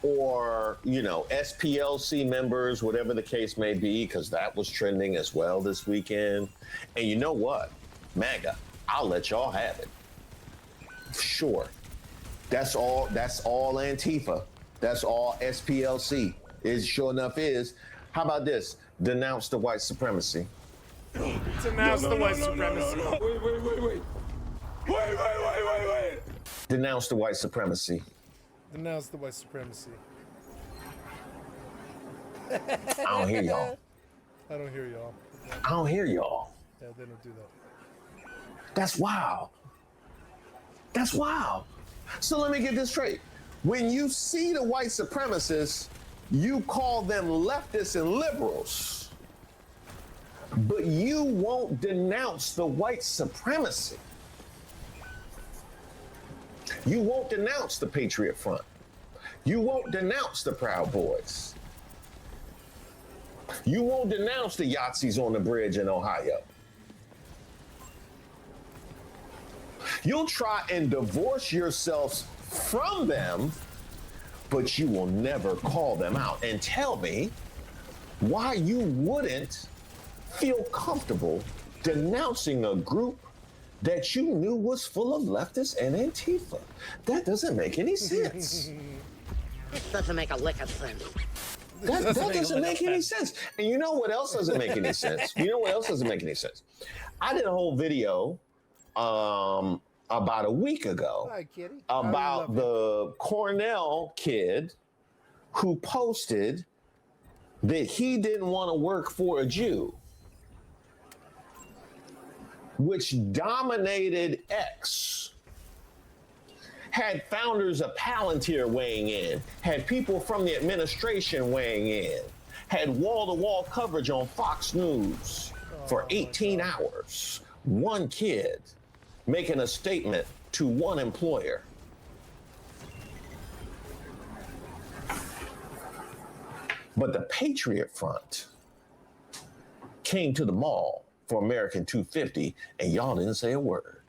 or, you know, SPLC members, whatever the case may be, because that was trending as well this weekend. And you know what? MAGA, I'll let y'all have it. Sure. That's all Antifa. That's all SPLC. It sure enough is. How about this? Denounce the white supremacy. Denounce the white supremacy. Wait. Denounce the white supremacy. Denounce the white supremacy. I don't hear y'all. I don't hear y'all. I don't hear y'all. Yeah, they don't do that. That's wild. That's wild. So let me get this straight. When you see the white supremacists, you call them leftists and liberals, but you won't denounce the white supremacy. You won't denounce the Patriot Front. You won't denounce the Proud Boys. You won't denounce the Yahtzees on the bridge in Ohio. You'll try and divorce yourselves from them, but you will never call them out. And tell me why you wouldn't feel comfortable denouncing a group that you knew was full of leftists and Antifa. That doesn't make any sense. It doesn't make a lick of sense. That doesn't make any sense. And you know what else doesn't make any sense? You know what else doesn't make any sense? I did a whole video about a week ago about the Cornell kid who posted that he didn't want to work for a Jew, which dominated X, had founders of Palantir weighing in, had people from the administration weighing in, had wall-to-wall coverage on Fox News for 18 hours. One kid making a statement to one employer. But the Patriot Front came to the mall for American 250, and y'all didn't say a word.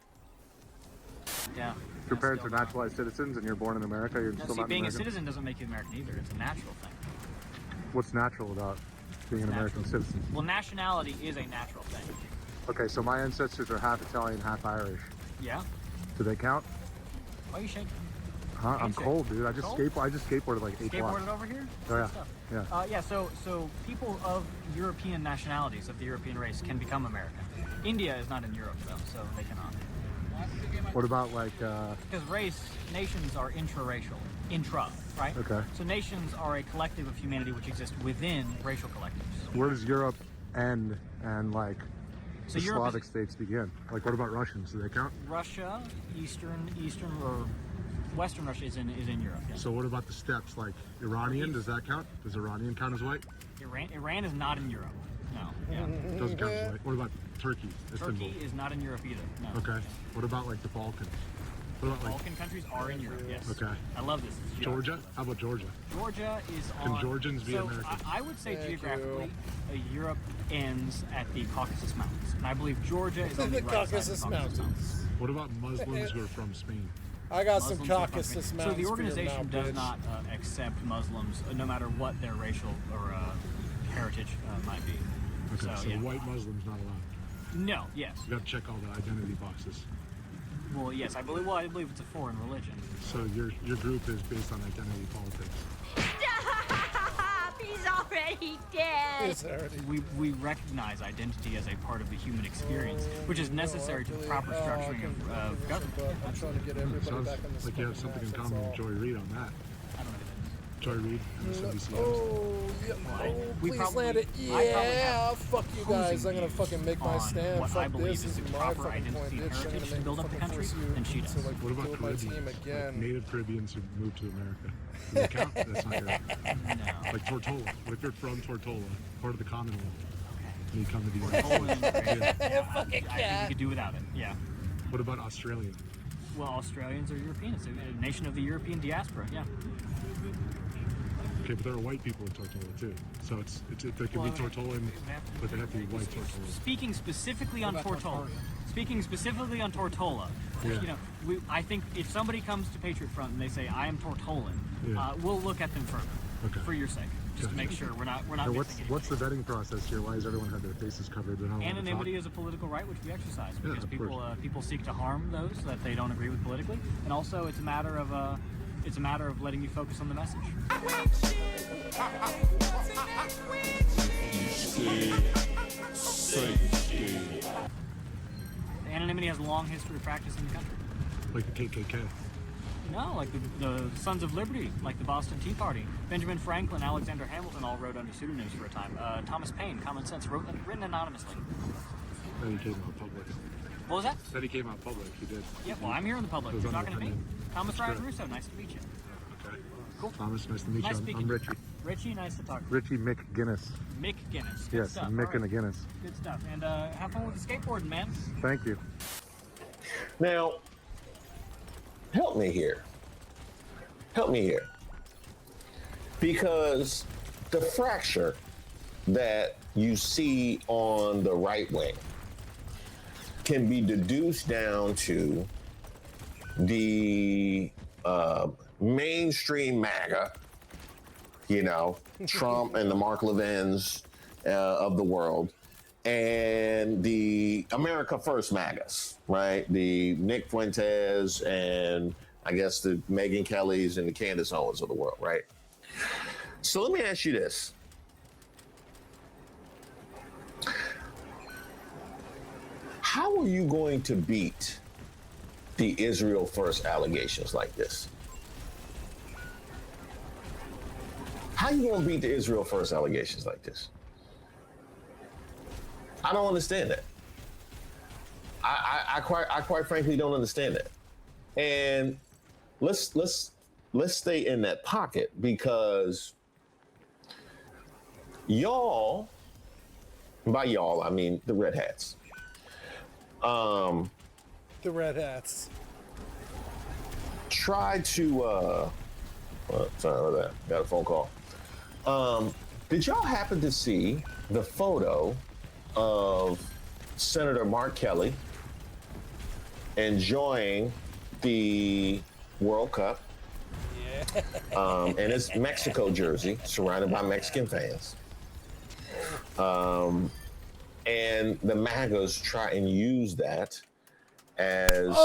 Yeah. Your parents are naturalized citizens and you're born in America, you're still not being American? a citizen doesn't make you American either. It's a natural thing. What's natural about being an American citizen? Well, nationality is a natural thing. Okay, so my ancestors are half Italian, half Irish. Yeah? Do they count? Why are you shaking? Huh? I'm cold, dude. I just skateboarded like 8 blocks. Skateboarded over here? Oh, yeah. Yeah. So people of European nationalities, of the European race, can become American. India is not in Europe, though, so they cannot. What about like... Because nations are intra, right? Okay. So nations are a collective of humanity which exists within racial collectives. Where does Europe end and like the Europe Slavic states begin? Like what about Russians? Do they count? Russia, Eastern or Western Russia is in Europe. Yeah. So what about the steppes? Like Iranian, does that count? Does Iranian count as white? Iran is not in Europe. No. Yeah. Doesn't count as white. What about Turkey? Turkey is not in Europe either. No. Okay. What about like the Balkans? What about Balkan countries are in Europe, yes. Okay. I love this. Georgia? How about Georgia? Georgia is on... Can Georgians be American? I would say geographically, Europe ends at the Caucasus Mountains. And I believe Georgia is on the right Caucasus side of the Caucasus Mountains. What about Muslims who are from Spain? I got Muslims some Caucasus Mountains. So the organization does not accept Muslims, no matter what their racial or heritage might be. Okay, so white Muslims not allowed? No, yes. You got to check all the identity boxes. Well, yes, I believe it's a foreign religion. So your group is based on identity politics. Stop! He's already dead. We recognize identity as a part of the human experience, which is necessary to the proper structuring of government. I'm trying to get everybody back on the like you have something in common with Joy Reid on that. I don't know. Joy Reid, MSNBC. Please land it. Yeah, fuck you guys. I'm gonna fucking make my stand. What Fuck I believe this. is This the is my proper fucking point, identity and bitch. I'm heritage to gonna build up the fucking country, force you then she does. to, like, What about build my team Caribbeans? again. Like Native Caribbeans who moved to America. Do they count? That's not good. No. Like Tortola. What if you're from Tortola, part of the Commonwealth? And you come to the Poland, Fucking I think we could do without it. Yeah. What about Australia? Well, Australians are European. It's a nation of the European diaspora. Yeah. Okay, but there are white people in Tortola too. So there can be Tortolan, but they have to be white Tortola. Speaking specifically on Tortola, I think if somebody comes to Patriot Front and they say I am Tortolan, Yeah. We'll look at them further. Okay. For your sake, just to make sure we're not So missing what's the vetting process here? Why does everyone have their faces covered? They're not allowed to talk? Anonymity is a political right which we exercise because of people seek to harm those that they don't agree with politically, and also it's a matter of letting you focus on the message. The anonymity has a long history of practice in the country. Like the KKK. No, like the Sons of Liberty, like the Boston Tea Party. Benjamin Franklin, Alexander Hamilton all wrote under pseudonyms for a time. Thomas Paine, Common Sense, written anonymously. Then he came out public. What was that? Then he came out public. He did. Yeah, well, I'm here in the public. It was You're under talking to me. opinion. Thomas That's Ryan good. Russo, nice to meet you. Okay. Cool. Thomas, nice to meet Nice you. speaking. I'm Richie. Richie, nice to talk to you. Richie Mick Guinness. Mick Guinness. Good Yes, stuff. Mick All and a right. Guinness. Good stuff. And have fun with the skateboarding, man. Thank you. Now, help me here. Help me here. Because the fracture that you see on the right wing can be deduced down to the mainstream MAGA, you know, Trump and the Mark Levins of the world, and the America First MAGAs, right? The Nick Fuentes and I guess the Megyn Kellys and the Candace Owens of the world, right? So let me ask you this. How are you going to beat the Israel First allegations like this? How are you going to beat the Israel First allegations like this? I don't understand that. I quite frankly don't understand that. And let's stay in that pocket because y'all, by y'all I mean the Red Hats. The Red Hats. Try to sorry about that. Got a phone call. Did y'all happen to see the photo of Senator Mark Kelly enjoying the World Cup in his Mexico jersey, surrounded by Mexican fans? And the MAGAs try and use that as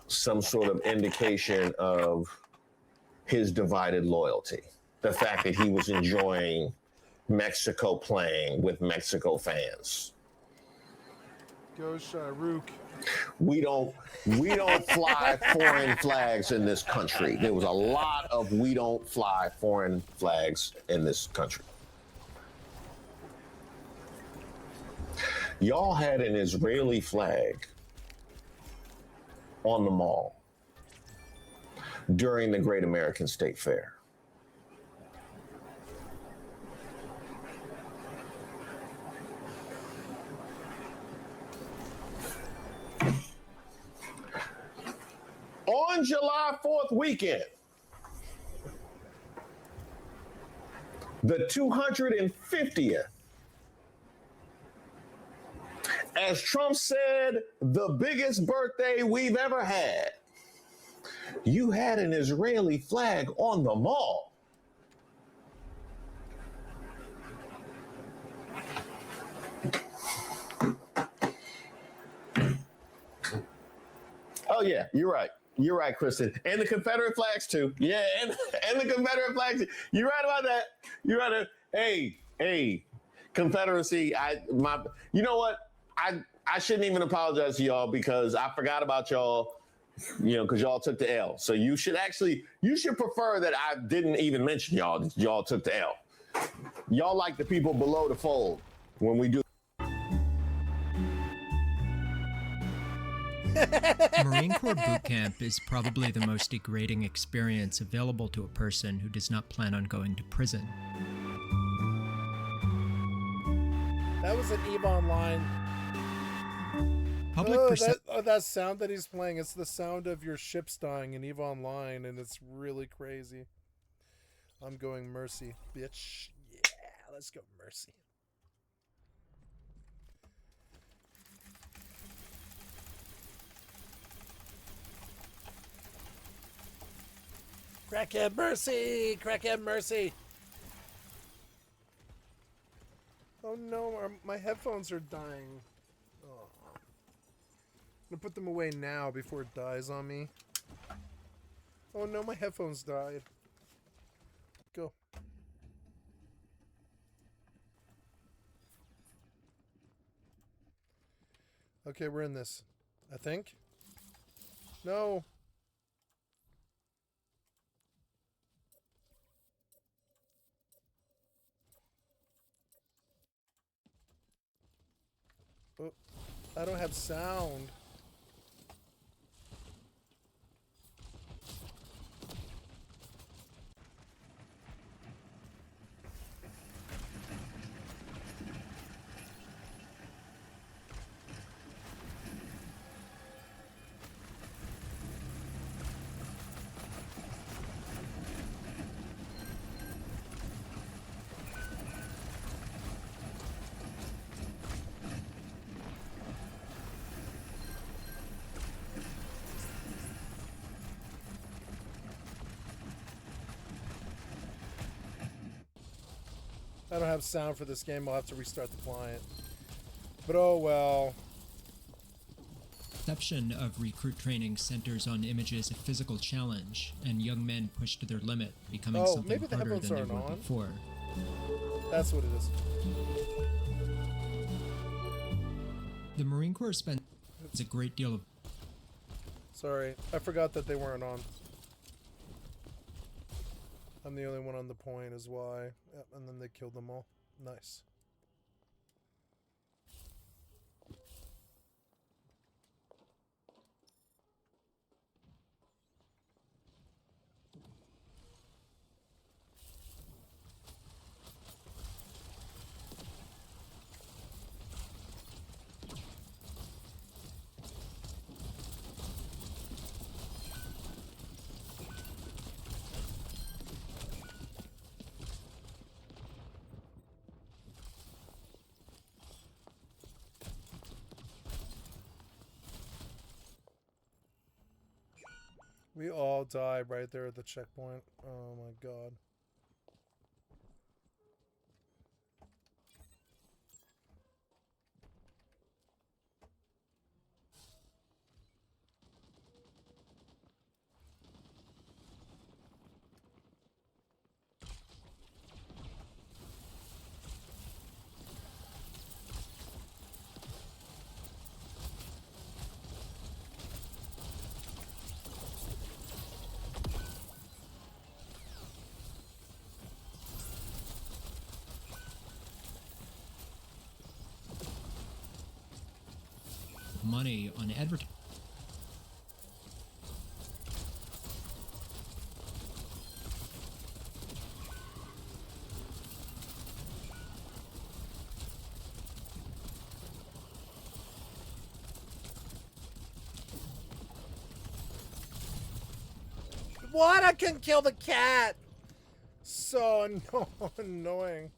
some sort of indication of his divided loyalty. The fact that he was enjoying Mexico playing with Mexico fans. Go Shahrukh. We don't fly foreign flags in this country. There was a lot of we don't fly foreign flags in this country. Y'all had an Israeli flag on the mall during the Great American State Fair. On July 4th weekend, the 250th, as Trump said, the biggest birthday we've ever had, you had an Israeli flag on the mall. Oh, yeah, you're right. You're right, Kristen. And the Confederate flags, too. Yeah, and the Confederate flags. You're right about that. You're right. Hey, Confederacy. You know what? I shouldn't even apologize to y'all because I forgot about y'all, because y'all took the L. So you should prefer that I didn't even mention y'all. Y'all took the L. Y'all like the people below the fold when we do. Marine Corps boot camp is probably the most degrading experience available to a person who does not plan on going to prison. That was an EVE Online. That sound that he's playing, it's the sound of your ships dying in EVE Online, and it's really crazy. I'm going Mercy, bitch. Yeah, let's go Mercy. Crackhead mercy! Crackhead mercy! Oh no, my headphones are dying. Oh. I'm gonna put them away now before it dies on me. Oh no, my headphones died. Go. Okay, we're in this. I think. No. Oh, I don't have sound. I don't have sound for this game. I'll have to restart the client. But oh well. Perception of recruit training centers on images of physical challenge and young men pushed to their limit, becoming something maybe the harder headphones than they aren't were on. before. That's what it is. The Marine Corps spends a great deal of... Sorry, I forgot that they weren't on. I'm the only one on the point is why. Yep, and then they killed them all. Nice. We all died right there at the checkpoint. Oh my god. money on advertising. What? I couldn't kill the cat! So annoying.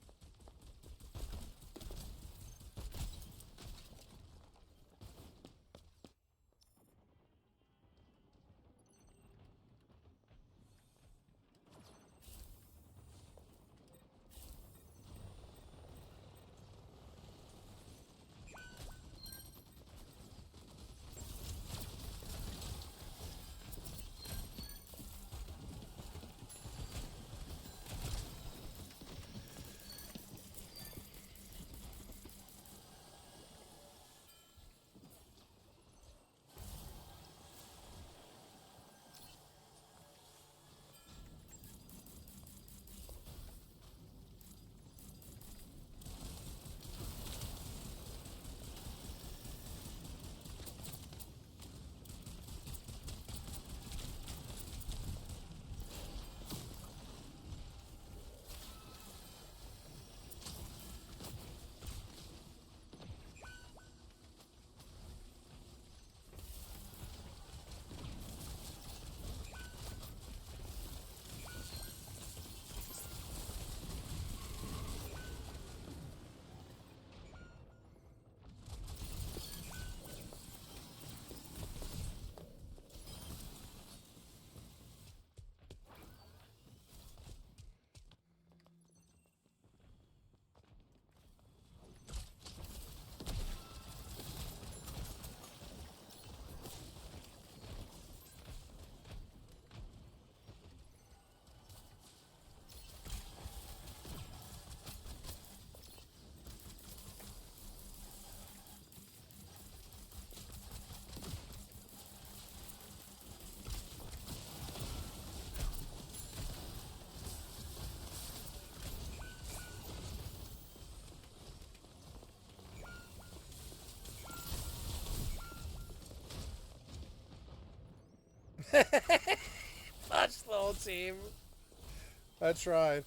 Watch the whole team. I tried.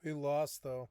We lost, though.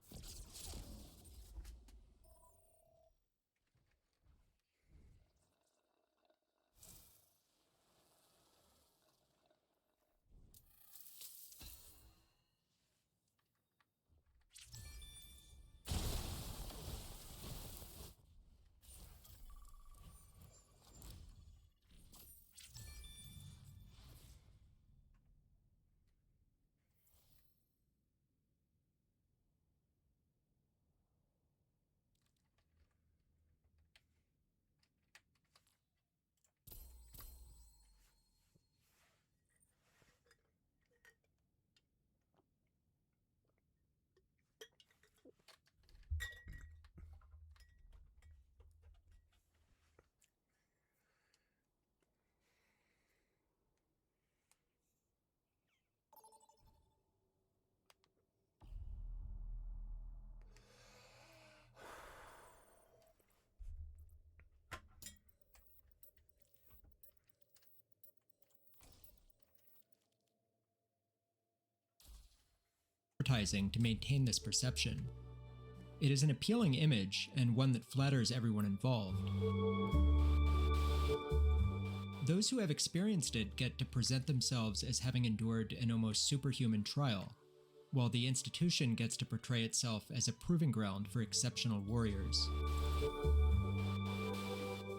Advertising to maintain this perception. It is an appealing image and one that flatters everyone involved. Those who have experienced it get to present themselves as having endured an almost superhuman trial, while the institution gets to portray itself as a proving ground for exceptional warriors.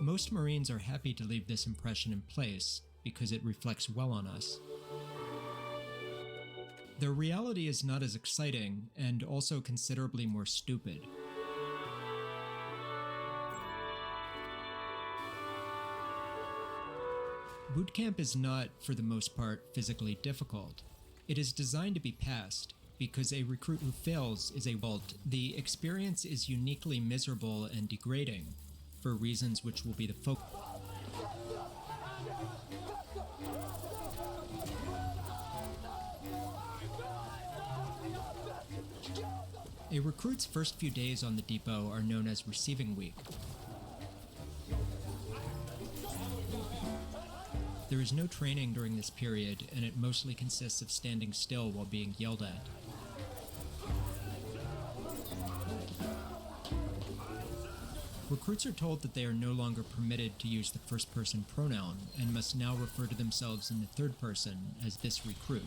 Most Marines are happy to leave this impression in place because it reflects well on us. Their reality is not as exciting, and also considerably more stupid. Boot camp is not, for the most part, physically difficult. It is designed to be passed, because a recruit who fails is a vault. The experience is uniquely miserable and degrading, for reasons which will be the focus. A recruit's first few days on the depot are known as receiving week. There is no training during this period, and it mostly consists of standing still while being yelled at. Recruits are told that they are no longer permitted to use the first-person pronoun, and must now refer to themselves in the third person as this recruit.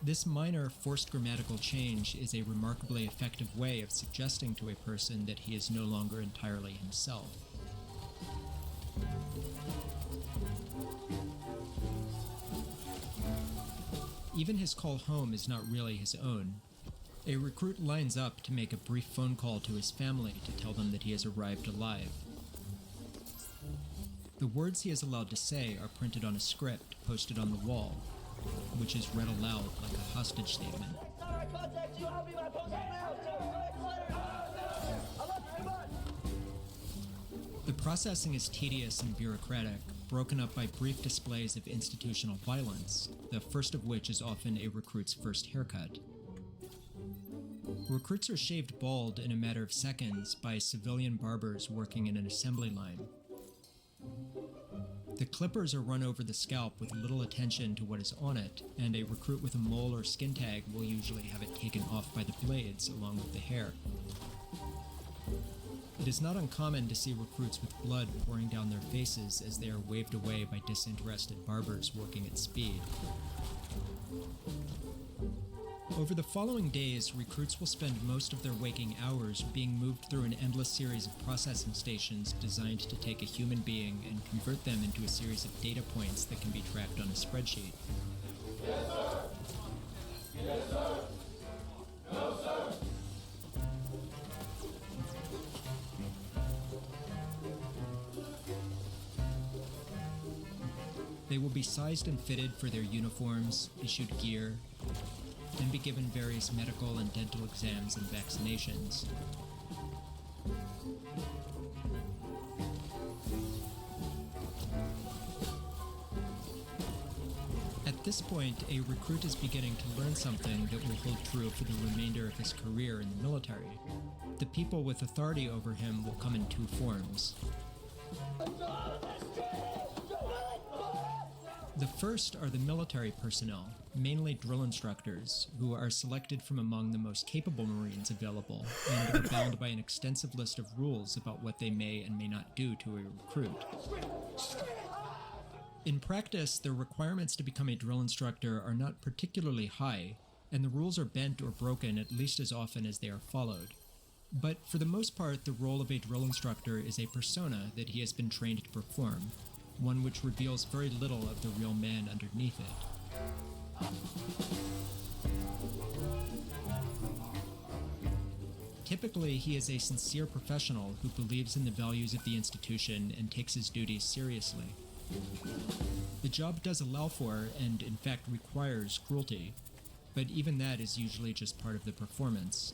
This minor forced grammatical change is a remarkably effective way of suggesting to a person that he is no longer entirely himself. Even his call home is not really his own. A recruit lines up to make a brief phone call to his family to tell them that he has arrived alive. The words he is allowed to say are printed on a script posted on the wall, which is read aloud like a hostage statement. The processing is tedious and bureaucratic, broken up by brief displays of institutional violence, the first of which is often a recruit's first haircut. Recruits are shaved bald in a matter of seconds by civilian barbers working in an assembly line. The clippers are run over the scalp with little attention to what is on it, and a recruit with a mole or skin tag will usually have it taken off by the blades along with the hair. It is not uncommon to see recruits with blood pouring down their faces as they are waved away by disinterested barbers working at speed. Over the following days, recruits will spend most of their waking hours being moved through an endless series of processing stations designed to take a human being and convert them into a series of data points that can be tracked on a spreadsheet. Yes, sir! Yes, sir! No, sir! They will be sized and fitted for their uniforms, issued gear, and be given various medical and dental exams and vaccinations. At this point, a recruit is beginning to learn something that will hold true for the remainder of his career in the military. The people with authority over him will come in two forms. The first are the military personnel, mainly drill instructors, who are selected from among the most capable Marines available and are bound by an extensive list of rules about what they may and may not do to a recruit. In practice, the requirements to become a drill instructor are not particularly high, and the rules are bent or broken at least as often as they are followed. But for the most part, the role of a drill instructor is a persona that he has been trained to perform, one which reveals very little of the real man underneath it. Typically, he is a sincere professional who believes in the values of the institution and takes his duties seriously. The job does allow for, and in fact requires, cruelty, but even that is usually just part of the performance.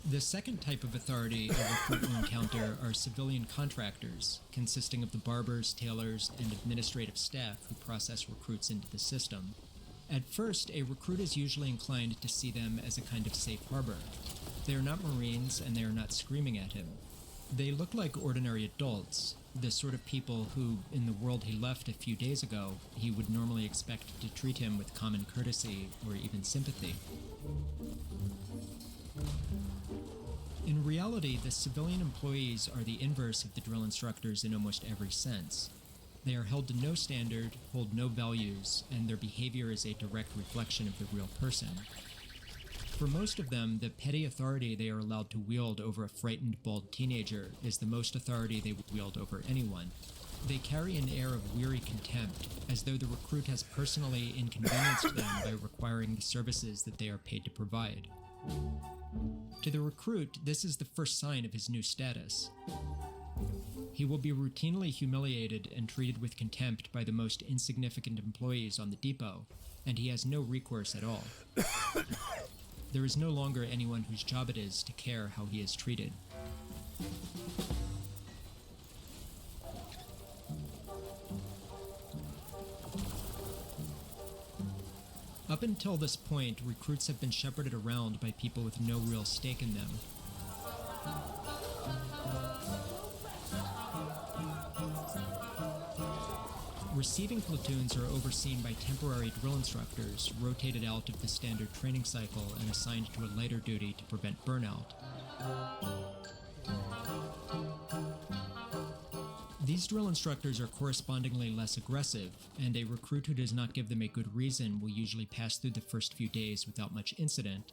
The second type of authority a recruit will encounter are civilian contractors, consisting of the barbers, tailors, and administrative staff who process recruits into the system. At first, a recruit is usually inclined to see them as a kind of safe harbor. They are not Marines, and they are not screaming at him. They look like ordinary adults, the sort of people who, in the world he left a few days ago, he would normally expect to treat him with common courtesy or even sympathy. In reality, the civilian employees are the inverse of the drill instructors in almost every sense. They are held to no standard, hold no values, and their behavior is a direct reflection of the real person. For most of them, the petty authority they are allowed to wield over a frightened, bald teenager is the most authority they would wield over anyone. They carry an air of weary contempt, as though the recruit has personally inconvenienced them by requiring the services that they are paid to provide. To the recruit, this is the first sign of his new status. He will be routinely humiliated and treated with contempt by the most insignificant employees on the depot, and he has no recourse at all. There is no longer anyone whose job it is to care how he is treated. Up until this point, recruits have been shepherded around by people with no real stake in them. Receiving platoons are overseen by temporary drill instructors, rotated out of the standard training cycle and assigned to a lighter duty to prevent burnout. These drill instructors are correspondingly less aggressive, and a recruit who does not give them a good reason will usually pass through the first few days without much incident.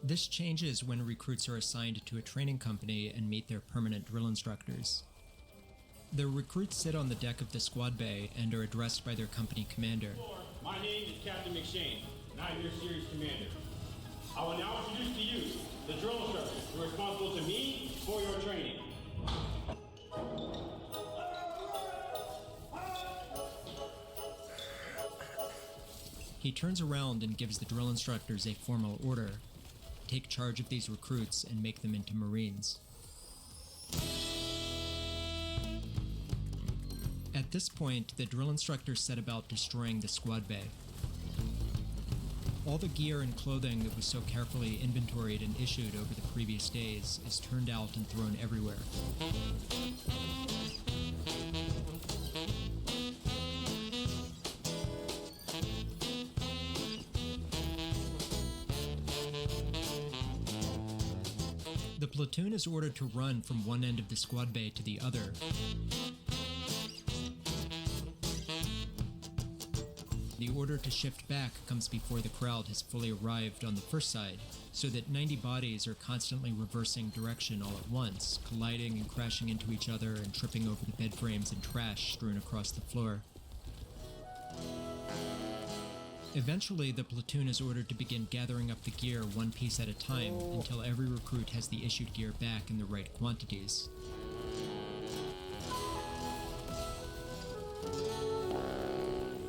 This changes when recruits are assigned to a training company and meet their permanent drill instructors. The recruits sit on the deck of the squad bay and are addressed by their company commander. My name is Captain McShane, and I'm your series commander. I will now introduce to you the drill instructors who are responsible to me for your training. He turns around and gives the drill instructors a formal order: take charge of these recruits and make them into Marines. At this point, the drill instructors set about destroying the squad bay. All the gear and clothing that was so carefully inventoried and issued over the previous days is turned out and thrown everywhere. The platoon is ordered to run from one end of the squad bay to the other. The order to shift back comes before the crowd has fully arrived on the first side, so that 90 bodies are constantly reversing direction all at once, colliding and crashing into each other and tripping over the bed frames and trash strewn across the floor. Eventually, the platoon is ordered to begin gathering up the gear one piece at a time until every recruit has the issued gear back in the right quantities.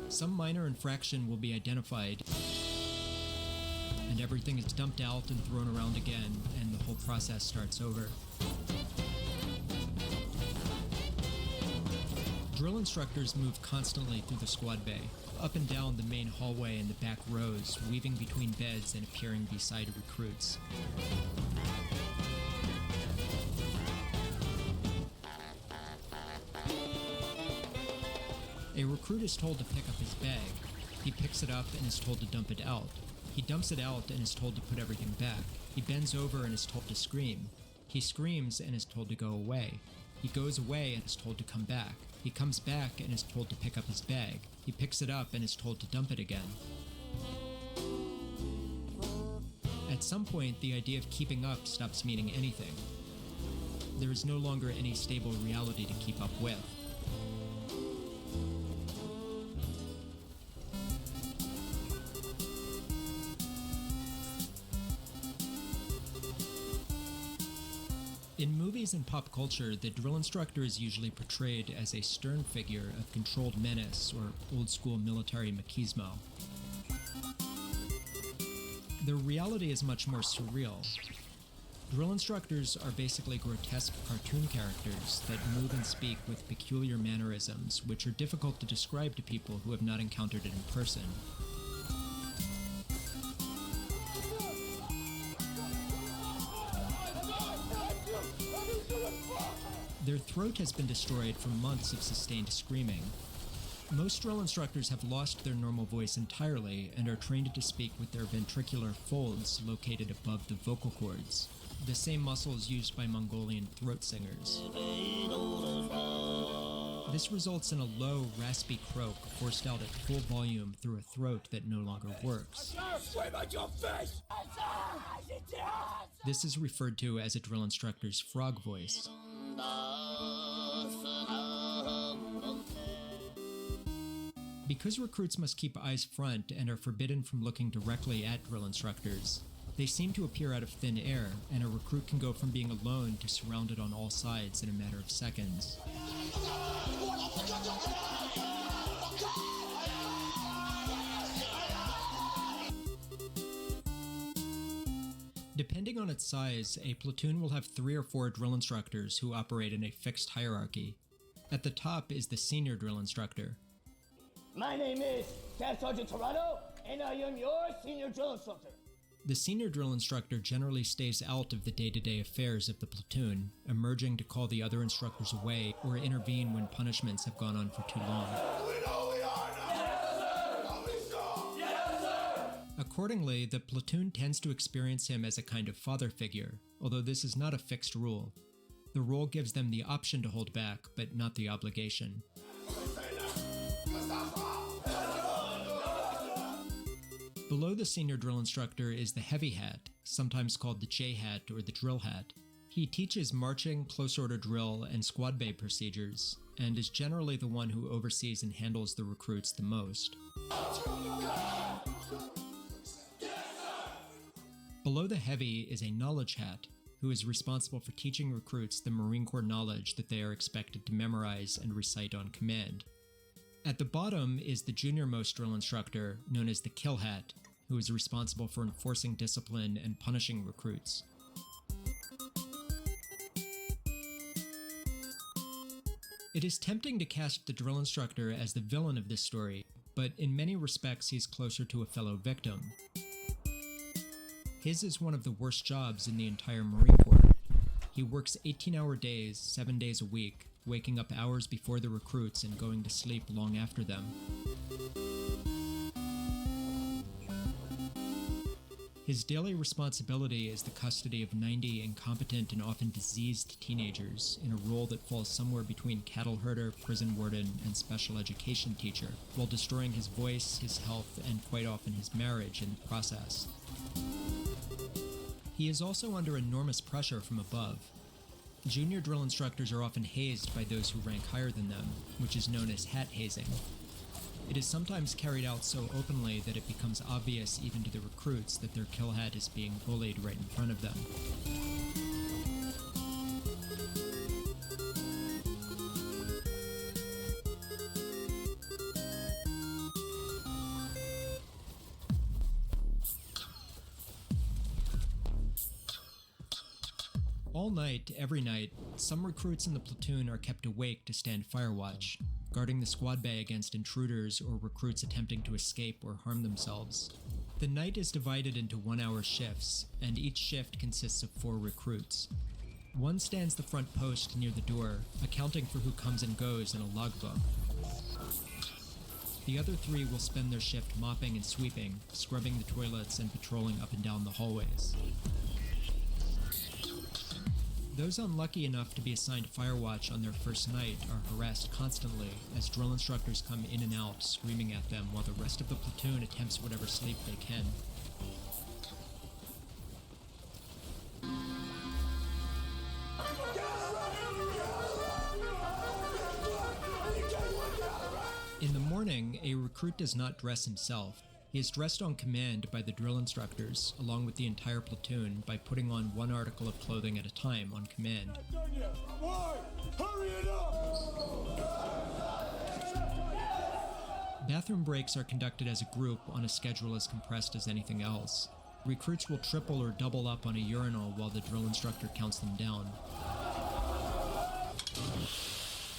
Some minor infraction will be identified, and everything is dumped out and thrown around again, and the whole process starts over. Drill instructors move constantly through the squad bay, up and down the main hallway and the back rows, weaving between beds and appearing beside recruits. A recruit is told to pick up his bag. He picks it up and is told to dump it out. He dumps it out and is told to put everything back. He bends over and is told to scream. He screams and is told to go away. He goes away and is told to come back. He comes back and is told to pick up his bag. He picks it up and is told to dump it again. At some point, the idea of keeping up stops meaning anything. There is no longer any stable reality to keep up with. In movies and pop culture, the drill instructor is usually portrayed as a stern figure of controlled menace or old-school military machismo. The reality is much more surreal. Drill instructors are basically grotesque cartoon characters that move and speak with peculiar mannerisms, which are difficult to describe to people who have not encountered it in person. Their throat has been destroyed from months of sustained screaming. Most drill instructors have lost their normal voice entirely and are trained to speak with their ventricular folds located above the vocal cords, the same muscles used by Mongolian throat singers. This results in a low, raspy croak forced out at full volume through a throat that no longer works. This is referred to as a drill instructor's frog voice. Because recruits must keep eyes front and are forbidden from looking directly at drill instructors, they seem to appear out of thin air, and a recruit can go from being alone to surrounded on all sides in a matter of seconds. Depending on its size, a platoon will have 3 or 4 drill instructors who operate in a fixed hierarchy. At the top is the senior drill instructor. My name is Staff Sergeant Toronto, and I am your senior drill instructor. The senior drill instructor generally stays out of the day-to-day affairs of the platoon, emerging to call the other instructors away or intervene when punishments have gone on for too long. Accordingly, the platoon tends to experience him as a kind of father figure, although this is not a fixed rule. The role gives them the option to hold back, but not the obligation. Below the senior drill instructor is the heavy hat, sometimes called the J hat or the drill hat. He teaches marching, close order drill, and squad bay procedures, and is generally the one who oversees and handles the recruits the most. Below the heavy is a knowledge hat, who is responsible for teaching recruits the Marine Corps knowledge that they are expected to memorize and recite on command. At the bottom is the junior-most drill instructor, known as the kill hat, who is responsible for enforcing discipline and punishing recruits. It is tempting to cast the drill instructor as the villain of this story, but in many respects he's closer to a fellow victim. His is one of the worst jobs in the entire Marine Corps. He works 18-hour days, 7 days a week, waking up hours before the recruits and going to sleep long after them. His daily responsibility is the custody of 90 incompetent and often diseased teenagers in a role that falls somewhere between cattle herder, prison warden, and special education teacher, while destroying his voice, his health, and quite often his marriage in the process. He is also under enormous pressure from above. Junior drill instructors are often hazed by those who rank higher than them, which is known as hat hazing. It is sometimes carried out so openly that it becomes obvious even to the recruits that their kill hat is being bullied right in front of them. All night, every night, some recruits in the platoon are kept awake to stand fire watch, guarding the squad bay against intruders or recruits attempting to escape or harm themselves. The night is divided into 1-hour shifts, and each shift consists of 4 recruits. One stands the front post near the door, accounting for who comes and goes in a logbook. The other 3 will spend their shift mopping and sweeping, scrubbing the toilets, and patrolling up and down the hallways. Those unlucky enough to be assigned Firewatch on their first night are harassed constantly as drill instructors come in and out screaming at them while the rest of the platoon attempts whatever sleep they can. In the morning, a recruit does not dress himself. He is dressed on command by the drill instructors, along with the entire platoon, by putting on one article of clothing at a time on command. Bathroom breaks are conducted as a group on a schedule as compressed as anything else. Recruits will triple or double up on a urinal while the drill instructor counts them down.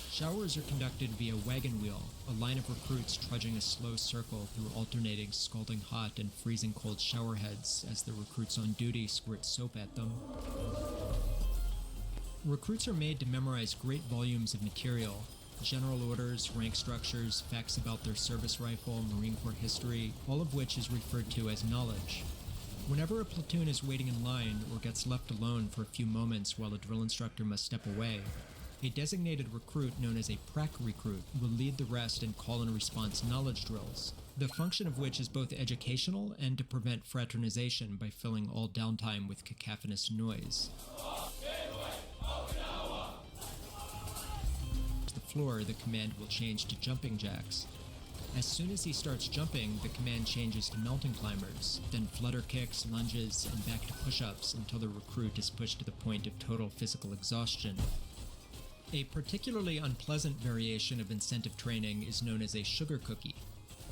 Showers are conducted via wagon wheel, a line of recruits trudging a slow circle through alternating scalding hot and freezing cold shower heads as the recruits on duty squirt soap at them. Recruits are made to memorize great volumes of material: general orders, rank structures, facts about their service rifle, Marine Corps history, all of which is referred to as knowledge. Whenever a platoon is waiting in line or gets left alone for a few moments while a drill instructor must step away, a designated recruit known as a prac recruit will lead the rest and call and response knowledge drills, the function of which is both educational and to prevent fraternization by filling all downtime with cacophonous noise. The floor, the command will change to jumping jacks. As soon as he starts jumping, the command changes to mountain climbers, then flutter kicks, lunges, and back to push-ups until the recruit is pushed to the point of total physical exhaustion. A particularly unpleasant variation of incentive training is known as a sugar cookie,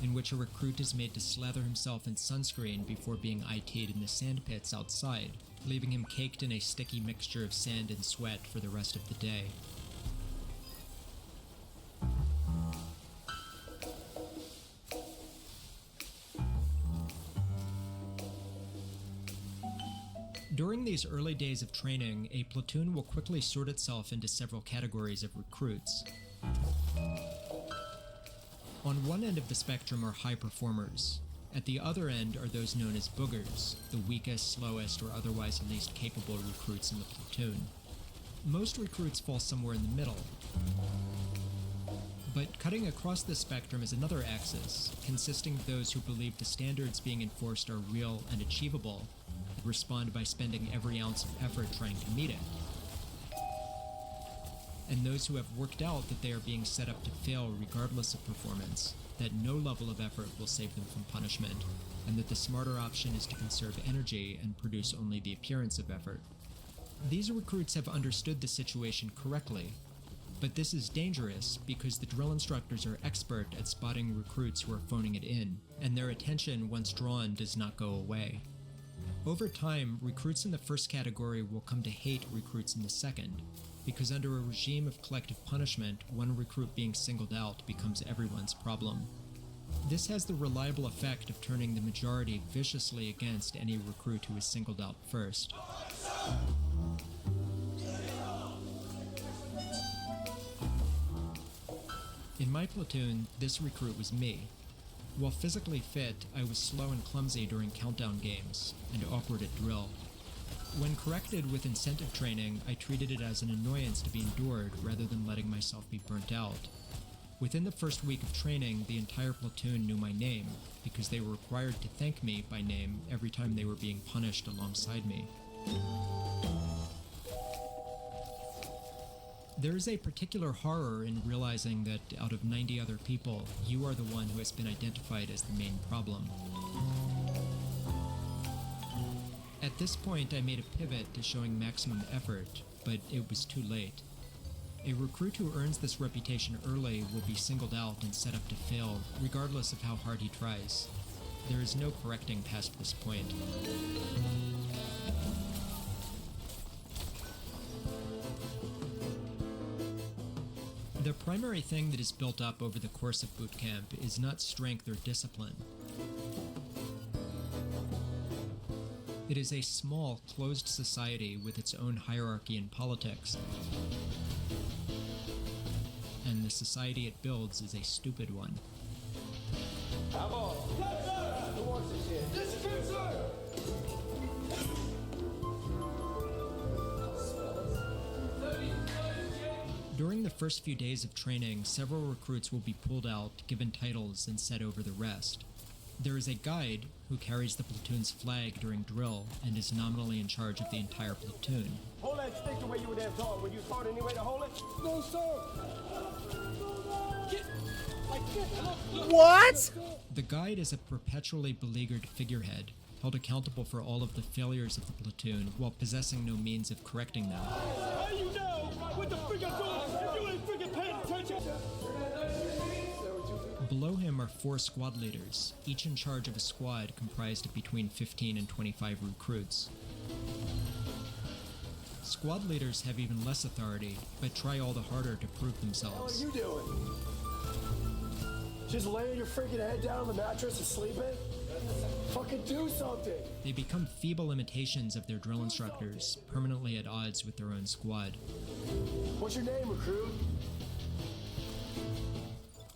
in which a recruit is made to slather himself in sunscreen before being IT'd in the sand pits outside, leaving him caked in a sticky mixture of sand and sweat for the rest of the day. During these early days of training, a platoon will quickly sort itself into several categories of recruits. On one end of the spectrum are high performers. At the other end are those known as boogers, the weakest, slowest, or otherwise least capable recruits in the platoon. Most recruits fall somewhere in the middle. But cutting across this spectrum is another axis, consisting of those who believe the standards being enforced are real and achievable, respond by spending every ounce of effort trying to meet it, and those who have worked out that they are being set up to fail regardless of performance, that no level of effort will save them from punishment, and that the smarter option is to conserve energy and produce only the appearance of effort. These recruits have understood the situation correctly, but this is dangerous because the drill instructors are expert at spotting recruits who are phoning it in, and their attention, once drawn, does not go away. Over time, recruits in the first category will come to hate recruits in the second, because under a regime of collective punishment, one recruit being singled out becomes everyone's problem. This has the reliable effect of turning the majority viciously against any recruit who is singled out first. In my platoon, this recruit was me. While physically fit, I was slow and clumsy during countdown games, and awkward at drill. When corrected with incentive training, I treated it as an annoyance to be endured rather than letting myself be burnt out. Within the first week of training, the entire platoon knew my name, because they were required to thank me by name every time they were being punished alongside me. There is a particular horror in realizing that out of 90 other people, you are the one who has been identified as the main problem. At this point, I made a pivot to showing maximum effort, but it was too late. A recruit who earns this reputation early will be singled out and set up to fail, regardless of how hard he tries. There is no correcting past this point. The primary thing that is built up over the course of boot camp is not strength or discipline. It is a small, closed society with its own hierarchy and politics. And the society it builds is a stupid one. Come on. Yes, sir. Who wants this shit? This is good, sir. During the first few days of training, several recruits will be pulled out, given titles, and set over the rest. There is a guide who carries the platoon's flag during drill and is nominally in charge of the entire platoon. Hold that stick the way you were there taught. Were you taught any way to hold it? No, sir. Get like this. Look. What? The guide is a perpetually beleaguered figurehead, held accountable for all of the failures of the platoon while possessing no means of correcting them. How you know what the freak I'm doing if you ain't freaking paying attention? Below him are 4 squad leaders, each in charge of a squad comprised of between 15 and 25 recruits. Squad leaders have even less authority, but try all the harder to prove themselves. What are you doing? Just laying your freaking head down on the mattress and sleeping? Fucking do something! They become feeble imitations of their drill instructors, permanently at odds with their own squad. What's your name, recruit?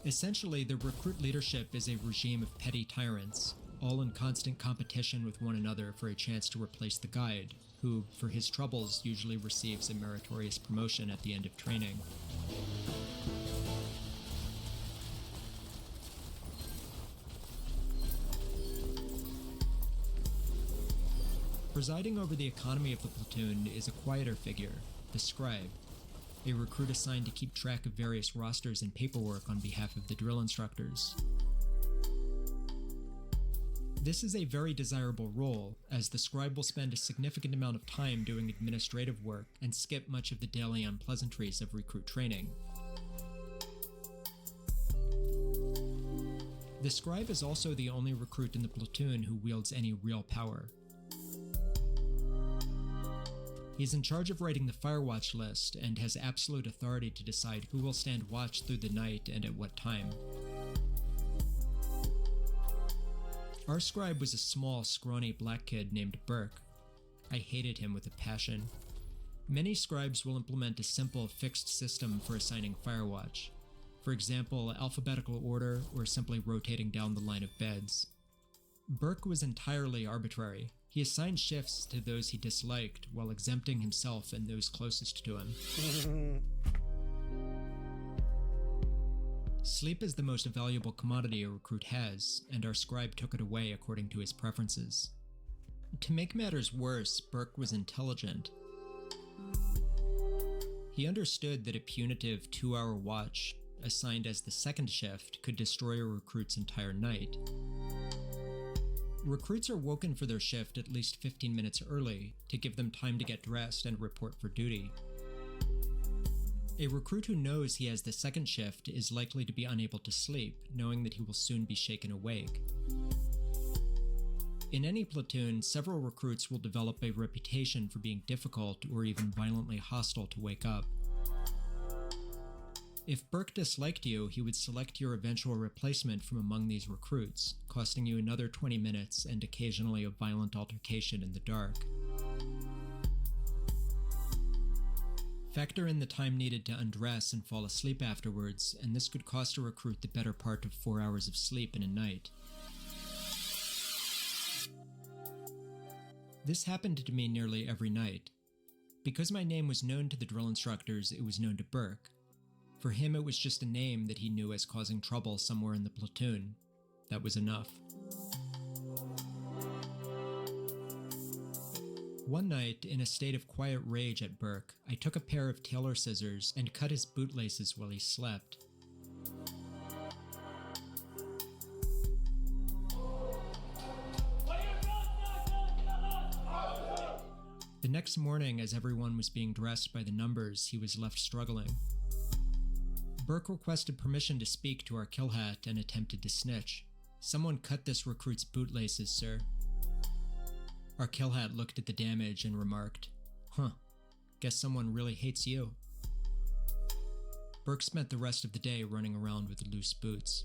Essentially, the recruit leadership is a regime of petty tyrants, all in constant competition with one another for a chance to replace the guide, who, for his troubles, usually receives a meritorious promotion at the end of training. Presiding over the economy of the platoon is a quieter figure, the scribe, a recruit assigned to keep track of various rosters and paperwork on behalf of the drill instructors. This is a very desirable role, as the scribe will spend a significant amount of time doing administrative work and skip much of the daily unpleasantries of recruit training. The scribe is also the only recruit in the platoon who wields any real power. He's in charge of writing the firewatch list and has absolute authority to decide who will stand watch through the night and at what time. Our scribe was a small, scrawny black kid named Burke. I hated him with a passion. Many scribes will implement a simple, fixed system for assigning firewatch. For example, alphabetical order or simply rotating down the line of beds. Burke was entirely arbitrary. He assigned shifts to those he disliked while exempting himself and those closest to him. Sleep is the most valuable commodity a recruit has, and our scribe took it away according to his preferences. To make matters worse, Burke was intelligent. He understood that a punitive 2-hour watch, assigned as the second shift, could destroy a recruit's entire night. Recruits are woken for their shift at least 15 minutes early to give them time to get dressed and report for duty. A recruit who knows he has the second shift is likely to be unable to sleep, knowing that he will soon be shaken awake. In any platoon, several recruits will develop a reputation for being difficult or even violently hostile to wake up. If Burke disliked you, he would select your eventual replacement from among these recruits, costing you another 20 minutes and occasionally a violent altercation in the dark. Factor in the time needed to undress and fall asleep afterwards, and this could cost a recruit the better part of 4 hours of sleep in a night. This happened to me nearly every night. Because my name was known to the drill instructors, it was known to Burke. For him, it was just a name that he knew as causing trouble somewhere in the platoon. That was enough. One night, in a state of quiet rage at Burke, I took a pair of tailor scissors and cut his bootlaces while he slept. The next morning, as everyone was being dressed by the numbers, he was left struggling. Burke requested permission to speak to our kill hat and attempted to snitch. "Someone cut this recruit's bootlaces, sir." Our kill hat looked at the damage and remarked, "Huh, guess someone really hates you." Burke spent the rest of the day running around with loose boots.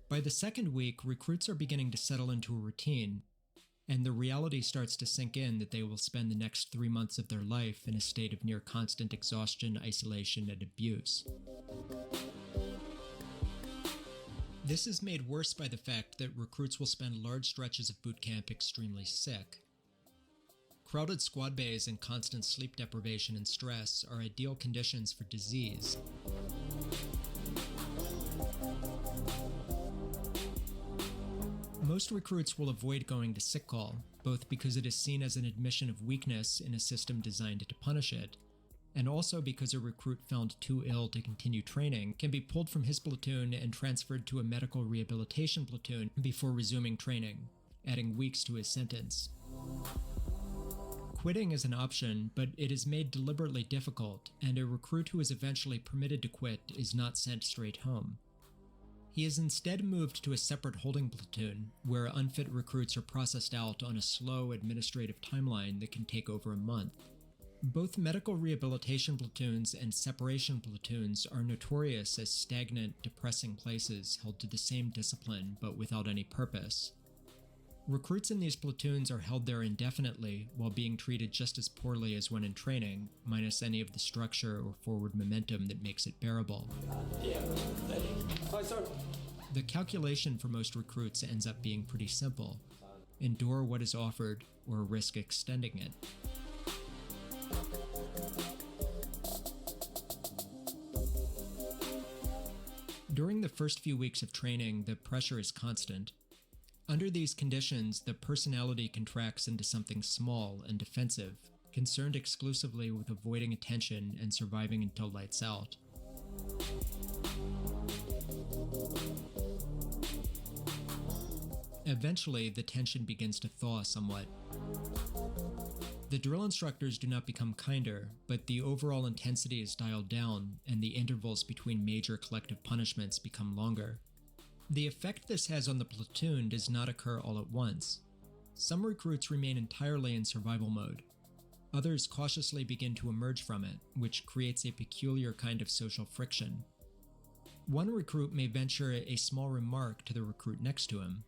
By the second week, recruits are beginning to settle into a routine. and the reality starts to sink in that they will spend the next 3 months of their life in a state of near constant exhaustion, isolation, and abuse. This is made worse by the fact that recruits will spend large stretches of boot camp extremely sick. Crowded squad bays and constant sleep deprivation and stress are ideal conditions for disease. Most recruits will avoid going to sick call, both because it is seen as an admission of weakness in a system designed to punish it, and also because a recruit found too ill to continue training can be pulled from his platoon and transferred to a medical rehabilitation platoon before resuming training, adding weeks to his sentence. Quitting is an option, but it is made deliberately difficult, and a recruit who is eventually permitted to quit is not sent straight home. He is instead moved to a separate holding platoon, where unfit recruits are processed out on a slow administrative timeline that can take over a month. Both medical rehabilitation platoons and separation platoons are notorious as stagnant, depressing places held to the same discipline but without any purpose. Recruits in these platoons are held there indefinitely while being treated just as poorly as when in training, minus any of the structure or forward momentum that makes it bearable. Hi, sir. The calculation for most recruits ends up being pretty simple. Endure what is offered or risk extending it. During the first few weeks of training, the pressure is constant. Under these conditions, the personality contracts into something small and defensive, concerned exclusively with avoiding attention and surviving until lights out. Eventually, the tension begins to thaw somewhat. The drill instructors do not become kinder, but the overall intensity is dialed down, and the intervals between major collective punishments become longer. The effect this has on the platoon does not occur all at once. Some recruits remain entirely in survival mode. Others cautiously begin to emerge from it, which creates a peculiar kind of social friction. One recruit may venture a small remark to the recruit next to him.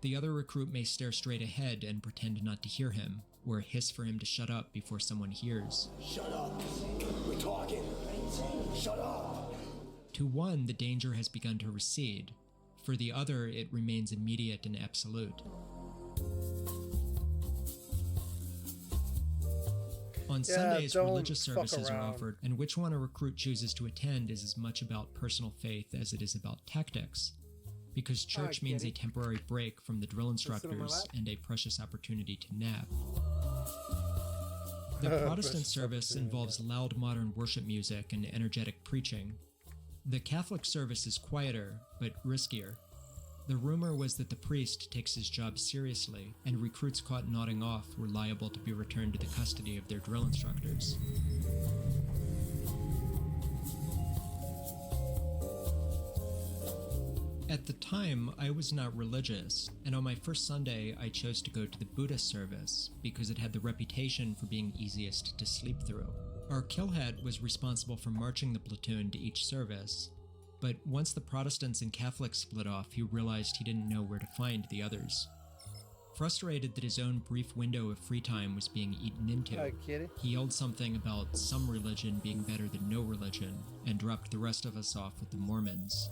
The other recruit may stare straight ahead and pretend not to hear him, or hiss for him to shut up before someone hears. Shut up. We're talking. Shut up. To one, the danger has begun to recede. For the other, it remains immediate and absolute. On Sundays, religious services are offered, and which one a recruit chooses to attend is as much about personal faith as it is about tactics, because church means a temporary break from the drill instructors and a precious opportunity to nap. The Protestant service involves loud modern worship music and energetic preaching. The Catholic service is quieter, but riskier. The rumor was that the priest takes his job seriously, and recruits caught nodding off were liable to be returned to the custody of their drill instructors. At the time, I was not religious, and on my first Sunday, I chose to go to the Buddhist service because it had the reputation for being easiest to sleep through. Our killhead was responsible for marching the platoon to each service, but once the Protestants and Catholics split off, he realized he didn't know where to find the others. Frustrated that his own brief window of free time was being eaten into, he yelled something about some religion being better than no religion, and dropped the rest of us off with the Mormons.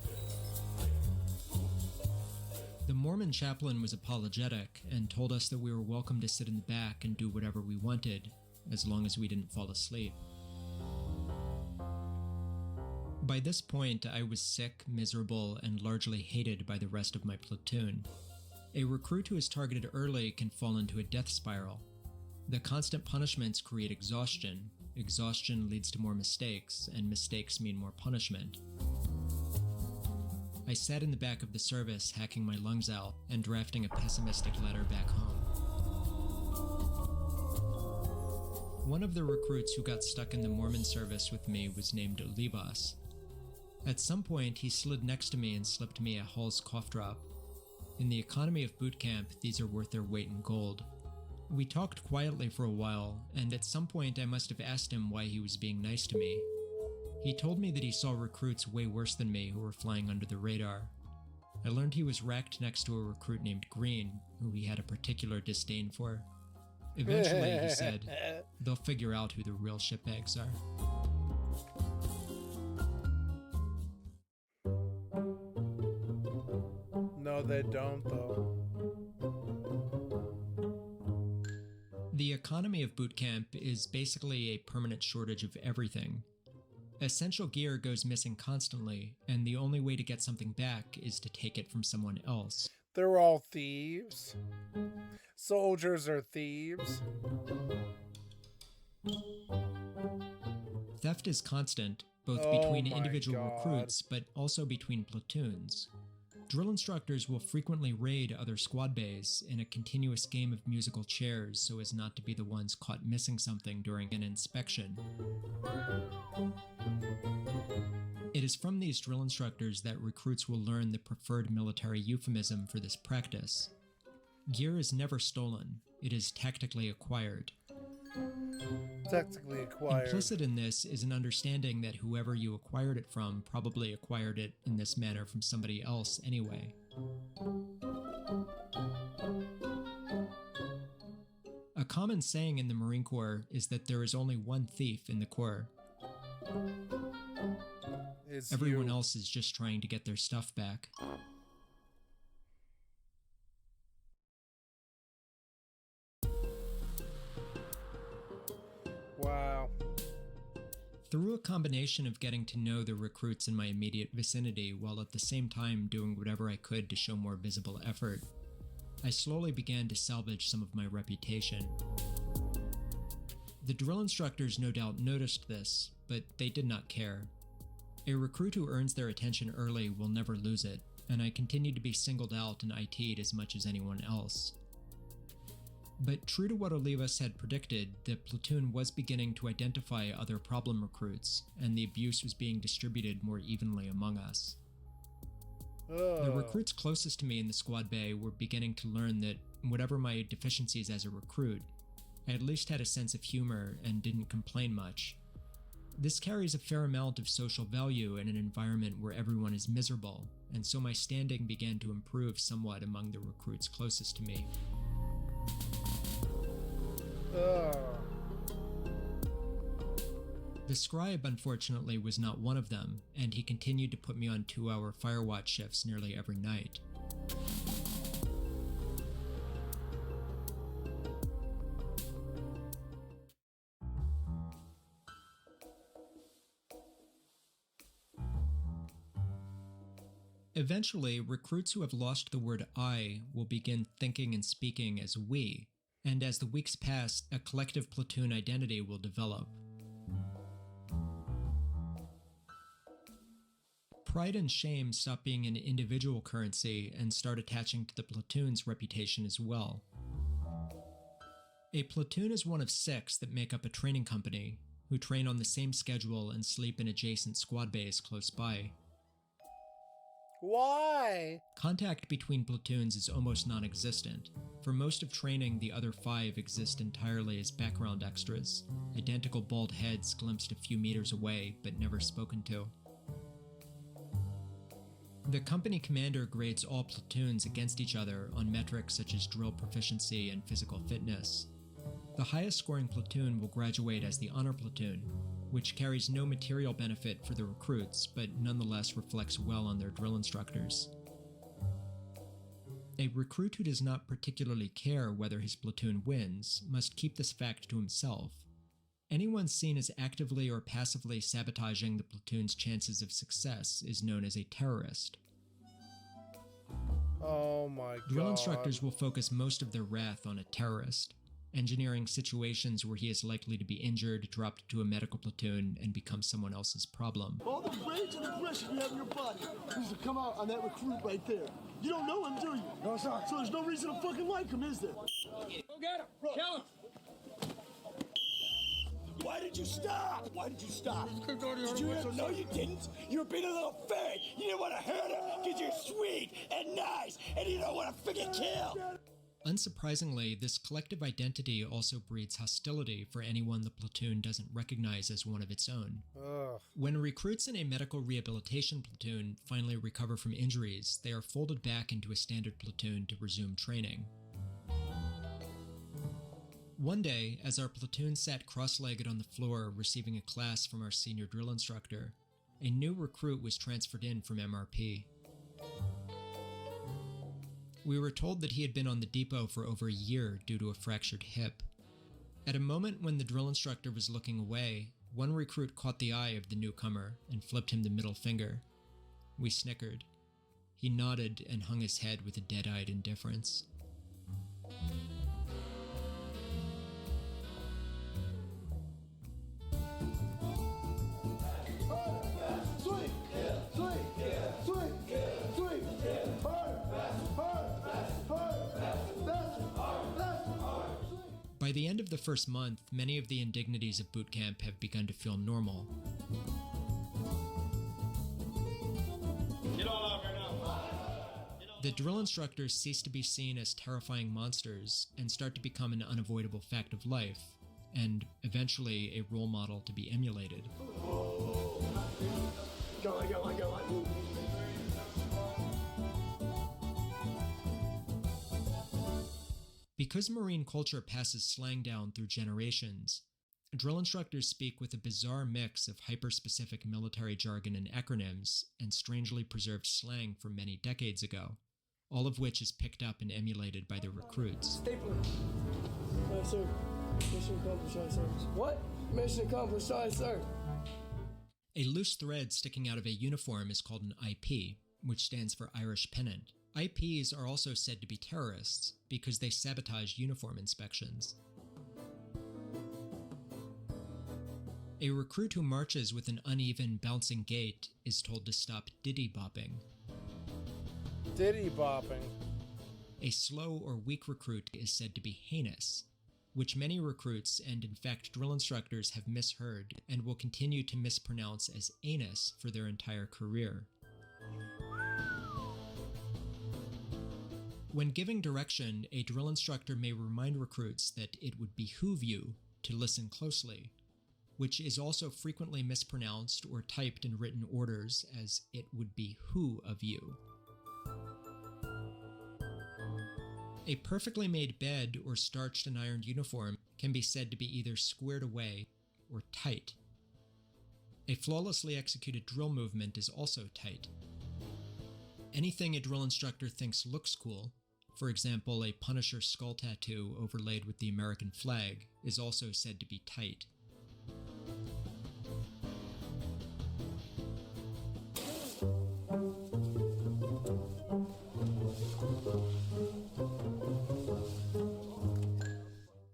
The Mormon chaplain was apologetic and told us that we were welcome to sit in the back and do whatever we wanted, as long as we didn't fall asleep. By this point, I was sick, miserable, and largely hated by the rest of my platoon. A recruit who is targeted early can fall into a death spiral. The constant punishments create exhaustion. Exhaustion leads to more mistakes, and mistakes mean more punishment. I sat in the back of the service, hacking my lungs out, and drafting a pessimistic letter back home. One of the recruits who got stuck in the Mormon service with me was named Olivas. At some point, he slid next to me and slipped me a Hall's cough drop. In the economy of boot camp, these are worth their weight in gold. We talked quietly for a while, and at some point I must have asked him why he was being nice to me. He told me that he saw recruits way worse than me who were flying under the radar. I learned he was racked next to a recruit named Green, who he had a particular disdain for. Eventually, he said, they'll figure out who the real shitbags are. No, they don't, though. The economy of boot camp is basically a permanent shortage of everything. Essential gear goes missing constantly, and the only way to get something back is to take it from someone else. They're all thieves. Soldiers are thieves. Theft is constant, both between individual recruits, but also between platoons. Drill instructors will frequently raid other squad bays in a continuous game of musical chairs so as not to be the ones caught missing something during an inspection. It is from these drill instructors that recruits will learn the preferred military euphemism for this practice. Gear is never stolen, it is tactically acquired. Tactically acquired. Implicit in this is an understanding that whoever you acquired it from probably acquired it in this manner from somebody else anyway. A common saying in the Marine Corps is that there is only one thief in the Corps. Everyone else is just trying to get their stuff back. Wow. Through a combination of getting to know the recruits in my immediate vicinity while at the same time doing whatever I could to show more visible effort, I slowly began to salvage some of my reputation. The drill instructors no doubt noticed this, but they did not care. A recruit who earns their attention early will never lose it, and I continued to be singled out and IT'd as much as anyone else. But true to what Olivas had predicted, the platoon was beginning to identify other problem recruits, and the abuse was being distributed more evenly among us. The recruits closest to me in the squad bay were beginning to learn that, whatever my deficiencies as a recruit, I at least had a sense of humor and didn't complain much. This carries a fair amount of social value in an environment where everyone is miserable, and so my standing began to improve somewhat among the recruits closest to me. The scribe, unfortunately, was not one of them, and he continued to put me on 2-hour firewatch shifts nearly every night. Eventually, recruits who have lost the word I will begin thinking and speaking as we, and as the weeks pass, a collective platoon identity will develop. Pride and shame stop being an individual currency and start attaching to the platoon's reputation as well. A platoon is one of 6 that make up a training company, who train on the same schedule and sleep in adjacent squad bays close by. Why? Contact between platoons is almost non-existent. For most of training, the other 5 exist entirely as background extras, identical bald heads glimpsed a few meters away but never spoken to. The company commander grades all platoons against each other on metrics such as drill proficiency and physical fitness. The highest scoring platoon will graduate as the honor platoon, which carries no material benefit for the recruits, but nonetheless reflects well on their drill instructors. A recruit who does not particularly care whether his platoon wins must keep this fact to himself. Anyone seen as actively or passively sabotaging the platoon's chances of success is known as a terrorist. Oh my god. Drill instructors will focus most of their wrath on a terrorist, engineering situations where he is likely to be injured, dropped to a medical platoon, and become someone else's problem. All the rage and aggression you have in your body needs to come out on that recruit right there. You don't know him, do you? No, sir. So there's no reason to fucking like him, is there? Go get him! Kill him! Why did you stop? Why did you stop? Did you hear? No, you didn't. You were being a little fag. You didn't want to hurt her because you're sweet and nice and you don't want to freaking kill. Unsurprisingly, this collective identity also breeds hostility for anyone the platoon doesn't recognize as one of its own. Ugh. When recruits in a medical rehabilitation platoon finally recover from injuries, they are folded back into a standard platoon to resume training. One day, as our platoon sat cross-legged on the floor receiving a class from our senior drill instructor, a new recruit was transferred in from MRP. We were told that he had been on the depot for over a year due to a fractured hip. At a moment when the drill instructor was looking away, one recruit caught the eye of the newcomer and flipped him the middle finger. We snickered. He nodded and hung his head with a dead-eyed indifference. By the end of the first month, many of the indignities of boot camp have begun to feel normal. Get all out right now. The drill instructors cease to be seen as terrifying monsters and start to become an unavoidable fact of life, and eventually a role model to be emulated. Go on. Because Marine culture passes slang down through generations, drill instructors speak with a bizarre mix of hyper-specific military jargon and acronyms and strangely preserved slang from many decades ago, all of which is picked up and emulated by their recruits. Stapler. Yes, sir. Mission accomplished, aye, sir. What? Mission accomplished, aye, sir. A loose thread sticking out of a uniform is called an IP, which stands for Irish Pennant. IPs are also said to be terrorists because they sabotage uniform inspections. A recruit who marches with an uneven, bouncing gait is told to stop diddy-bopping. Diddy-bopping. A slow or weak recruit is said to be heinous, which many recruits and in fact drill instructors have misheard and will continue to mispronounce as anus for their entire career. When giving direction, a drill instructor may remind recruits that it would behoove you to listen closely, which is also frequently mispronounced or typed in written orders as it would be who of you. A perfectly made bed or starched and ironed uniform can be said to be either squared away or tight. A flawlessly executed drill movement is also tight. Anything a drill instructor thinks looks cool, for example a Punisher skull tattoo overlaid with the American flag, is also said to be tight.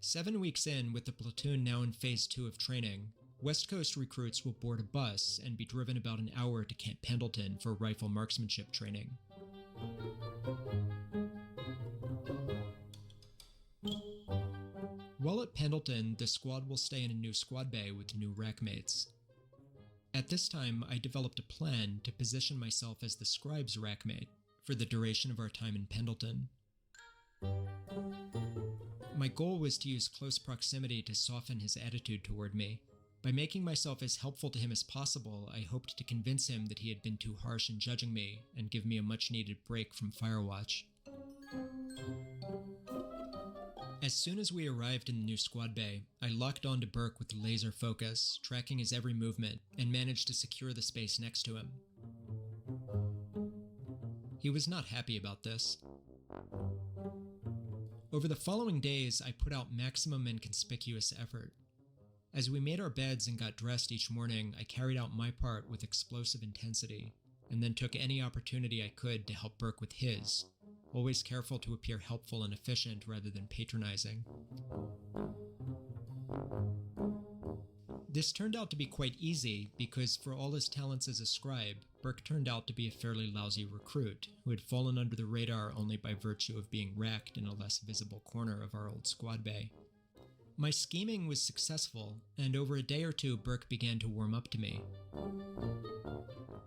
Seven weeks in, with the platoon now in Phase 2 of training, West Coast recruits will board a bus and be driven about an hour to Camp Pendleton for rifle marksmanship training. While at Pendleton, the squad will stay in a new squad bay with new rackmates. At this time, I developed a plan to position myself as the scribe's rackmate for the duration of our time in Pendleton. My goal was to use close proximity to soften his attitude toward me. By making myself as helpful to him as possible, I hoped to convince him that he had been too harsh in judging me and give me a much-needed break from Firewatch. As soon as we arrived in the new squad bay, I locked onto Burke with laser focus, tracking his every movement, and managed to secure the space next to him. He was not happy about this. Over the following days, I put out maximum and conspicuous effort. As we made our beds and got dressed each morning, I carried out my part with explosive intensity, and then took any opportunity I could to help Burke with his, always careful to appear helpful and efficient rather than patronizing. This turned out to be quite easy because, for all his talents as a scribe, Burke turned out to be a fairly lousy recruit who had fallen under the radar only by virtue of being racked in a less visible corner of our old squad bay. My scheming was successful, and over a day or two Burke began to warm up to me.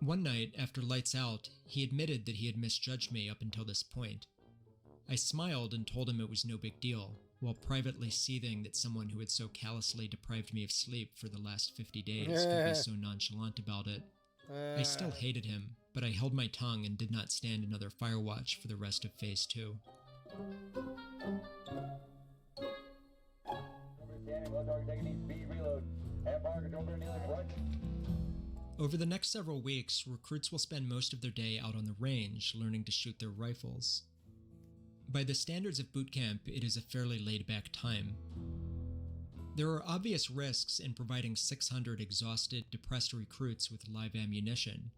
One night, after lights out, he admitted that he had misjudged me up until this point. I smiled and told him it was no big deal, while privately seething that someone who had so callously deprived me of sleep for the last 50 days could be so nonchalant about it. I still hated him, but I held my tongue and did not stand another Firewatch for the rest of Phase 2. Over the next several weeks, recruits will spend most of their day out on the range, learning to shoot their rifles. By the standards of boot camp, it is a fairly laid-back time. There are obvious risks in providing 600 exhausted, depressed recruits with live ammunition.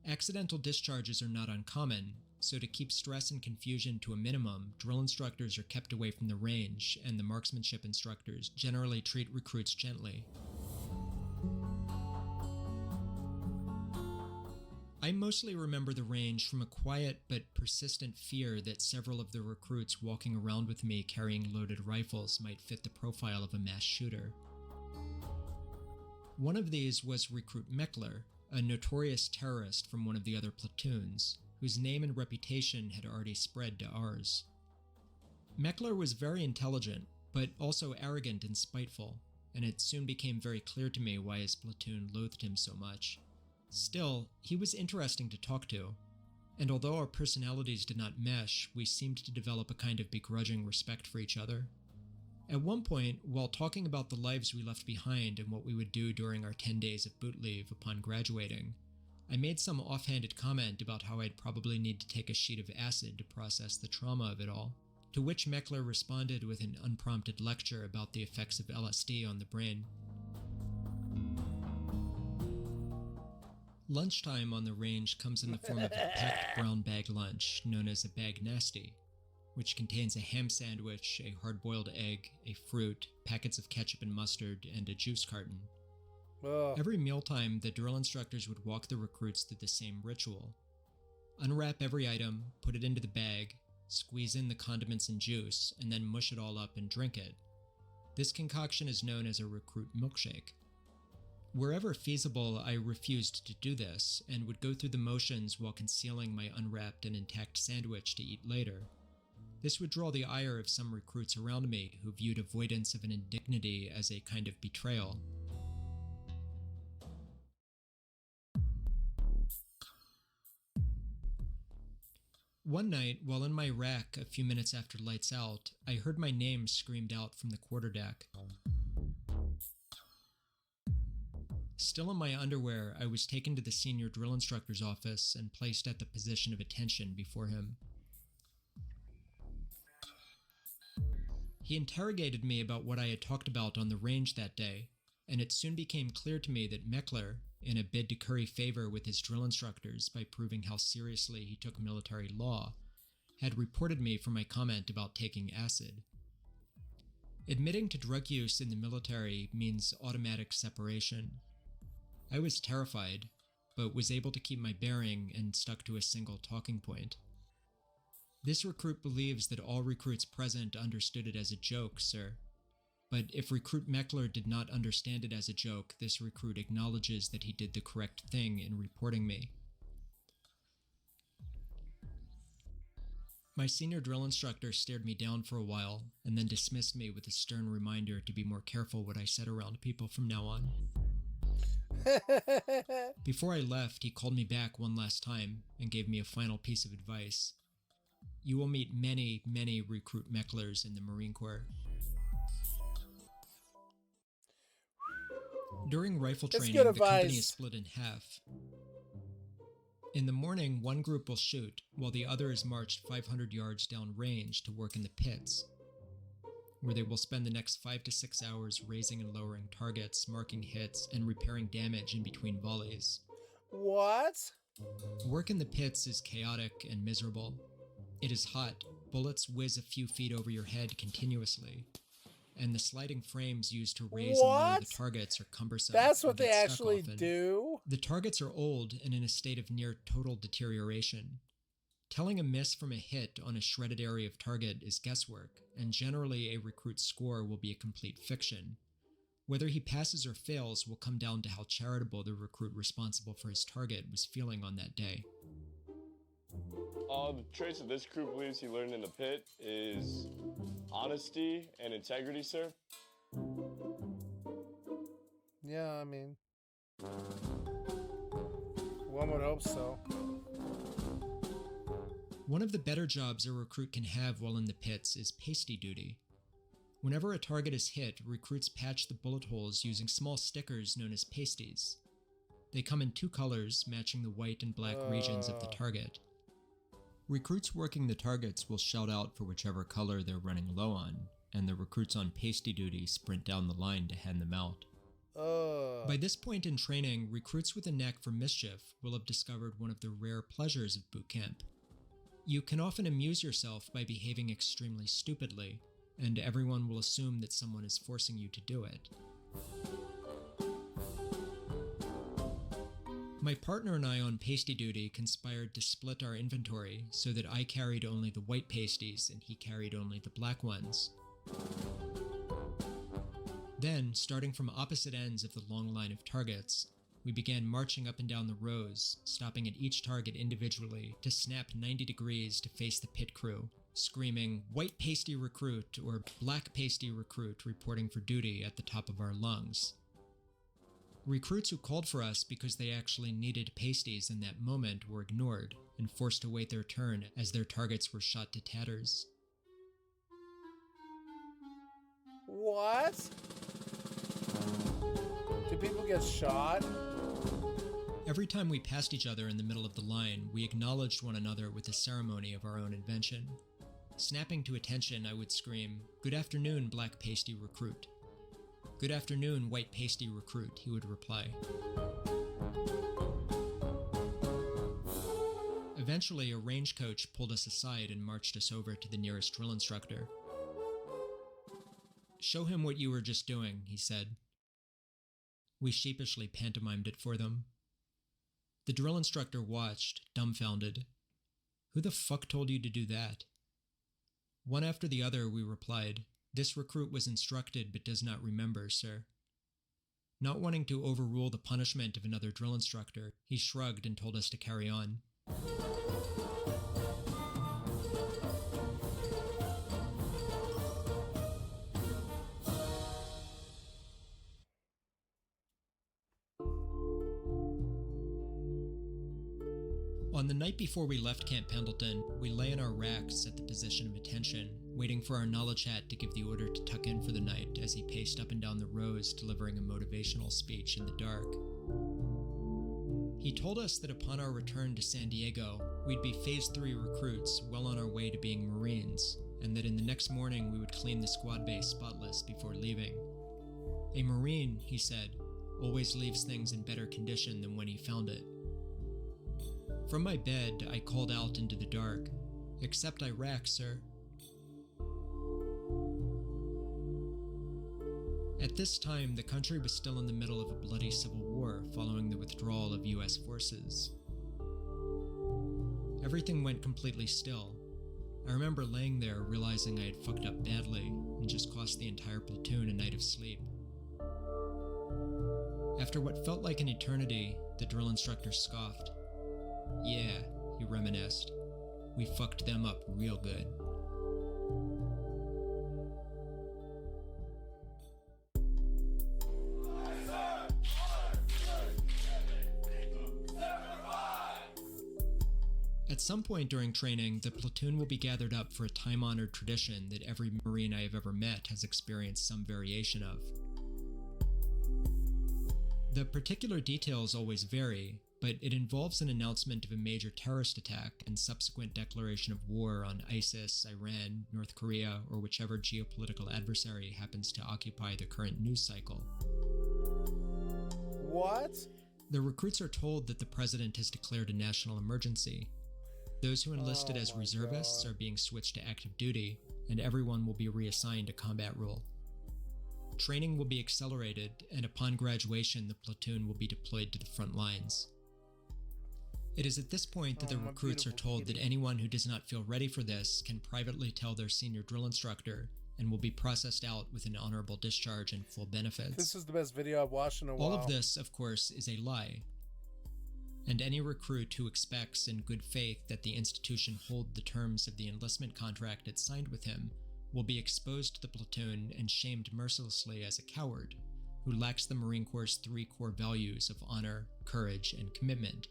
Accidental discharges are not uncommon, so to keep stress and confusion to a minimum, drill instructors are kept away from the range, and the marksmanship instructors generally treat recruits gently. I mostly remember the range from a quiet but persistent fear that several of the recruits walking around with me carrying loaded rifles might fit the profile of a mass shooter. One of these was Recruit Meckler, a notorious terrorist from one of the other platoons, whose name and reputation had already spread to ours. Meckler was very intelligent, but also arrogant and spiteful, and it soon became very clear to me why his platoon loathed him so much. Still, he was interesting to talk to, and although our personalities did not mesh, we seemed to develop a kind of begrudging respect for each other. At one point, while talking about the lives we left behind and what we would do during our 10 days of boot leave upon graduating, I made some offhanded comment about how I'd probably need to take a sheet of acid to process the trauma of it all, to which Meckler responded with an unprompted lecture about the effects of LSD on the brain. Lunchtime on the range comes in the form of a packed brown bag lunch known as a bag nasty, which contains a ham sandwich, a hard-boiled egg, a fruit, packets of ketchup and mustard, and a juice carton. Every mealtime, the drill instructors would walk the recruits through the same ritual. Unwrap every item, put it into the bag, squeeze in the condiments and juice, and then mush it all up and drink it. This concoction is known as a recruit milkshake. Wherever feasible, I refused to do this, and would go through the motions while concealing my unwrapped and intact sandwich to eat later. This would draw the ire of some recruits around me who viewed avoidance of an indignity as a kind of betrayal. One night, while in my rack a few minutes after lights out, I heard my name screamed out from the quarterdeck. Still in my underwear, I was taken to the senior drill instructor's office and placed at the position of attention before him. He interrogated me about what I had talked about on the range that day, and it soon became clear to me that Meckler, in a bid to curry favor with his drill instructors by proving how seriously he took military law, had reported me for my comment about taking acid. Admitting to drug use in the military means automatic separation. I was terrified, but was able to keep my bearing and stuck to a single talking point. This recruit believes that all recruits present understood it as a joke, sir. But if Recruit Meckler did not understand it as a joke, this recruit acknowledges that he did the correct thing in reporting me. My senior drill instructor stared me down for a while, and then dismissed me with a stern reminder to be more careful what I said around people from now on. Before I left, he called me back one last time and gave me a final piece of advice. You will meet many, many Recruit Mecklers in the Marine Corps. During rifle training, the company is split in half. In the morning, one group will shoot, while the other is marched 500 yards down range to work in the pits, where they will spend the next 5 to 6 hours raising and lowering targets, marking hits, and repairing damage in between volleys. What? Work in the pits is chaotic and miserable. It is hot, bullets whiz a few feet over your head continuously, and the sliding frames used to raise and lower the targets are cumbersome. That's what they actually do? The targets are old and in a state of near total deterioration. Telling a miss from a hit on a shredded area of target is guesswork, and generally a recruit's score will be a complete fiction. Whether he passes or fails will come down to how charitable the recruit responsible for his target was feeling on that day. All the traits that this crew believes he learned in the pit is honesty and integrity, sir. Yeah, I mean, one would hope so. One of the better jobs a recruit can have while in the pits is pasty duty. Whenever a target is hit, recruits patch the bullet holes using small stickers known as pasties. They come in 2 colors, matching the white and black regions of the target. Recruits working the targets will shout out for whichever color they're running low on, and the recruits on pasty duty sprint down the line to hand them out. By this point in training, recruits with a knack for mischief will have discovered one of the rare pleasures of boot camp. You can often amuse yourself by behaving extremely stupidly, and everyone will assume that someone is forcing you to do it. My partner and I on pasty duty conspired to split our inventory so that I carried only the white pasties and he carried only the black ones. Then, starting from opposite ends of the long line of targets, we began marching up and down the rows, stopping at each target individually to snap 90 degrees to face the pit crew, screaming, "White pasty recruit" or "Black pasty recruit" reporting for duty at the top of our lungs. Recruits who called for us because they actually needed pasties in that moment were ignored and forced to wait their turn as their targets were shot to tatters. What? Do people get shot? Every time we passed each other in the middle of the line, we acknowledged one another with a ceremony of our own invention. Snapping to attention, I would scream, "Good afternoon, black pasty recruit." "Good afternoon, white pasty recruit," he would reply. Eventually, a range coach pulled us aside and marched us over to the nearest drill instructor. "Show him what you were just doing," he said. We sheepishly pantomimed it for them. The drill instructor watched, dumbfounded. "Who the fuck told you to do that?" One after the other, we replied, "This recruit was instructed but does not remember, sir." Not wanting to overrule the punishment of another drill instructor, he shrugged and told us to carry on. On the night before we left Camp Pendleton, we lay in our racks at the position of attention, waiting for our knowledge hat to give the order to tuck in for the night as he paced up and down the rows delivering a motivational speech in the dark. He told us that upon our return to San Diego, we'd be Phase 3 recruits well on our way to being Marines, and that in the next morning we would clean the squad base spotless before leaving. A Marine, he said, always leaves things in better condition than when he found it. From my bed, I called out into the dark, "Accept Iraq, sir." At this time, the country was still in the middle of a bloody civil war following the withdrawal of US forces. Everything went completely still. I remember laying there realizing I had fucked up badly and just cost the entire platoon a night of sleep. After what felt like an eternity, the drill instructor scoffed. "Yeah," he reminisced, "we fucked them up real good." At some point during training, the platoon will be gathered up for a time-honored tradition that every Marine I have ever met has experienced some variation of. The particular details always vary, but it involves an announcement of a major terrorist attack and subsequent declaration of war on ISIS, Iran, North Korea, or whichever geopolitical adversary happens to occupy the current news cycle. What? The recruits are told that the president has declared a national emergency. Those who enlisted as reservists are being switched to active duty, and everyone will be reassigned a combat role. Training will be accelerated, and upon graduation, the platoon will be deployed to the front lines. It is at this point that the recruits are told that anyone who does not feel ready for this can privately tell their senior drill instructor and will be processed out with an honorable discharge and full benefits. This is the best video I've watched in a while. All of this, of course, is a lie. and any recruit who expects in good faith that the institution hold the terms of the enlistment contract it signed with him will be exposed to the platoon and shamed mercilessly as a coward who lacks the Marine Corps' 3 core values of honor, courage, and commitment.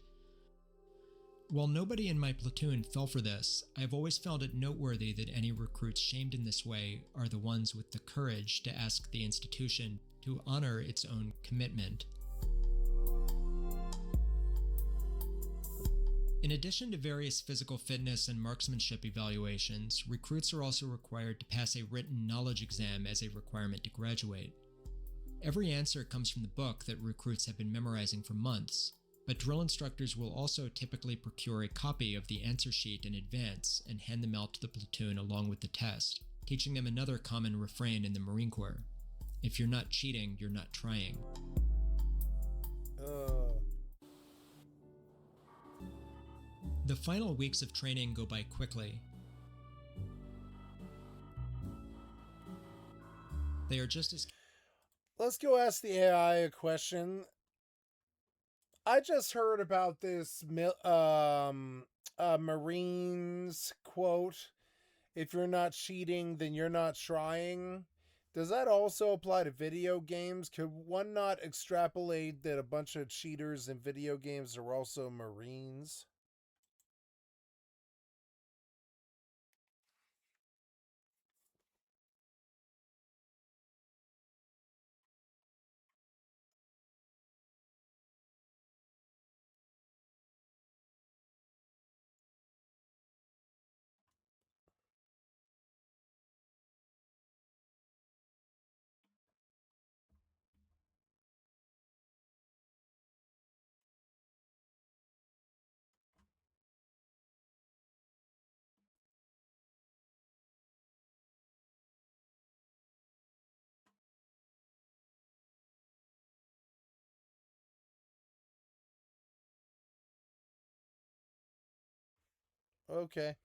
While nobody in my platoon fell for this, I've always found it noteworthy that any recruits shamed in this way are the ones with the courage to ask the institution to honor its own commitment. In addition to various physical fitness and marksmanship evaluations, recruits are also required to pass a written knowledge exam as a requirement to graduate. Every answer comes from the book that recruits have been memorizing for months, but drill instructors will also typically procure a copy of the answer sheet in advance and hand them out to the platoon along with the test, teaching them another common refrain in the Marine Corps: if you're not cheating, you're not trying. The final weeks of training go by quickly. They are just as... Let's go ask the AI a question. I just heard about this Marines quote, if you're not cheating, then you're not trying. Does that also apply to video games? Could one not extrapolate that a bunch of cheaters in video games are also Marines? Okay.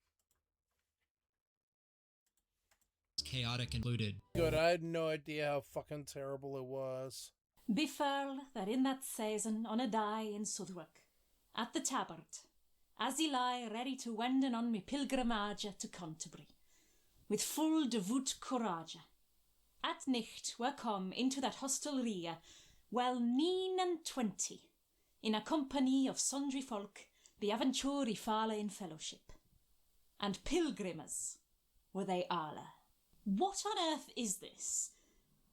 chaotic and looted. Good, I had no idea how fucking terrible it was. Befell there in that season on a day in Southwark, at the Tabard, as he lay ready to wenden on me pilgrimage to Canterbury, with full devout courage. At nicht were come into that hostelrie, well 29, in a company of sundry folk, the aventury falle in fellowship. And pilgrimes were they alle. What on earth is this?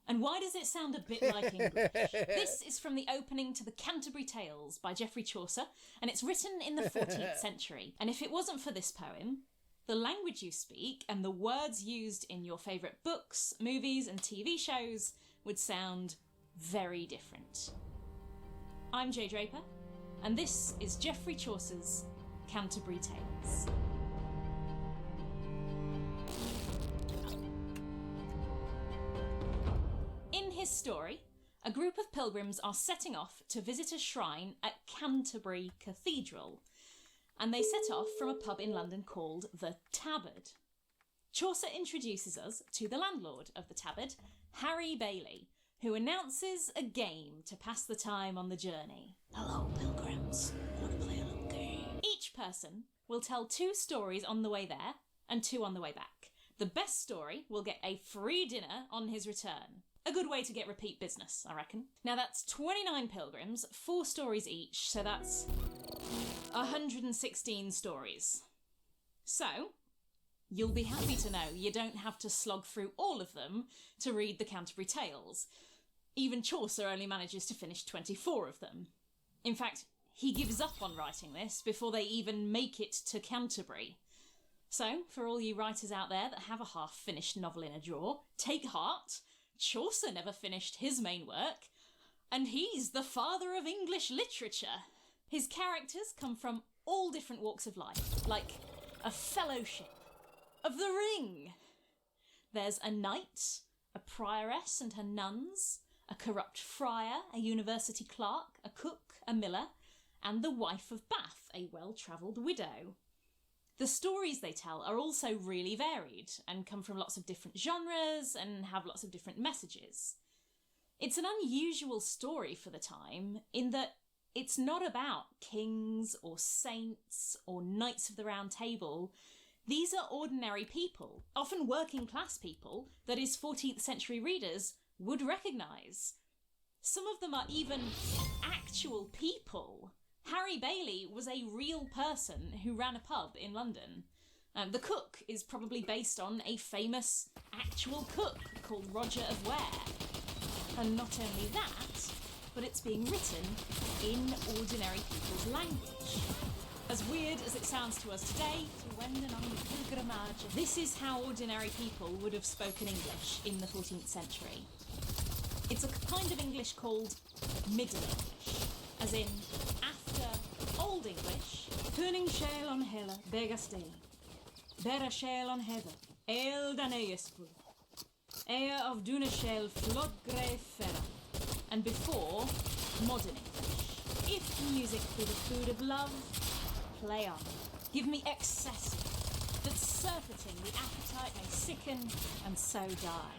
And why does it sound a bit like English? This is from the opening to the Canterbury Tales by Geoffrey Chaucer, and it's written in the 14th century. And if it wasn't for this poem, the language you speak and the words used in your favourite books, movies and TV shows would sound very different. I'm Jay Draper, and this is Geoffrey Chaucer's Canterbury Tales. In his story, a group of pilgrims are setting off to visit a shrine at Canterbury Cathedral, and they set off from a pub in London called the Tabard. Chaucer introduces us to the landlord of the Tabard, Harry Bailey, who announces a game to pass the time on the journey. Hello, pilgrims. Want to play a little game? Each person will tell 2 stories on the way there and 2 on the way back. The best story will get a free dinner on his return. A good way to get repeat business, I reckon. Now that's 29 pilgrims, 4 stories each, so that's 116 stories. So, you'll be happy to know you don't have to slog through all of them to read the Canterbury Tales. Even Chaucer only manages to finish 24 of them. In fact, he gives up on writing this before they even make it to Canterbury. So, for all you writers out there that have a half-finished novel in a drawer, take heart. Chaucer never finished his main work, and he's the father of English literature. His characters come from all different walks of life, like a fellowship of the ring. There's a knight, a prioress and her nuns, a corrupt friar, a university clerk, a cook, a miller, and the wife of Bath, a well-travelled widow. The stories they tell are also really varied and come from lots of different genres and have lots of different messages. It's an unusual story for the time in that It's not about kings or saints or knights of the round table. These are ordinary people, often working class people, that his 14th century readers would recognise. Some of them are even actual people. Harry Bailey was a real person who ran a pub in London. The cook is probably based on a famous actual cook called Roger of Ware. And not only that, but it's being written in ordinary people's language. As weird as it sounds to us today, to wenden on the pilgrimage, this is how ordinary people would have spoken English in the 14th century. It's a kind of English called Middle English, as in, after Old English, Kuning shale on hella, begastay, Bera shale on heather, El daneyespul, Ea of Duna shale, flod grey fera, and before, Modern English. If music be the food of love, play on. Give me excess, that surfeiting the appetite may sicken and so die.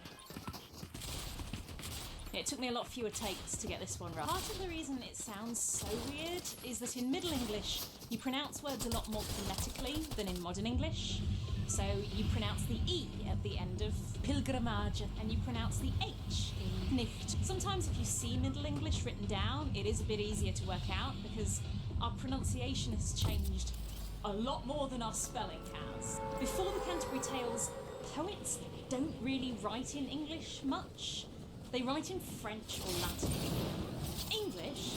It took me a lot fewer takes to get this one right. Part of the reason it sounds so weird is that in Middle English, you pronounce words a lot more phonetically than in Modern English. So you pronounce the E at the end of pilgrimage, and you pronounce the H in nicht. Sometimes if you see Middle English written down, it is a bit easier to work out because our pronunciation has changed a lot more than our spelling has. Before the Canterbury Tales, poets don't really write in English much. They write in French or Latin. English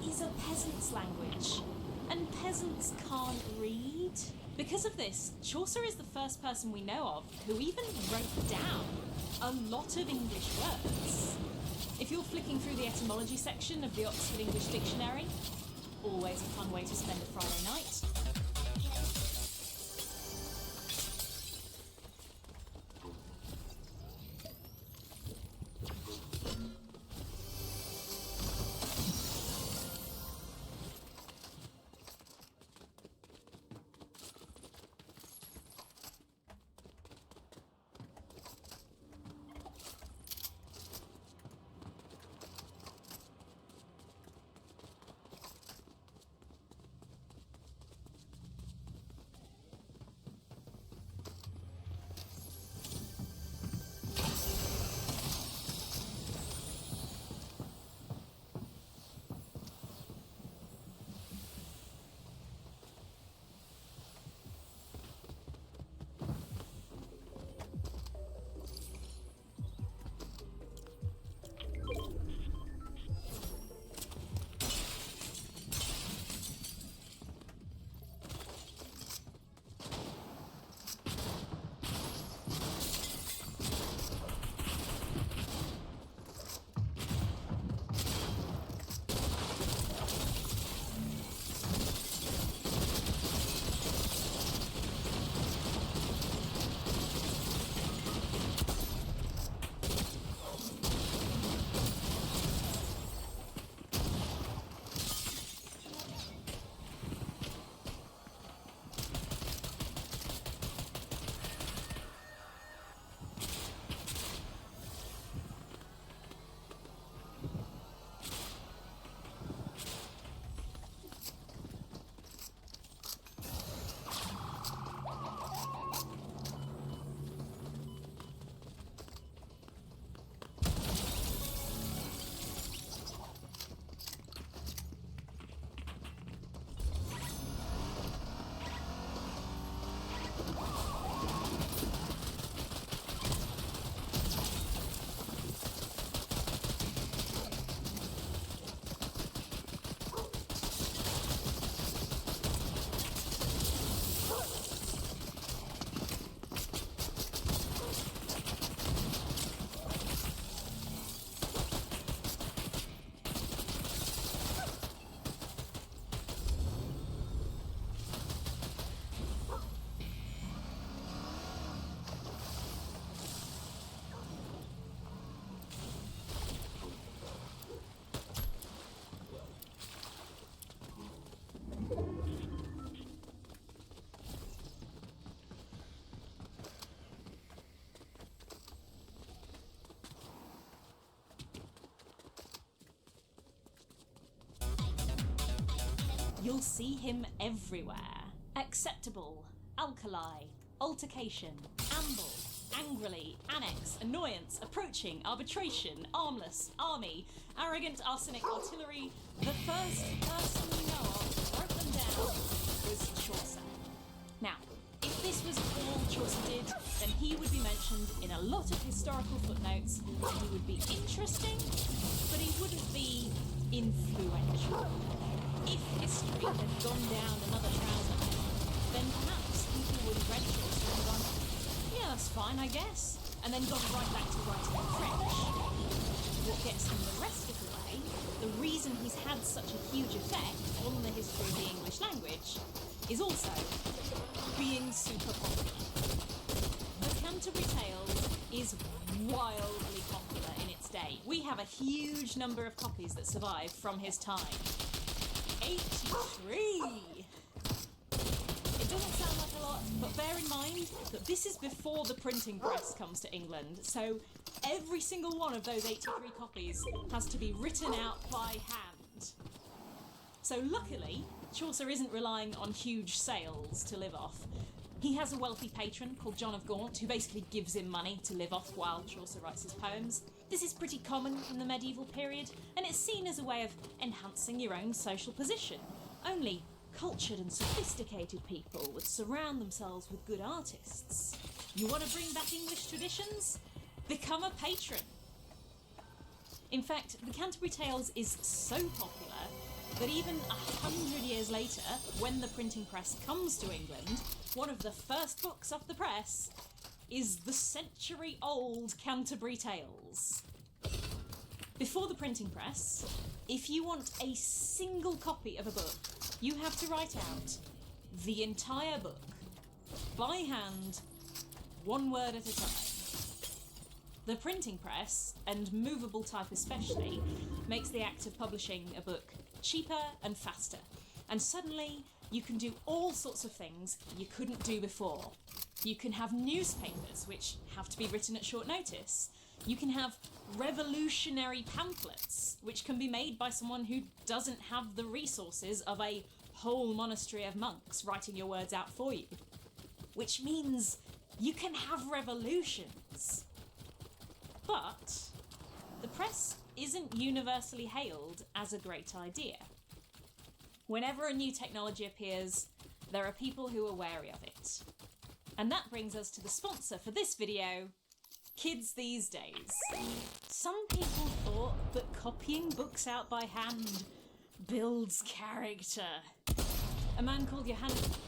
is a peasant's language, and peasants can't read. Because of this, Chaucer is the first person we know of who even wrote down a lot of English words. If you're flicking through the etymology section of the Oxford English Dictionary, always a fun way to spend a Friday night. see him everywhere. Acceptable, alkali, altercation, amble, angrily, annex, annoyance, approaching, arbitration, armless, army, arrogant, arsenic, artillery. The first person we know of who wrote them down was Chaucer. Now, if this was all Chaucer did, then he would be mentioned in a lot of historical footnotes, and he would be interesting, but he wouldn't be influential. If history had gone down another trouser line, then perhaps people would have read Chaucer and gone, yeah, that's fine, I guess, and then gone right back to writing in French. What gets him the rest of the way, the reason he's had such a huge effect on the history of the English language, is also being super popular. The Canterbury Tales is wildly popular in its day. We have a huge number of copies that survive from his time. 83! It doesn't sound like a lot, but bear in mind that this is before the printing press comes to England, so every single one of those 83 copies has to be written out by hand. So luckily, Chaucer isn't relying on huge sales to live off. He has a wealthy patron called John of Gaunt who basically gives him money to live off while Chaucer writes his poems. This is pretty common in the medieval period, and it's seen as a way of enhancing your own social position. Only cultured and sophisticated people would surround themselves with good artists. You want to bring back English traditions? Become a patron. In fact, the Canterbury Tales is so popular that even 100 years later, when the printing press comes to England, one of the first books off the press is the century-old Canterbury Tales. Before the printing press, if you want a single copy of a book, you have to write out the entire book, by hand, one word at a time. The printing press, and movable type especially, makes the act of publishing a book cheaper and faster, and suddenly you can do all sorts of things you couldn't do before. You can have newspapers, which have to be written at short notice. You can have revolutionary pamphlets, which can be made by someone who doesn't have the resources of a whole monastery of monks writing your words out for you. Which means you can have revolutions. But the press isn't universally hailed as a great idea. Whenever a new technology appears, there are people who are wary of it. And that brings us to the sponsor for this video, Kids These Days. Some people thought that copying books out by hand builds character. A man called Johannes...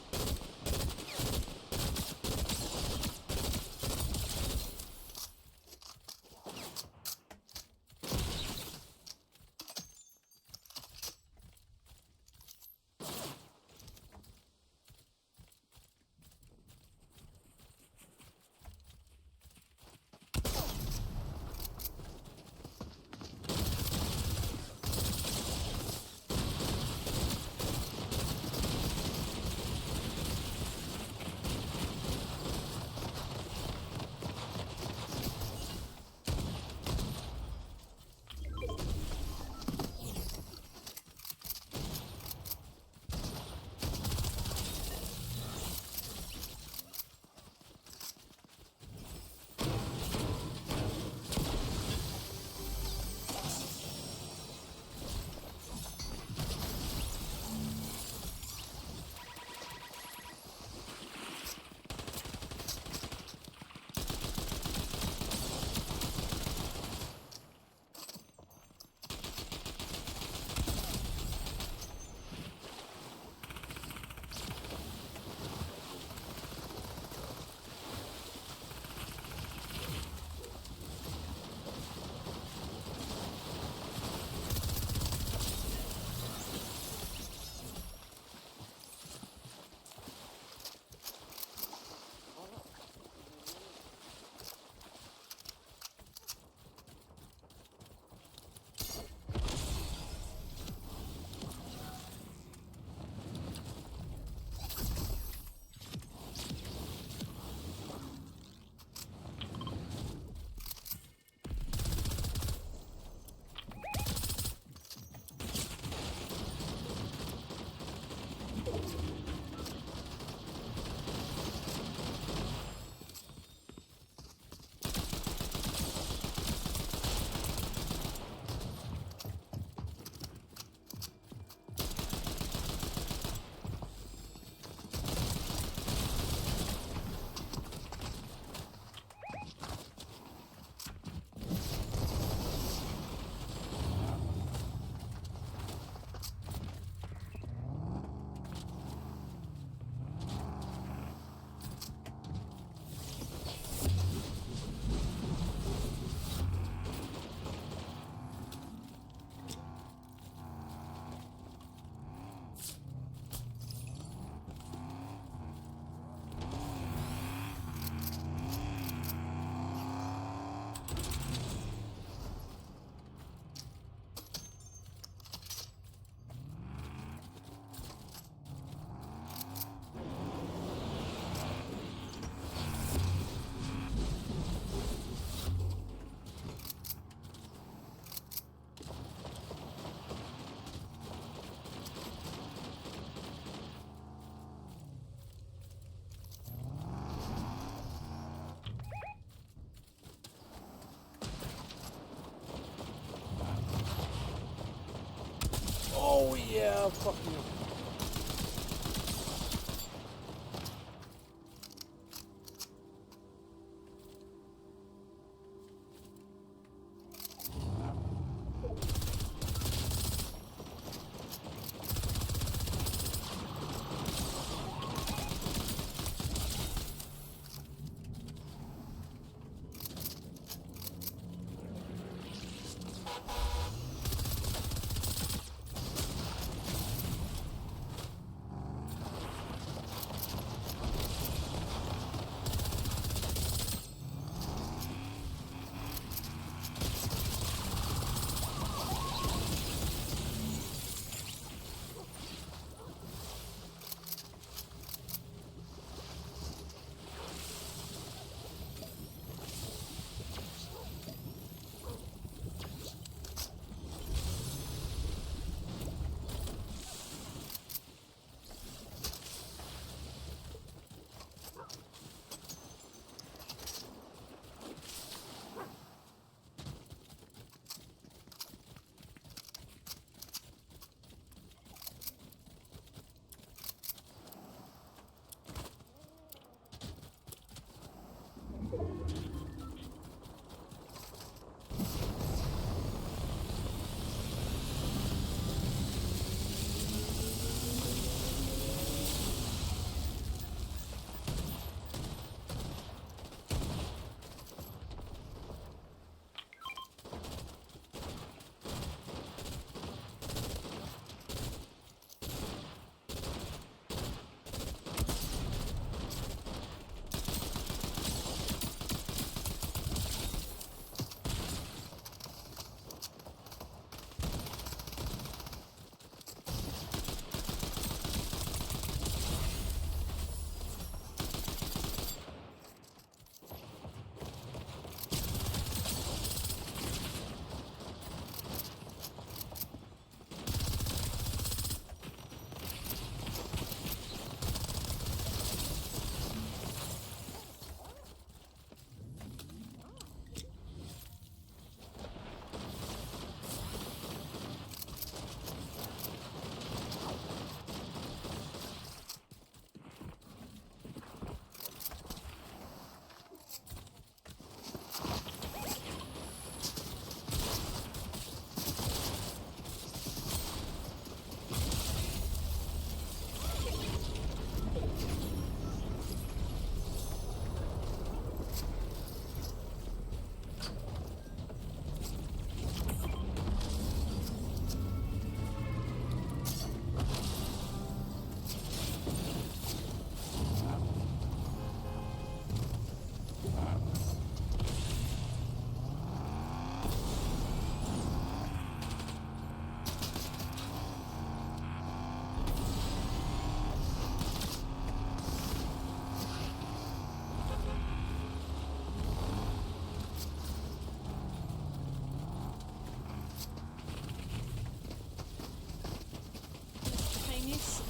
Oh, fuck you.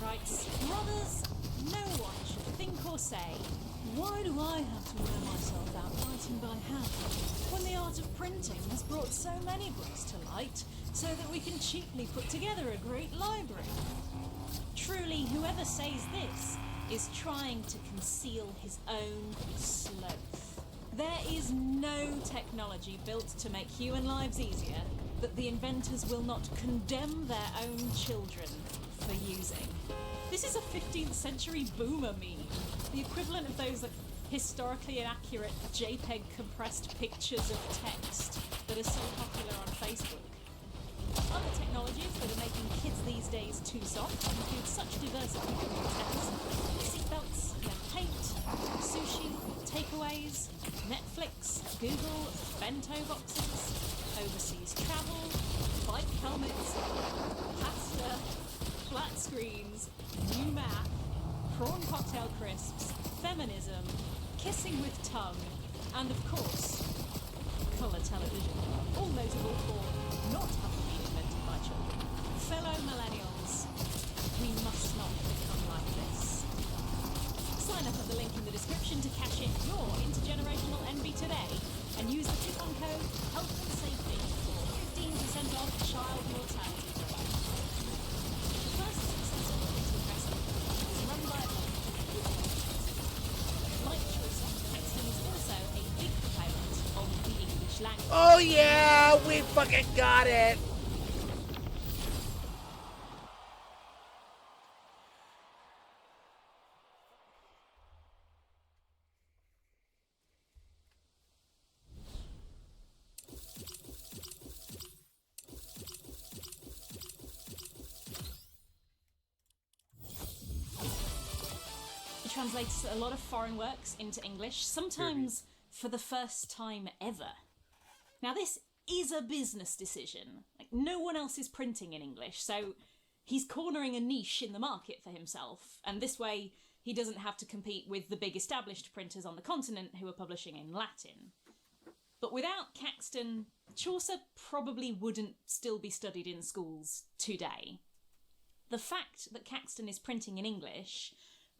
writes, Brothers, no one should think or say, why do I have to wear myself out writing by hand, when the art of printing has brought so many books to light, so that we can cheaply put together a great library? Truly, whoever says this is trying to conceal his own sloth. There is no technology built to make human lives easier that the inventors will not condemn their own children for using. This is a 15th century boomer meme, the equivalent of those historically inaccurate JPEG compressed pictures of text that are so popular on Facebook. Other technologies that are making kids these days too soft include such diversity as seatbelts, paint, sushi, takeaways, Netflix, Google, bento boxes, overseas travel, bike helmets, pasta, flat screens, new math, prawn cocktail crisps, feminism, kissing with tongue, and of course, colour television, all notable for not having been invented by children. Fellow millennials, we must not become like this. Sign up at the link in the description to cash in your intergenerational envy today, and use the coupon code Health and Safety for 15% off child mortality rate. The first Oh yeah, we fucking got it. He translates a lot of foreign works into English, sometimes for the first time ever. Now, this is a business decision. Like, no one else is printing in English, so he's cornering a niche in the market for himself, and this way he doesn't have to compete with the big established printers on the continent who are publishing in Latin. But without Caxton, Chaucer probably wouldn't still be studied in schools today. The fact that Caxton is printing in English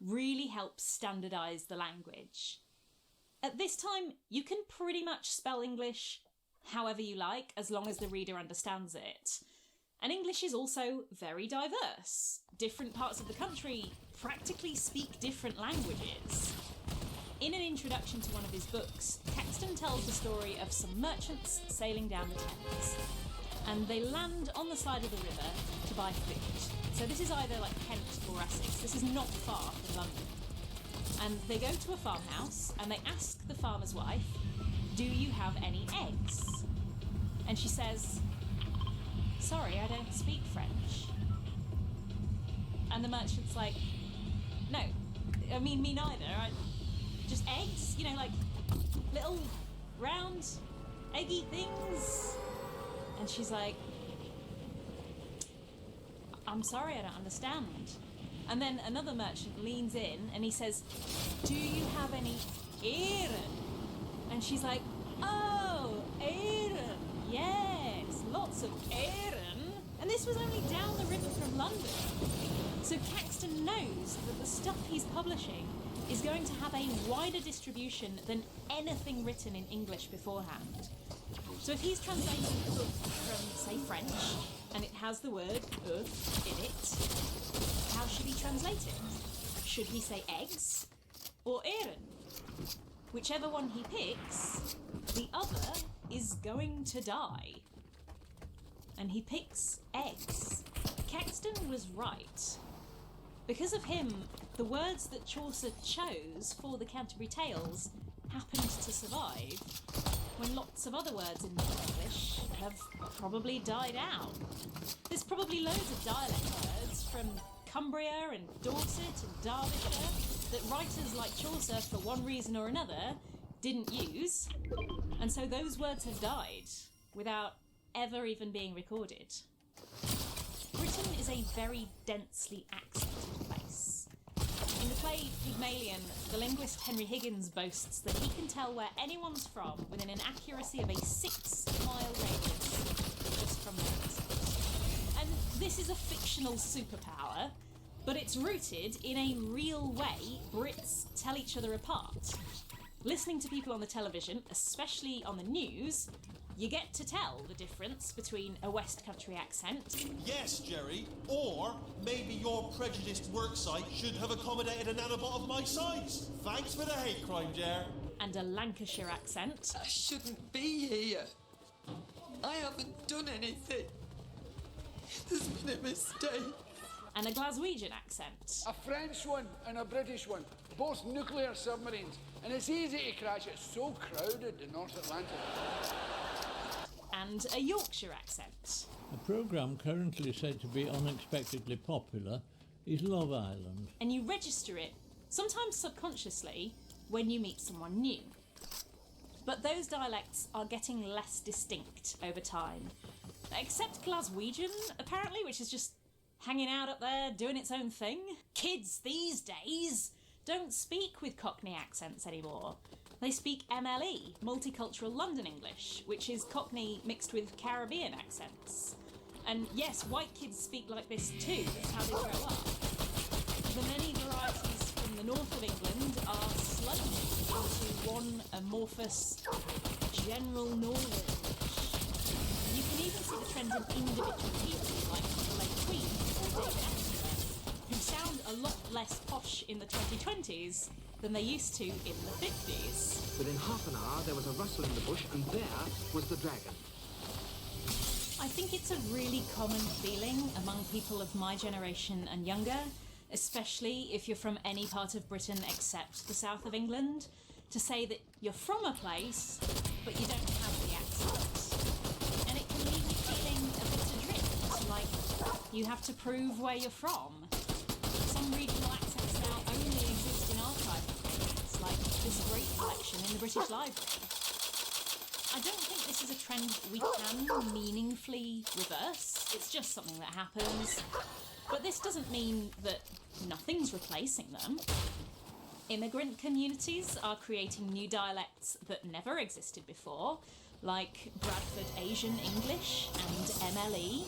really helps standardise the language. At this time, you can pretty much spell English however you like, as long as the reader understands it. And English is also very diverse. Different parts of the country practically speak different languages. In an introduction to one of his books, Caxton tells the story of some merchants sailing down the Thames. And they land on the side of the river to buy food. So this is either like Kent or Essex. This is not far from London. And they go to a farmhouse and they ask the farmer's wife, "Do you have any eggs?" And she says, "Sorry, I don't speak French." And the merchant's like, "No, I mean, me neither. Just eggs, you know, like little round eggy things." And she's like, "I'm sorry, I don't understand." And then another merchant leans in and he says, "Do you have any eieren?" And she's like, "Oh, eieren, yes, lots of eieren." And this was only down the river from London. So Caxton knows that the stuff he's publishing is going to have a wider distribution than anything written in English beforehand. So if he's translating a book from, say, French, and it has the word œuf in it, how should he translate it? Should he say eggs or eieren? Whichever one he picks, the other is going to die. And he picks eggs. Caxton was right. Because of him, the words that Chaucer chose for the Canterbury Tales happened to survive, when lots of other words in English have probably died out. There's probably loads of dialect words from Cumbria and Dorset and Derbyshire that writers like Chaucer, for one reason or another, didn't use, and so those words have died without ever even being recorded. Britain is a very densely accented place. In the play Pygmalion, the linguist Henry Higgins boasts that he can tell where anyone's from within an accuracy of a 6-mile radius just from their accent. And this is a fictional superpower, but it's rooted in a real way Brits tell each other apart. Listening to people on the television, especially on the news, you get to tell the difference between a West Country accent. Yes, Jerry, or maybe your prejudiced worksite should have accommodated a nanobot of my size. Thanks for the hate crime, Jer. And a Lancashire accent. I shouldn't be here. I haven't done anything. There's been a mistake. And a Glaswegian accent. A French one and a British one, both nuclear submarines, and it's easy to crash. It's so crowded in North Atlantic. And a Yorkshire accent. A programme currently said to be unexpectedly popular is Love Island. And you register it, sometimes subconsciously, when you meet someone new. But those dialects are getting less distinct over time. Except Glaswegian, apparently, which is just hanging out up there, doing its own thing. Kids these days don't speak with Cockney accents anymore. They speak MLE, Multicultural London English, which is Cockney mixed with Caribbean accents. And yes, white kids speak like this too, that's how they grow up. The many varieties from the north of England are sludged into one amorphous, general Northern English. You can even see the trends in individual people, like the late Queen or David Attenborough, who sound a lot less posh in the 2020s than they used to in the 50s. Within half an hour, there was a rustle in the bush, and there was the dragon. I think it's a really common feeling among people of my generation and younger, especially if you're from any part of Britain except the south of England, to say that you're from a place, but you don't have the accent. And it can leave you feeling a bit adrift, like you have to prove where you're from. Some regional accents now only exist in archive documents, like this great collection in the British Library. I don't think this is a trend we can meaningfully reverse. It's just something that happens. But this doesn't mean that nothing's replacing them. Immigrant communities are creating new dialects that never existed before, like Bradford Asian English and MLE.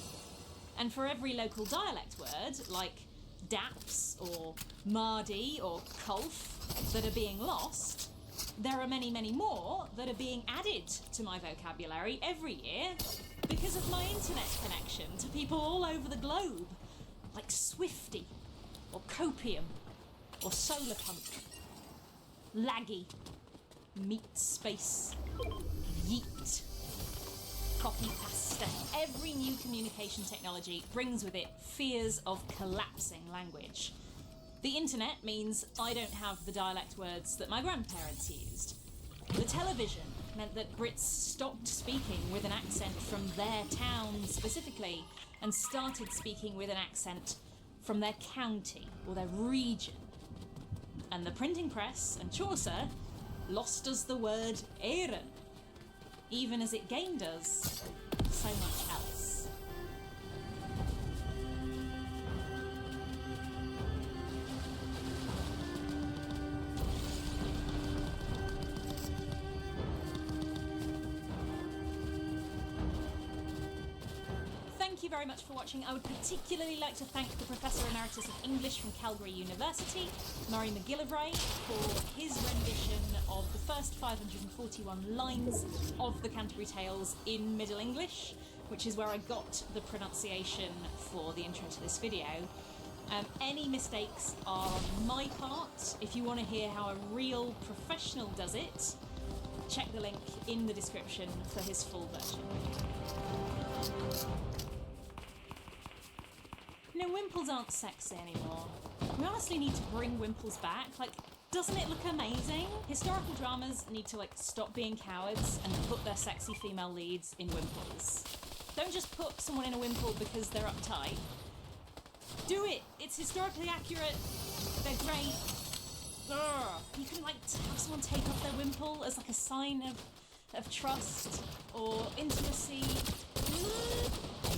And for every local dialect word, like daps or Mardi or Culf, that are being lost, there are many, many more that are being added to my vocabulary every year because of my internet connection to people all over the globe, like Swifty, or Copium, or Solarpunk, Laggy, Meat Space, Yeet, Copy Pasta. Every new communication technology brings with it fears of collapsing language. The internet means I don't have the dialect words that my grandparents used. The television meant that Brits stopped speaking with an accent from their town specifically and started speaking with an accent from their county or their region. And the printing press and Chaucer lost us the word éireann, even as it gained us so much else. Thank you very much for watching. I would particularly like to thank the Professor Emeritus of English from Calgary University, Murray McGillivray, for his rendition of the first 541 lines of the Canterbury Tales in Middle English, which is where I got the pronunciation for the intro to this video. Any mistakes are on my part. If you want to hear how a real professional does it, check the link in the description for his full version. You know, wimples aren't sexy anymore. We honestly need to bring wimples back. Like, doesn't it look amazing? Historical dramas need to, like, stop being cowards and put their sexy female leads in wimples. Don't just put someone in a wimple because they're uptight. Do it! It's historically accurate. They're great. Ugh. You can, like, have someone take off their wimple as, like, a sign of trust or intimacy.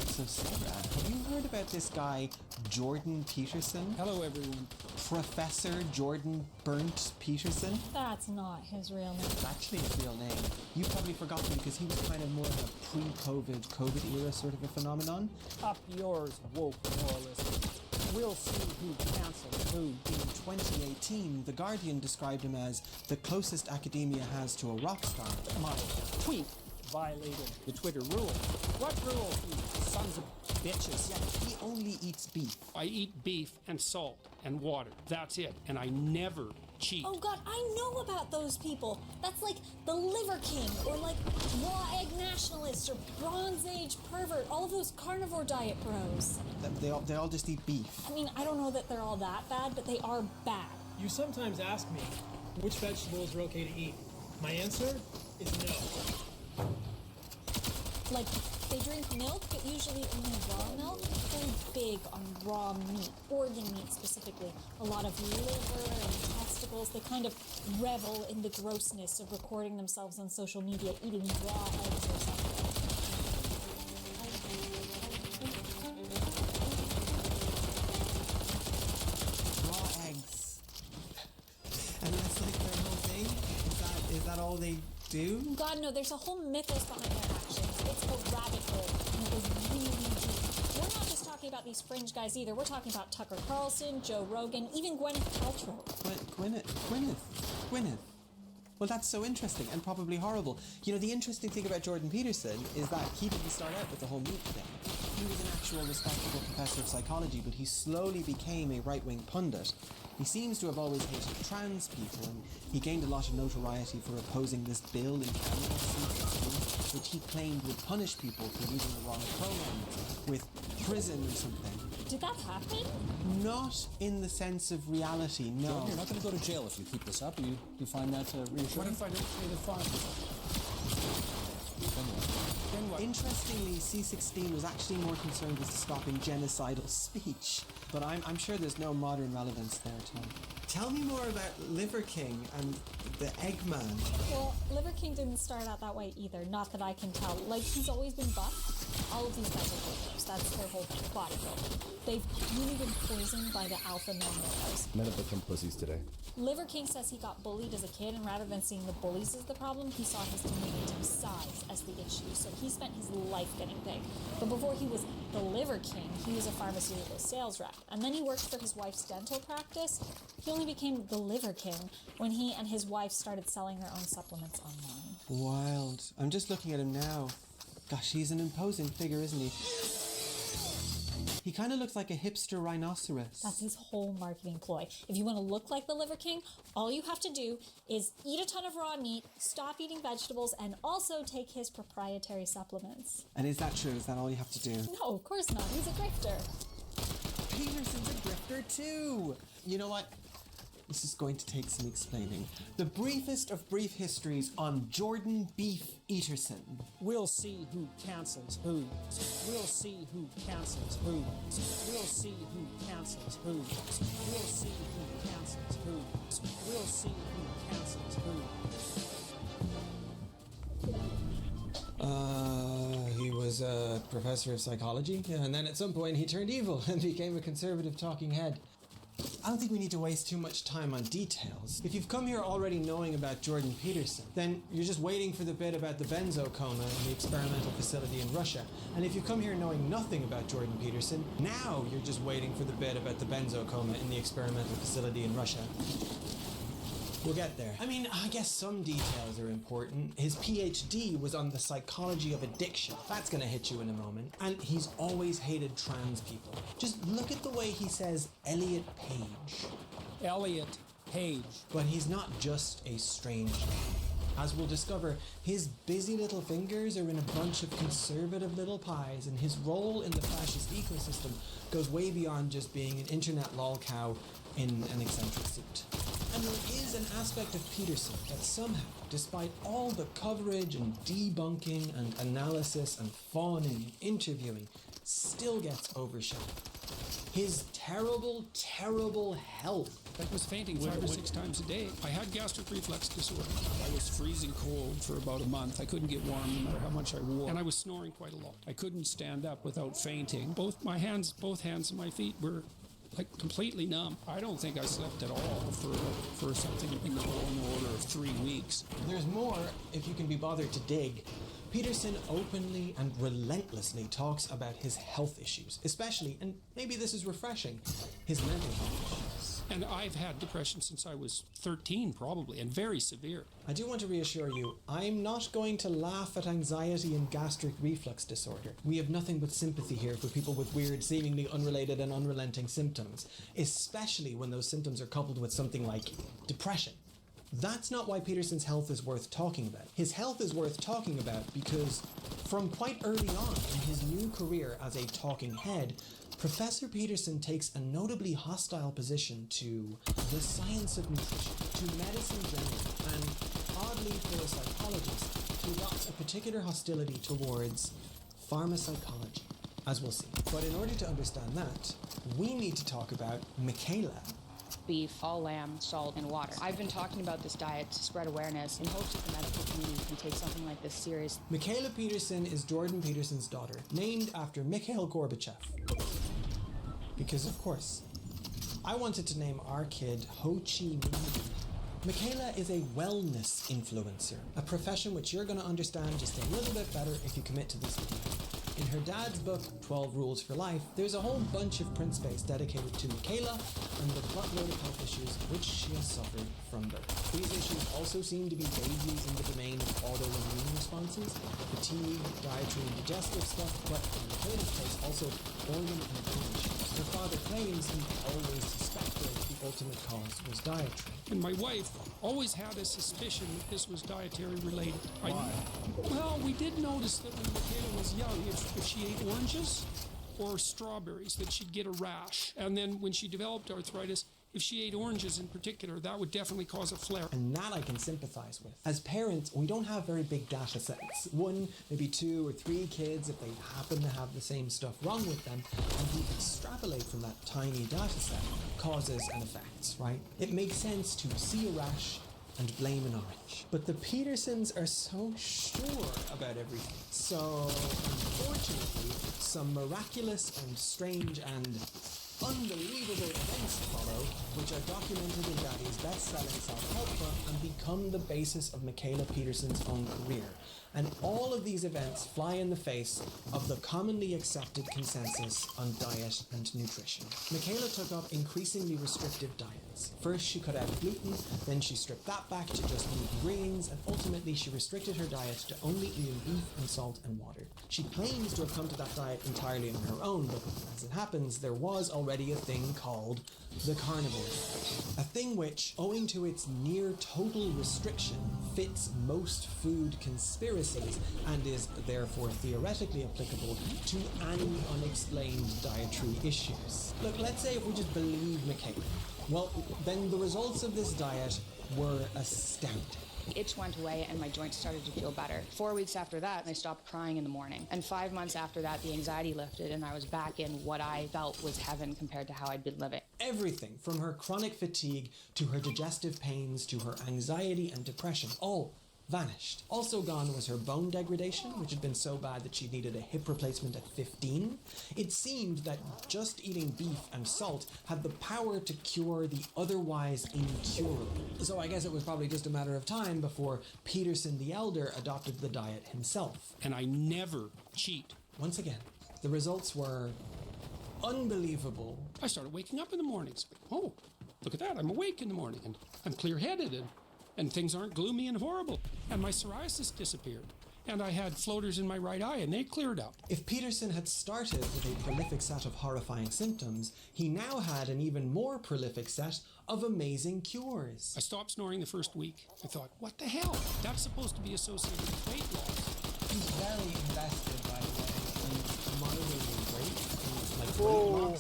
So Sarah, have you heard about this guy, Jordan Peterson? Hello everyone. Professor Jordan Burnt Peterson? That's not his real name. It's actually his real name. You've probably forgotten because he was kind of more of a pre-COVID era sort of a phenomenon. Up yours, woke moralist. We'll see who cancels who. In 2018, The Guardian described him as the closest academia has to a rock star. My tweet violated the Twitter rule. What rule, you sons of bitches? Yeah, he only eats beef. I eat beef and salt and water. That's it. And I never cheat. Oh god, I know about those people. That's like the Liver King, or like raw egg nationalists, or Bronze Age pervert, all of those carnivore diet bros. They all just eat beef. I mean, I don't know that they're all that bad, but they are bad. You sometimes ask me which vegetables are okay to eat. My answer is no. Like, they drink milk, but usually only raw milk. Very big on raw meat, organ meat specifically. A lot of liver and testicles. They kind of revel in the grossness of recording themselves on social media eating raw eggs or something. Raw eggs. And that's like their whole thing? Is that all they do? God, no, there's a whole mythos behind their actions. It's a rabbit hole, and it goes really deep. We're not just talking about these fringe guys either. We're talking about Tucker Carlson, Joe Rogan, even Gwyneth Paltrow. Gwyneth. Well, that's so interesting and probably horrible. You know, the interesting thing about Jordan Peterson is that he didn't start out with the whole meat thing. He was an actual respectable professor of psychology, but he slowly became a right-wing pundit. He seems to have always hated trans people, and he gained a lot of notoriety for opposing this bill in Canada, which he claimed would punish people for using the wrong pronouns, with prison or something. Did that happen? Not in the sense of reality, no. Jordan, you're not going to go to jail if you keep this up. You find that reassuring? What if I don't pay the fine? Then what? Interestingly, C16 was actually more concerned with stopping genocidal speech, but I'm sure there's no modern relevance there, Tom. Tell me more about Liver King and the Eggman. Well, Liver King didn't start out that way either, not that I can tell. Like, he's always been buff. All of these guys are bulldozers. That's their whole bodybuilding. They've really been poisoned by the alpha male males. Men have become pussies today. Liver King says he got bullied as a kid, and rather than seeing the bullies as the problem, he saw his diminutive size as the issue. So he spent his life getting big. But before he was the Liver King, he was a pharmaceutical sales rep. And then he worked for his wife's dental practice. He only became the Liver King when he and his wife started selling their own supplements online. Wild. I'm just looking at him now. Gosh, he's an imposing figure, isn't he? He kind of looks like a hipster rhinoceros. That's his whole marketing ploy. If you want to look like the Liver King, all you have to do is eat a ton of raw meat, stop eating vegetables, and also take his proprietary supplements. And is that true? Is that all you have to do? No, of course not. He's a grifter. Peterson's a grifter too! You know what? This is going to take some explaining. The briefest of brief histories on Jordan Beef Eaterson. We'll see who cancels who. We'll see who cancels who. We'll see who cancels who. We'll see who cancels who. We'll see who cancels who. He was a professor of psychology, and then at some point he turned evil and became a conservative talking head. I don't think we need to waste too much time on details. If you've come here already knowing about Jordan Peterson, then you're just waiting for the bit about the benzo coma in the experimental facility in Russia. And if you come here knowing nothing about Jordan Peterson, now you're just waiting for the bit about the benzo coma in the experimental facility in Russia. We'll get there. I mean, I guess some details are important. His PhD was on the psychology of addiction. That's gonna hit you in a moment. And he's always hated trans people. Just look at the way he says Elliot Page. Elliot Page. But he's not just a strange name. As we'll discover, his busy little fingers are in a bunch of conservative little pies, and his role in the fascist ecosystem goes way beyond just being an internet lolcow in an eccentric suit. And there is an aspect of Peterson that somehow, despite all the coverage and debunking and analysis and fawning and interviewing, still gets overshadowed. His terrible, terrible health. I was fainting 5 or 6 times a day. I had gastric reflux disorder. I was freezing cold for about a month. I couldn't get warm no matter how much I wore. And I was snoring quite a lot. I couldn't stand up without fainting. Both hands and my feet were like completely numb. I don't think I slept at all for something in the order of 3 weeks. There's more if you can be bothered to dig. Peterson openly and relentlessly talks about his health issues, especially, and maybe this is refreshing, his mental health issues. And I've had depression since I was 13 probably, and very severe. I do want to reassure you, I'm not going to laugh at anxiety and gastric reflux disorder. We have nothing but sympathy here for people with weird, seemingly unrelated and unrelenting symptoms, especially when those symptoms are coupled with something like depression. That's not why Peterson's health is worth talking about. His health is worth talking about because from quite early on in his new career as a talking head, Professor Peterson takes a notably hostile position to the science of nutrition, to medicine generally, and oddly for a psychologist, to adopt a particular hostility towards pharmacology, as we'll see. But in order to understand that, we need to talk about Michaela. Beef, all lamb, salt, and water. I've been talking about this diet to spread awareness in hopes that the medical community can take something like this serious. Michaela Peterson is Jordan Peterson's daughter, named after Mikhail Gorbachev. Because of course. I wanted to name our kid Ho Chi Minh. Michaela is a wellness influencer, a profession which you're going to understand just a little bit better if you commit to this video. In her dad's book, 12 Rules for Life, there's a whole bunch of print space dedicated to Michaela and the buttload of health issues which she has suffered from birth. These issues also seem to be vaguely in the domain of autoimmune responses, fatigue, dietary and digestive stuff, but in Michaela's case also organ and bone issues. Her father claims he always suspected the ultimate cause was dietary. And my wife always had a suspicion that this was dietary related. Why? Well, we did notice that when Michaela was young, if she ate oranges or strawberries, that she'd get a rash. And then when she developed arthritis, if she ate oranges in particular, that would definitely cause a flare. And that I can sympathize with. As parents, we don't have very big data sets. 1, maybe 2 or 3 kids if they happen to have the same stuff wrong with them, and we extrapolate from that tiny data set causes and effects, right? It makes sense to see a rash and blame an orange. But the Petersons are so sure about everything. So, unfortunately, some miraculous and strange and unbelievable events follow, which are documented in Daddy's best-selling self-help book and become the basis of Michaela Peterson's own career. And all of these events fly in the face of the commonly accepted consensus on diet and nutrition. Michaela took up increasingly restrictive diets. First she cut out gluten, then she stripped that back to just meat and greens, and ultimately she restricted her diet to only eating beef and salt and water. She claims to have come to that diet entirely on her own, but as it happens, there was already a thing called the carnivore diet. A thing which, owing to its near total restriction, fits most food conspiracies and is therefore theoretically applicable to any unexplained dietary issues. Look, let's say if we just believe Michaela, well, then the results of this diet were astounding. The itch went away and my joints started to feel better. 4 weeks after that, I stopped crying in the morning. And 5 months after that, the anxiety lifted and I was back in what I felt was heaven compared to how I'd been living. Everything from her chronic fatigue to her digestive pains to her anxiety and depression, all vanished. Also gone was her bone degradation, which had been so bad that she needed a hip replacement at 15. It seemed that just eating beef and salt had the power to cure the otherwise incurable. So I guess it was probably just a matter of time before Peterson the Elder adopted the diet himself. And I never cheat. Once again, the results were unbelievable. I started waking up in the mornings. Oh, look at that, I'm awake in the morning and I'm clear-headed and things aren't gloomy and horrible. And my psoriasis disappeared. And I had floaters in my right eye and they cleared up. If Peterson had started with a prolific set of horrifying symptoms, he now had an even more prolific set of amazing cures. I stopped snoring the first week. I thought, what the hell? That's supposed to be associated with weight loss. He's very invested, by the way, in monitoring weight.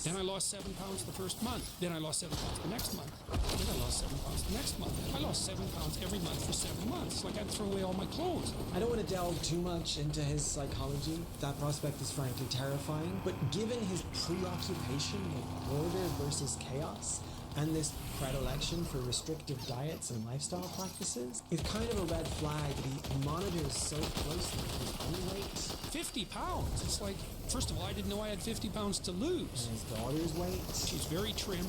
Then I lost 7 pounds the first month. Then I lost 7 pounds the next month. Then I lost 7 pounds the next month. I lost 7 pounds every month for 7 months. Like I'd throw away all my clothes. I don't want to delve too much into his psychology. That prospect is frankly terrifying. But given his preoccupation with order versus chaos, and this predilection for restrictive diets and lifestyle practices, it's kind of a red flag that he monitors so closely his own weight. 50 pounds? It's like, first of all, I didn't know I had 50 pounds to lose. And his daughter's weight? She's very trim.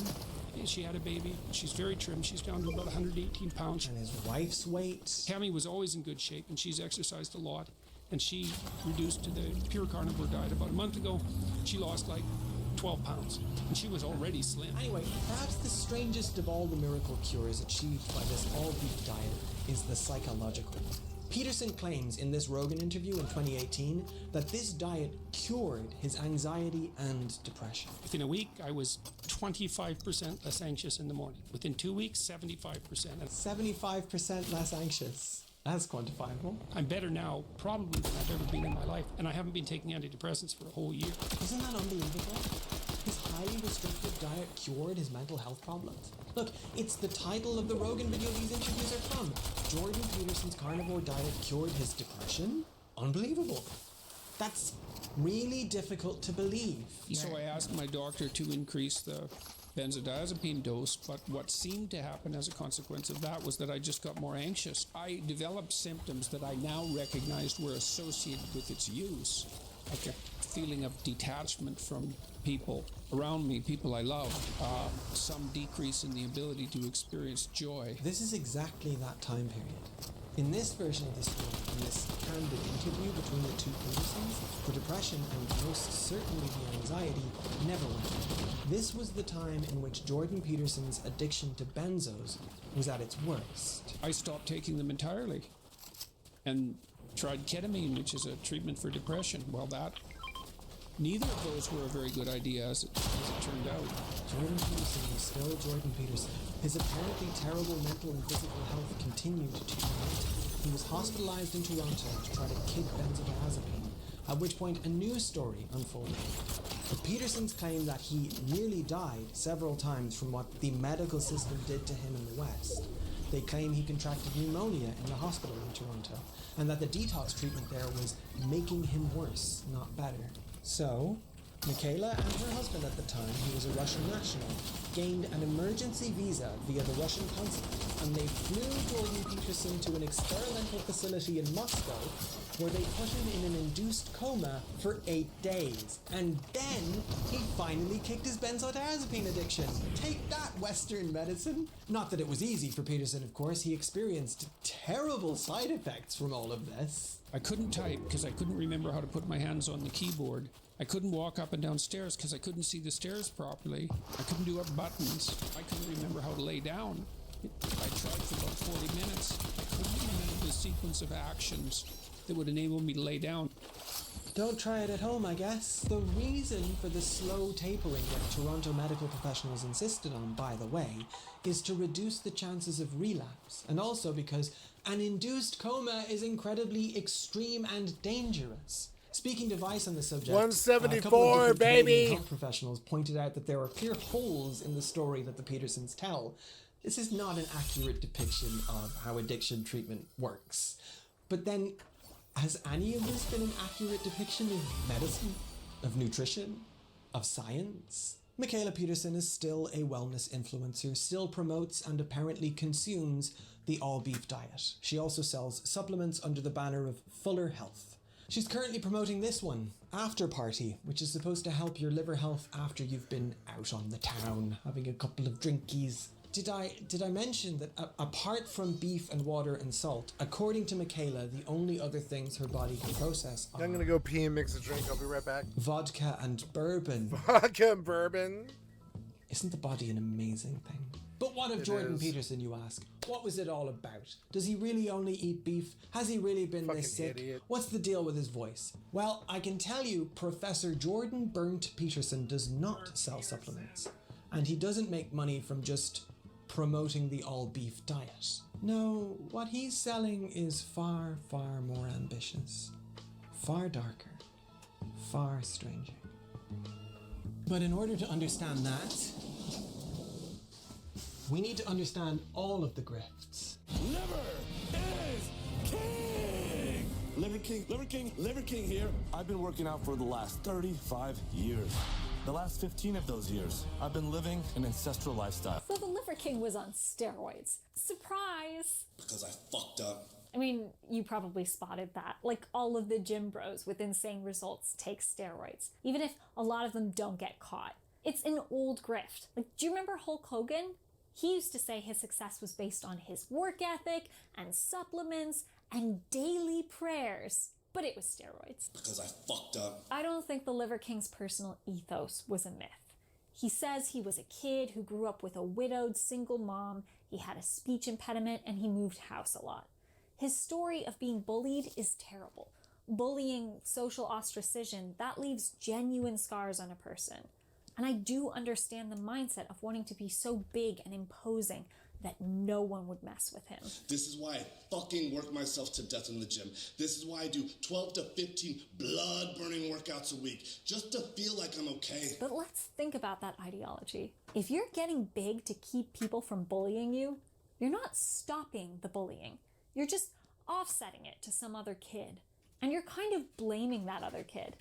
She had a baby. She's very trim. She's down to about 118 pounds. And his wife's weight? Tammy was always in good shape, and she's exercised a lot. And she reduced to the pure carnivore diet about a month ago. She lost like 12 pounds, and she was already slim. Anyway, perhaps the strangest of all the miracle cures achieved by this all-beef diet is the psychological one. Peterson claims in this Rogan interview in 2018 that this diet cured his anxiety and depression. Within a week, I was 25% less anxious in the morning. Within 2 weeks, 75%. 75% less anxious. That's quantifiable. I'm better now, probably, than I've ever been in my life, and I haven't been taking antidepressants for a whole year. Isn't that unbelievable? His highly restrictive diet cured his mental health problems. Look, it's the title of the Rogan video these interviews are from. Jordan Peterson's carnivore diet cured his depression? Unbelievable. That's really difficult to believe. So I asked my doctor to increase the benzodiazepine dose, but what seemed to happen as a consequence of that was that I just got more anxious. I developed symptoms that I now recognized were associated with its use, like a feeling of detachment from people around me, people I love, some decrease in the ability to experience joy. This is exactly that time period. In this version of the story, in this candid interview between the two Petersons, the depression and most certainly the anxiety never went away. This was the time in which Jordan Peterson's addiction to benzos was at its worst. I stopped taking them entirely and tried ketamine, which is a treatment for depression. Well, neither of those were a very good idea as it turned out. Jordan Peterson was still Jordan Peterson. His apparently terrible mental and physical health continued to torment him. He was hospitalized in Toronto to try to kick benzodiazepine, at which point a new story unfolded. The Petersons claim that he nearly died several times from what the medical system did to him in the West. They claim he contracted pneumonia in the hospital in Toronto, and that the detox treatment there was making him worse, not better. So, Michaela and her husband at the time, who was a Russian national, gained an emergency visa via the Russian consulate, and they flew Jordan Peterson to an experimental facility in Moscow where they put him in an induced coma for 8 days. And then he finally kicked his benzodiazepine addiction. Take that, Western medicine! Not that it was easy for Peterson, of course. He experienced terrible side effects from all of this. I couldn't type because I couldn't remember how to put my hands on the keyboard. I couldn't walk up and down stairs because I couldn't see the stairs properly. I couldn't do up buttons. I couldn't remember how to lay down. I tried for about 40 minutes. I couldn't remember the sequence of actions that would enable me to lay down. Don't try it at home, I guess. The reason for the slow tapering that Toronto medical professionals insisted on, by the way, is to reduce the chances of relapse, and also because an induced coma is incredibly extreme and dangerous. Speaking to Vice on the subject, 174, baby! Health professionals pointed out that there are clear holes in the story that the Petersons tell. This is not an accurate depiction of how addiction treatment works. But then, has any of this been an accurate depiction of medicine, of nutrition, of science? Michaela Peterson is still a wellness influencer, still promotes and apparently consumes the all-beef diet. She also sells supplements under the banner of Fuller Health. She's currently promoting this one, After Party, which is supposed to help your liver health after you've been out on the town, having a couple of drinkies. Did I mention that apart from beef and water and salt, according to Michaela, the only other things her body can process are... I'm gonna go pee and mix a drink. I'll be right back. Vodka and bourbon. Vodka and bourbon? Isn't the body an amazing thing? But what of Jordan Peterson, you ask? What was it all about? Does he really only eat beef? Has he really been this sick? Idiot. What's the deal with his voice? Well, I can tell you Professor Jordan Burnt Peterson does not sell supplements. And he doesn't make money from just promoting the all-beef diet. No, what he's selling is far, far more ambitious. Far darker. Far stranger. But in order to understand that, we need to understand all of the grifts. Liver is king! Liver King, Liver King, Liver King here. I've been working out for the last 35 years. The last 15 of those years, I've been living an ancestral lifestyle. So the Liver King was on steroids. Surprise! Because I fucked up. I mean, you probably spotted that. Like, all of the gym bros with insane results take steroids, even if a lot of them don't get caught. It's an old grift. Like, do you remember Hulk Hogan? He used to say his success was based on his work ethic and supplements and daily prayers. But it was steroids. Because I fucked up. I don't think the Liver King's personal ethos was a myth. He says he was a kid who grew up with a widowed single mom, he had a speech impediment, and he moved house a lot. His story of being bullied is terrible. Bullying, social ostracism, that leaves genuine scars on a person. And I do understand the mindset of wanting to be so big and imposing that no one would mess with him. This is why I fucking work myself to death in the gym. This is why I do 12 to 15 blood-burning workouts a week, just to feel like I'm okay. But let's think about that ideology. If you're getting big to keep people from bullying you, you're not stopping the bullying. You're just offsetting it to some other kid. And you're kind of blaming that other kid.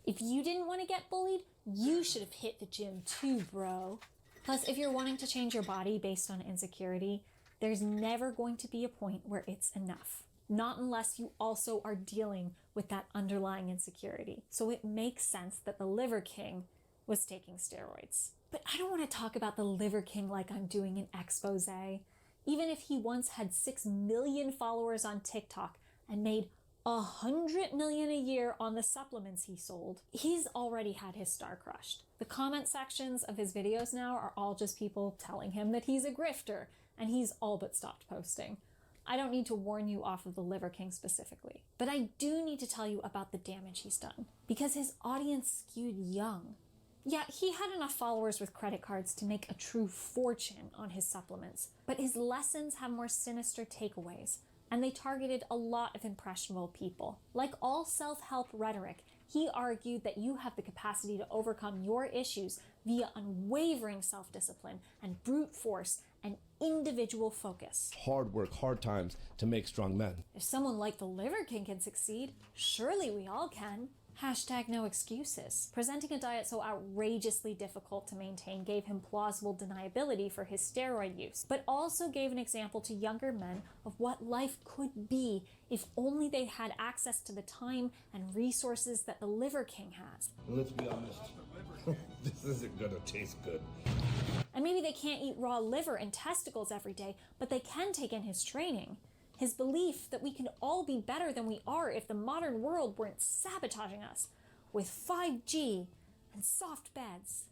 If you didn't want to get bullied, you should have hit the gym too, bro. Plus, if you're wanting to change your body based on insecurity, there's never going to be a point where it's enough. Not unless you also are dealing with that underlying insecurity. So it makes sense that the Liver King was taking steroids. But I don't want to talk about the Liver King like I'm doing an expose. Even if he once had 6 million followers on TikTok and made 100 million a year on the supplements he sold, he's already had his star crushed. The comment sections of his videos now are all just people telling him that he's a grifter, and he's all but stopped posting. I don't need to warn you off of the Liver King specifically, but I do need to tell you about the damage he's done, because his audience skewed young. Yeah, he had enough followers with credit cards to make a true fortune on his supplements, but his lessons have more sinister takeaways, and they targeted a lot of impressionable people. Like all self-help rhetoric, he argued that you have the capacity to overcome your issues via unwavering self-discipline and brute force and individual focus. Hard work, hard times to make strong men. If someone like the Liver King can succeed, surely we all can. Hashtag no excuses. Presenting a diet so outrageously difficult to maintain gave him plausible deniability for his steroid use, but also gave an example to younger men of what life could be if only they had access to the time and resources that the Liver King has. Let's be honest, this isn't gonna taste good. And maybe they can't eat raw liver and testicles every day, but they can take in his training. His belief that we can all be better than we are if the modern world weren't sabotaging us with 5G and soft beds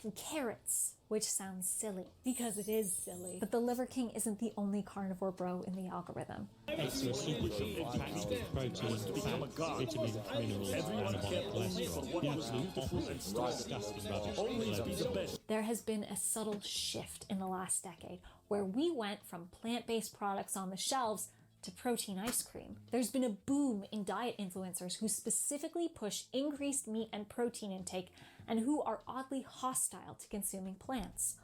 and carrots, which sounds silly, because it is silly. But the Liver King isn't the only carnivore bro in the algorithm. It's your secret of fats, protein, fat, vitamins, minerals, anabolic cholesterol. The absolute opposite. Disgusting rubbish. There has been a subtle shift in the last decade where we went from plant-based products on the shelves to protein ice cream. There's been a boom in diet influencers who specifically push increased meat and protein intake and who are oddly hostile to consuming plants,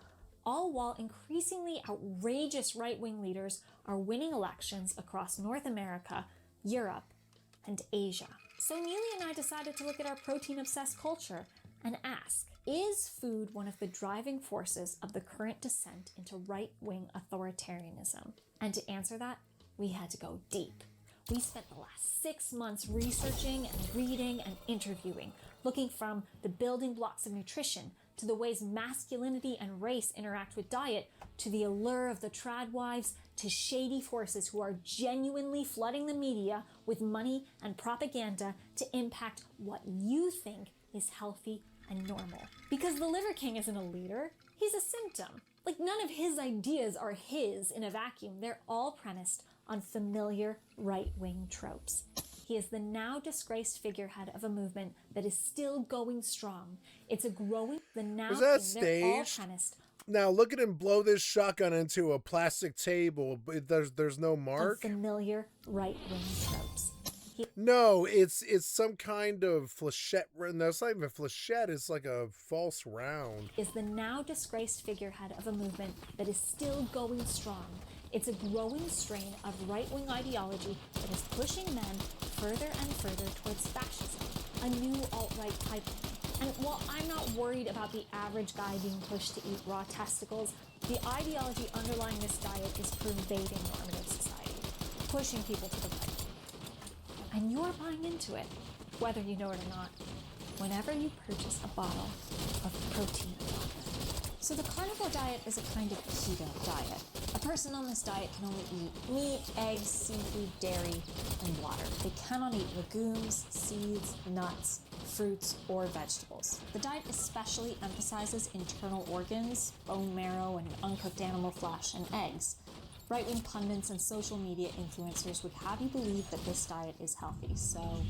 all while increasingly outrageous right-wing leaders are winning elections across North America, Europe, and Asia. So Neely and I decided to look at our protein-obsessed culture and ask, is food one of the driving forces of the current descent into right-wing authoritarianism? And to answer that, we had to go deep. We spent the last 6 months researching and reading and interviewing, looking from the building blocks of nutrition to the ways masculinity and race interact with diet, to the allure of the trad wives, to shady forces who are genuinely flooding the media with money and propaganda to impact what you think is healthy and normal. Because the Liver King isn't a leader, he's a symptom. Like, none of his ideas are his in a vacuum. They're all premised on familiar right-wing tropes. He is the now disgraced figurehead of a movement that is still going strong. It's a growing, the now Was that thing, they're all staged? premised Now look at him blow this shotgun into a plastic table, but there's no on mark. familiar right-wing tropes. No, it's some kind of flechette. No, it's not even a flechette. It's like a false round. Is the now disgraced figurehead of a movement that is still going strong. It's a growing strain of right-wing ideology that is pushing men further and further towards fascism, a new alt-right pipeline. And while I'm not worried about the average guy being pushed to eat raw testicles, the ideology underlying this diet is pervading normative society, pushing people to the right. And you're buying into it, whether you know it or not, whenever you purchase a bottle of protein water. So the carnivore diet is a kind of keto diet. A person on this diet can only eat meat, eggs, seafood, dairy, and water. They cannot eat legumes, seeds, nuts, fruits, or vegetables. The diet especially emphasizes internal organs, bone marrow, and uncooked animal flesh, and eggs. Right-wing pundits and social media influencers would have you believe that this diet is healthy, so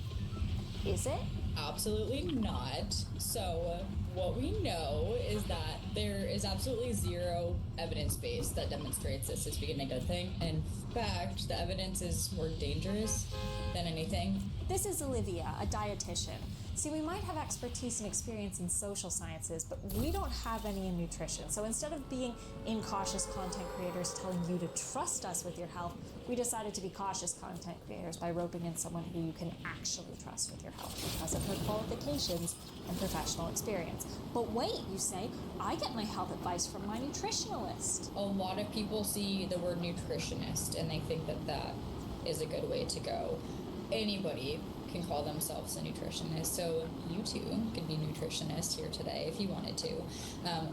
is it? Absolutely not. So what we know is that there is absolutely zero evidence base that demonstrates this as being a good thing. In fact, the evidence is more dangerous than anything. This is Olivia, a dietitian. See, we might have expertise and experience in social sciences, but we don't have any in nutrition. So instead of being incautious content creators telling you to trust us with your health, we decided to be cautious content creators by roping in someone who you can actually trust with your health because of her qualifications and professional experience. But wait, you say, I get my health advice from my nutritionalist. A lot of people see the word nutritionist and they think that that is a good way to go. Anybody can call themselves a nutritionist, so you too could be nutritionist here today if you wanted to.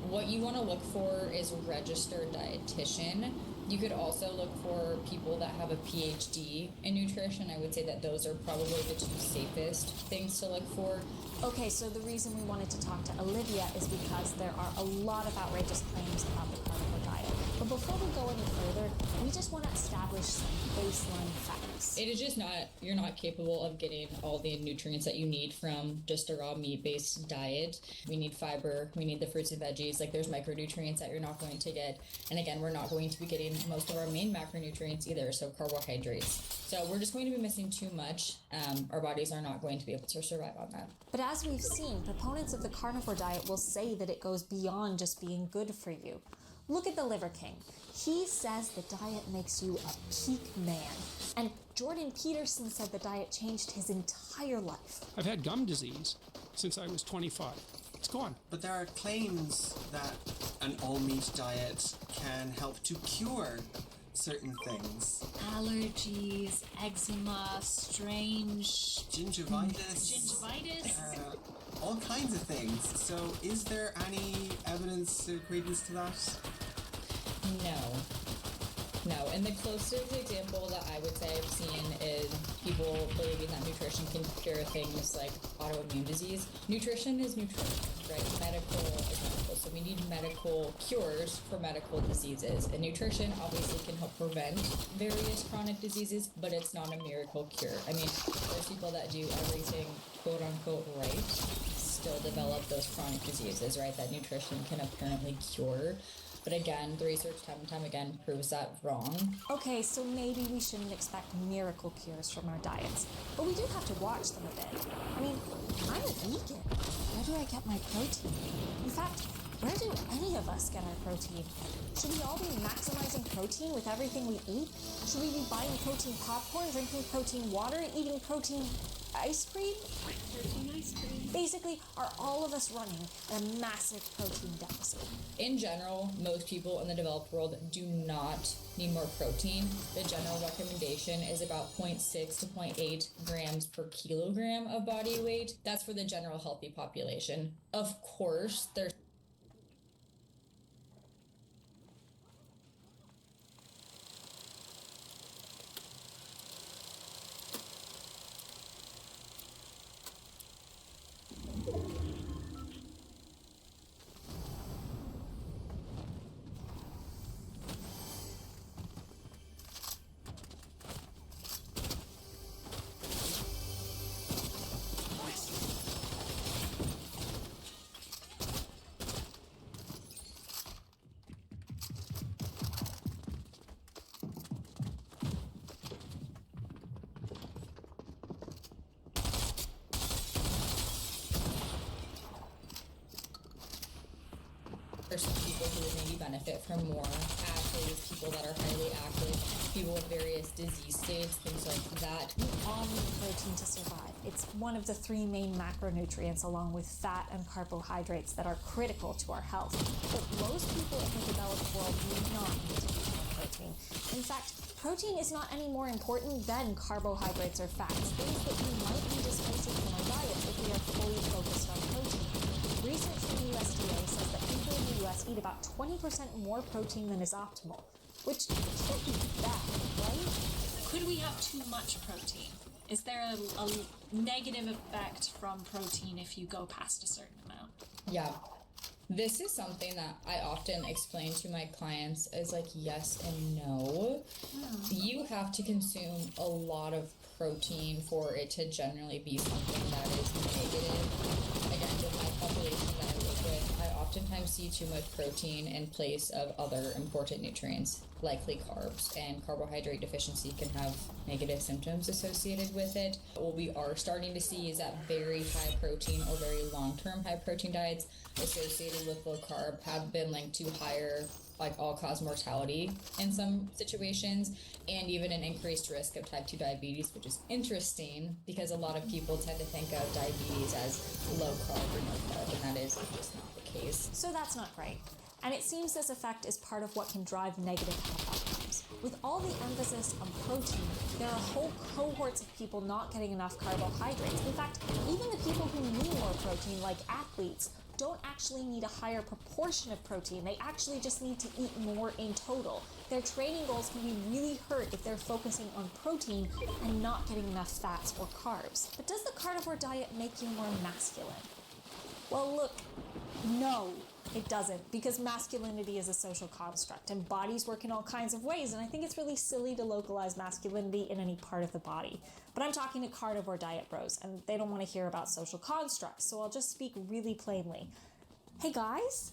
What you want to look for is registered dietitian. You could also look for people that have a PhD in nutrition. I would say that those are probably the two safest things to look for. Okay, so the reason we wanted to talk to Olivia is because there are a lot of outrageous claims about the carnivore diet. But before we go any further, we just want to establish some baseline facts. It is just not, you're not capable of getting all the nutrients that you need from just a raw meat-based diet. We need fiber, we need the fruits and veggies, like there's micronutrients that you're not going to get. And again, we're not going to be getting most of our main macronutrients either, so carbohydrates. So we're just going to be missing too much. Our bodies are not going to be able to survive on that. But as we've seen, proponents of the carnivore diet will say that it goes beyond just being good for you. Look at the Liver King. He says the diet makes you a peak man. And Jordan Peterson said the diet changed his entire life. I've had gum disease since I was 25. It's gone. But there are claims that an all-meat diet can help to cure certain things. Allergies, eczema, strange... Gingivitis. All kinds of things. So is there any evidence or credence to that? No, and the closest example that I would say I've seen is people believing that nutrition can cure things like autoimmune disease. Nutrition is nutrition, right? Medical is medical, so we need medical cures for medical diseases. And nutrition obviously can help prevent various chronic diseases, but it's not a miracle cure. I mean, there's people that do everything quote-unquote right, still develop those chronic diseases, right, that nutrition can apparently cure. But again, the research time and time again proves that wrong. Okay, so maybe we shouldn't expect miracle cures from our diets, but we do have to watch them a bit. I mean, I'm a vegan. Where do I get my protein? In fact, where do any of us get our protein? Should we all be maximizing protein with everything we eat? Should we be buying protein popcorn, drinking protein water, eating protein ice cream? Protein ice cream. Basically, are all of us running a massive protein deficit? In general, most people in the developed world do not need more protein. The general recommendation is about 0.6 to 0.8 grams per kilogram of body weight. That's for the general healthy population. Of course, there's some people who would maybe benefit from more athletes, people that are highly active, people with various disease states, things like that. We all need protein to survive. It's one of the three main macronutrients along with fat and carbohydrates that are critical to our health. But most people in the developed world do not need to eat more protein. In fact, protein is not any more important than carbohydrates or fats, things that we might be displacing from our diets if we are fully focused on protein. Research from the USDA says that people in the US eat about 20% more protein than is optimal, which can't be bad, right? Could we have too much protein? Is there a negative effect from protein if you go past a certain amount? Yeah. This is something that I often explain to my clients as like yes and no. You have to consume a lot of protein for it to generally be something that is negative. Again, with my population that I work with, I oftentimes see too much protein in place of other important nutrients, likely carbs, and carbohydrate deficiency can have negative symptoms associated with it. What we are starting to see is that very high protein or very long-term high protein diets associated with low carb have been linked to higher like all-cause mortality in some situations, and even an increased risk of type 2 diabetes, which is interesting because a lot of people tend to think of diabetes as low carb or no carb, and that is just not the case. So that's not right. And it seems this effect is part of what can drive negative health outcomes. With all the emphasis on protein, there are whole cohorts of people not getting enough carbohydrates. In fact, even the people who need more protein, like athletes, don't actually need a higher proportion of protein. They actually just need to eat more in total. Their training goals can be really hurt if they're focusing on protein and not getting enough fats or carbs. But does the carnivore diet make you more masculine? Well, look, no, it doesn't, because masculinity is a social construct and bodies work in all kinds of ways, and I think it's really silly to localize masculinity in any part of the body. But I'm talking to carnivore diet bros, and they don't want to hear about social constructs, so I'll just speak really plainly. Hey guys,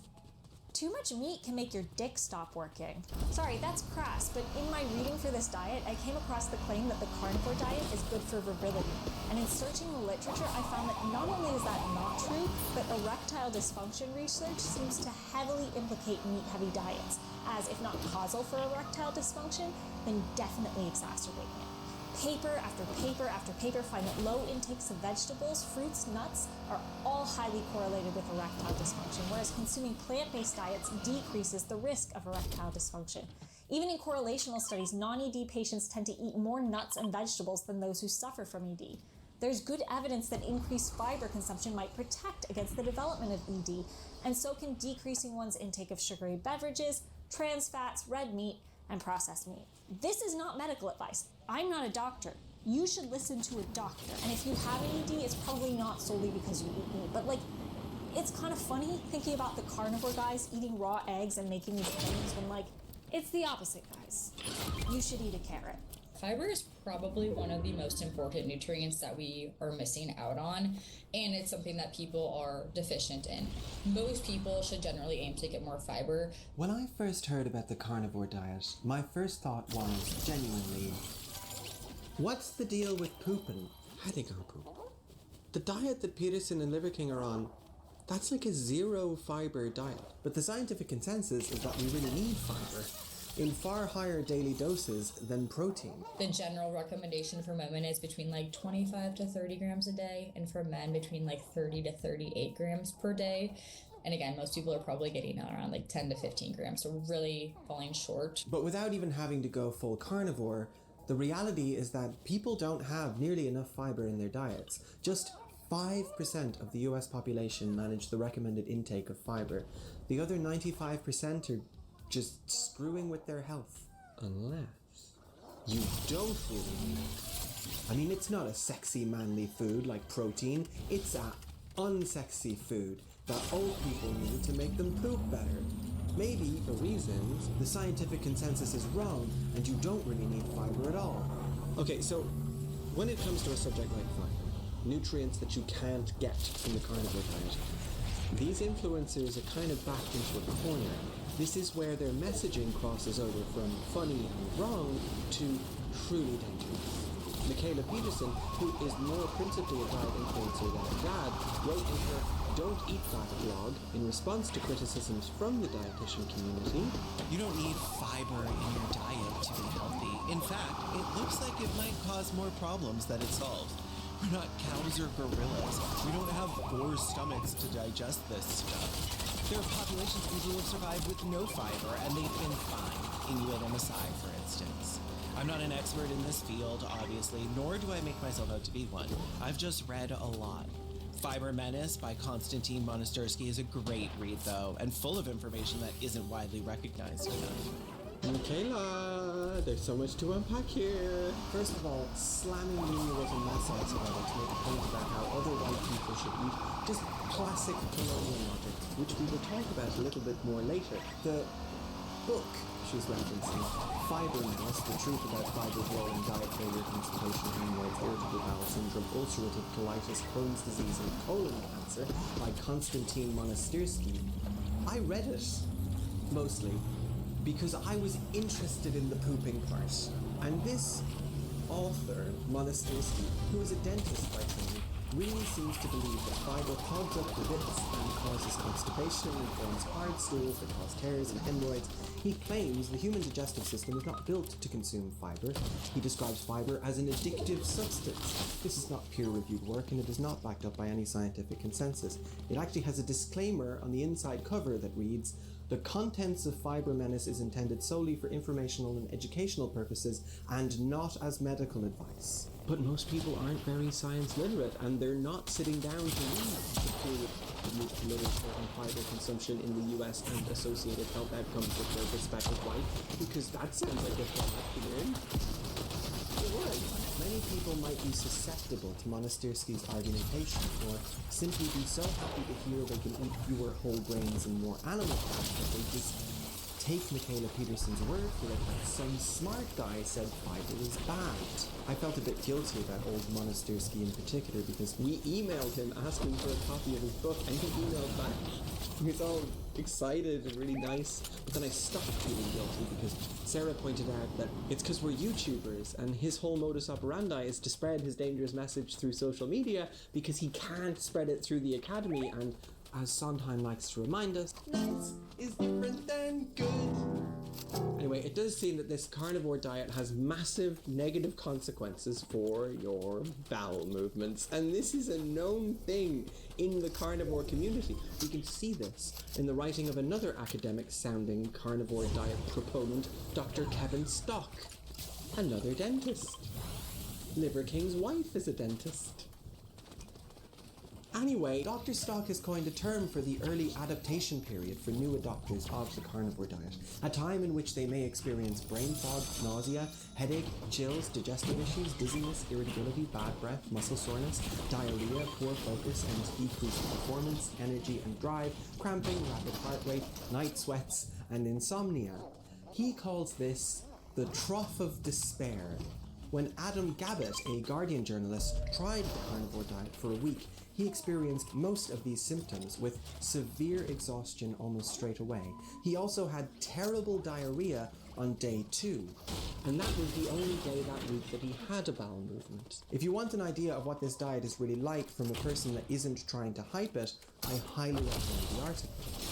too much meat can make your dick stop working. Sorry, that's crass, but in my reading for this diet, I came across the claim that the carnivore diet is good for virility. And in searching the literature, I found that not only is that not true, but erectile dysfunction research seems to heavily implicate meat-heavy diets, as if not causal for erectile dysfunction, then definitely exacerbating it. Paper after paper after paper find that low intakes of vegetables, fruits, nuts are all highly correlated with erectile dysfunction, whereas consuming plant-based diets decreases the risk of erectile dysfunction. Even in correlational studies, non-ED patients tend to eat more nuts and vegetables than those who suffer from ED. There's good evidence that increased fiber consumption might protect against the development of ED, and so can decreasing one's intake of sugary beverages, trans fats, red meat, and processed meat. This is not medical advice. I'm not a doctor. You should listen to a doctor. And if you have an ED, it's probably not solely because you eat meat. But like, it's kind of funny thinking about the carnivore guys eating raw eggs and making these claims when like, it's the opposite, guys. You should eat a carrot. Fiber is probably one of the most important nutrients that we are missing out on, and it's something that people are deficient in. Most people should generally aim to get more fiber. When I first heard about the carnivore diet, my first thought was genuinely, what's the deal with pooping? How they gonna poop? The diet that Peterson and Liver King are on, that's like a zero fiber diet. But the scientific consensus is that we really need fiber in far higher daily doses than protein. The general recommendation for women is between like 25 to 30 grams a day, and for men between like 30 to 38 grams per day. And again, most people are probably getting around like 10 to 15 grams, so we're really falling short. But without even having to go full carnivore, the reality is that people don't have nearly enough fiber in their diets. Just 5% of the US population manage the recommended intake of fiber. The other 95% are just screwing with their health. Unless you don't really need it. I mean, it's not a sexy manly food like protein, it's a unsexy food that old people need to make them poop better. Maybe, for reasons, the scientific consensus is wrong and you don't really need fiber at all. Okay, so when it comes to a subject like fiber, nutrients that you can't get from the carnivore diet, these influencers are kind of backed into a corner. This is where their messaging crosses over from funny and wrong to truly dangerous. Michaela Peterson, who is more principally a diet influencer than a dad, wrote in her Don't Eat That blog in response to criticisms from the dietitian community. You don't need fiber in your diet to be healthy. In fact, it looks like it might cause more problems than it solves. We're not cows or gorillas. We don't have 4 stomachs to digest this stuff. There are populations of people who have survived with no fiber, and they've been fine. Inuit and Maasai, for instance. I'm not an expert in this field, obviously, nor do I make myself out to be one. I've just read a lot. Fiber Menace by Konstantin Monastyrsky is a great read, though, and full of information that isn't widely recognized enough. Michaela, there's so much to unpack here. First of all, slamming Inuit and Maasai together to make a point about how other white people should eat, just classic colonial logic, which we will talk about a little bit more later. The book she's referencing, Fiber Menace, The Truth About Fiber's Role in Diet Failure, Constipation, Hemorrhoids, Irritable Bowel Syndrome, Ulcerative Colitis, Crohn's Disease, and Colon Cancer by Konstantin Monastyrsky. I read it, mostly, because I was interested in the pooping part. And this author, Monastyrsky, who is a dentist by training, really seems to believe that fiber clogs up the bits and causes constipation and forms hard stools that cause tears and hemorrhoids. He claims the human digestive system is not built to consume fiber. He describes fiber as an addictive substance. This is not peer-reviewed work, and it is not backed up by any scientific consensus. It actually has a disclaimer on the inside cover that reads, The contents of Fiber Menace is intended solely for informational and educational purposes and not as medical advice. But most people aren't very science literate, and they're not sitting down to read the peer-reviewed literature on fiber consumption in the US and associated health outcomes with their prospective wife, because that sounds like a fun afternoon. It would. Many people might be susceptible to Monastyrsky's argumentation, or simply be so happy to hear they can eat fewer whole grains and more animal fat that they just take Michaela Peterson's word for it that some smart guy said fiber is bad. I felt a bit guilty about old Monastyrsky in particular because we emailed him asking for a copy of his book and he emailed back. He was all excited and really nice, but then I stopped feeling guilty because Sarah pointed out that it's because we're YouTubers and his whole modus operandi is to spread his dangerous message through social media because he can't spread it through the academy, and as Sondheim likes to remind us, nice is different than good. Anyway, it does seem that this carnivore diet has massive negative consequences for your bowel movements, and this is a known thing in the carnivore community. We can see this in the writing of another academic-sounding carnivore diet proponent, Dr. Kevin Stock, another dentist. Liver King's wife is a dentist. Anyway, Dr. Stock has coined a term for the early adaptation period for new adopters of the carnivore diet, a time in which they may experience brain fog, nausea, headache, chills, digestive issues, dizziness, irritability, bad breath, muscle soreness, diarrhea, poor focus, and decreased performance, energy and drive, cramping, rapid heart rate, night sweats, and insomnia. He calls this the trough of despair. When Adam Gabbett, a Guardian journalist, tried the carnivore diet for a week, he experienced most of these symptoms with severe exhaustion almost straight away. He also had terrible diarrhea on day 2, and that was the only day that week that he had a bowel movement. If you want an idea of what this diet is really like from a person that isn't trying to hype it, I highly recommend the article.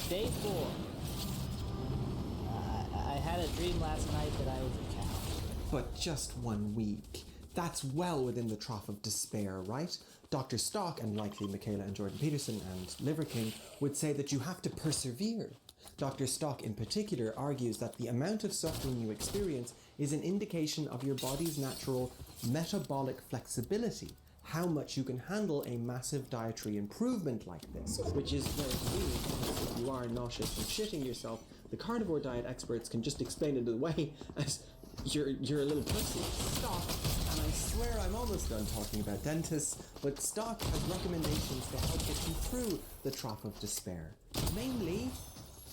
Day 4. I had a dream last night that I was a cow. But just 1 week. That's well within the trough of despair, right? Dr. Stock, and likely Michaela and Jordan Peterson and Liver King, would say that you have to persevere. Dr. Stock in particular argues that the amount of suffering you experience is an indication of your body's natural metabolic flexibility, how much you can handle a massive dietary improvement like this, which is very convenient because if you are nauseous and shitting yourself, the carnivore diet experts can just explain it away as you're a little pussy. Stock, and I swear I'm almost done talking about dentists, but Stock has recommendations to help get you through the trough of despair. Mainly,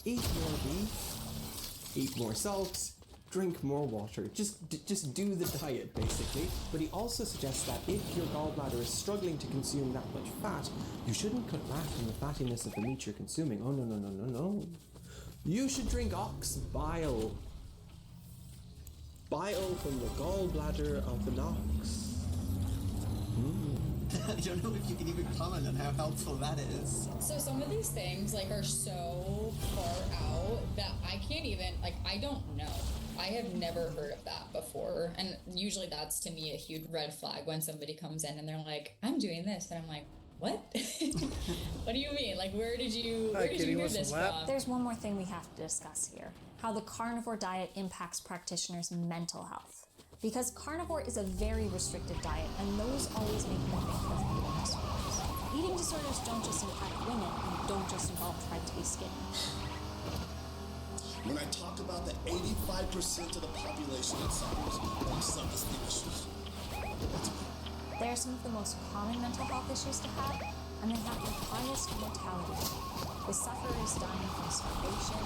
eat more beef, eat more salt, drink more water. Just do the diet, basically. But he also suggests that if your gallbladder is struggling to consume that much fat, you shouldn't cut back on the fattiness of the meat you're consuming. Oh, no. You should drink ox bile. Bile from the gallbladder of the ox. I don't know if you can even comment on how helpful that is. So some of these things are so far out that I can't even, I don't know. I have never heard of that before. And usually that's to me a huge red flag when somebody comes in and they're like, I'm doing this. And I'm like, what? What do you mean? Where did you hear this from? There's one more thing we have to discuss here. How the carnivore diet impacts practitioners' mental health. Because carnivore is a very restricted diet, and those always make me think of eating disorders. Eating disorders don't just impact women, and don't just involve trying to be skinny. When I talked about the 85% of the population that suffers from self-esteem issues, that's me. They are some of the most common mental health issues to have, and they have the highest mortality rate, with sufferers dying from starvation,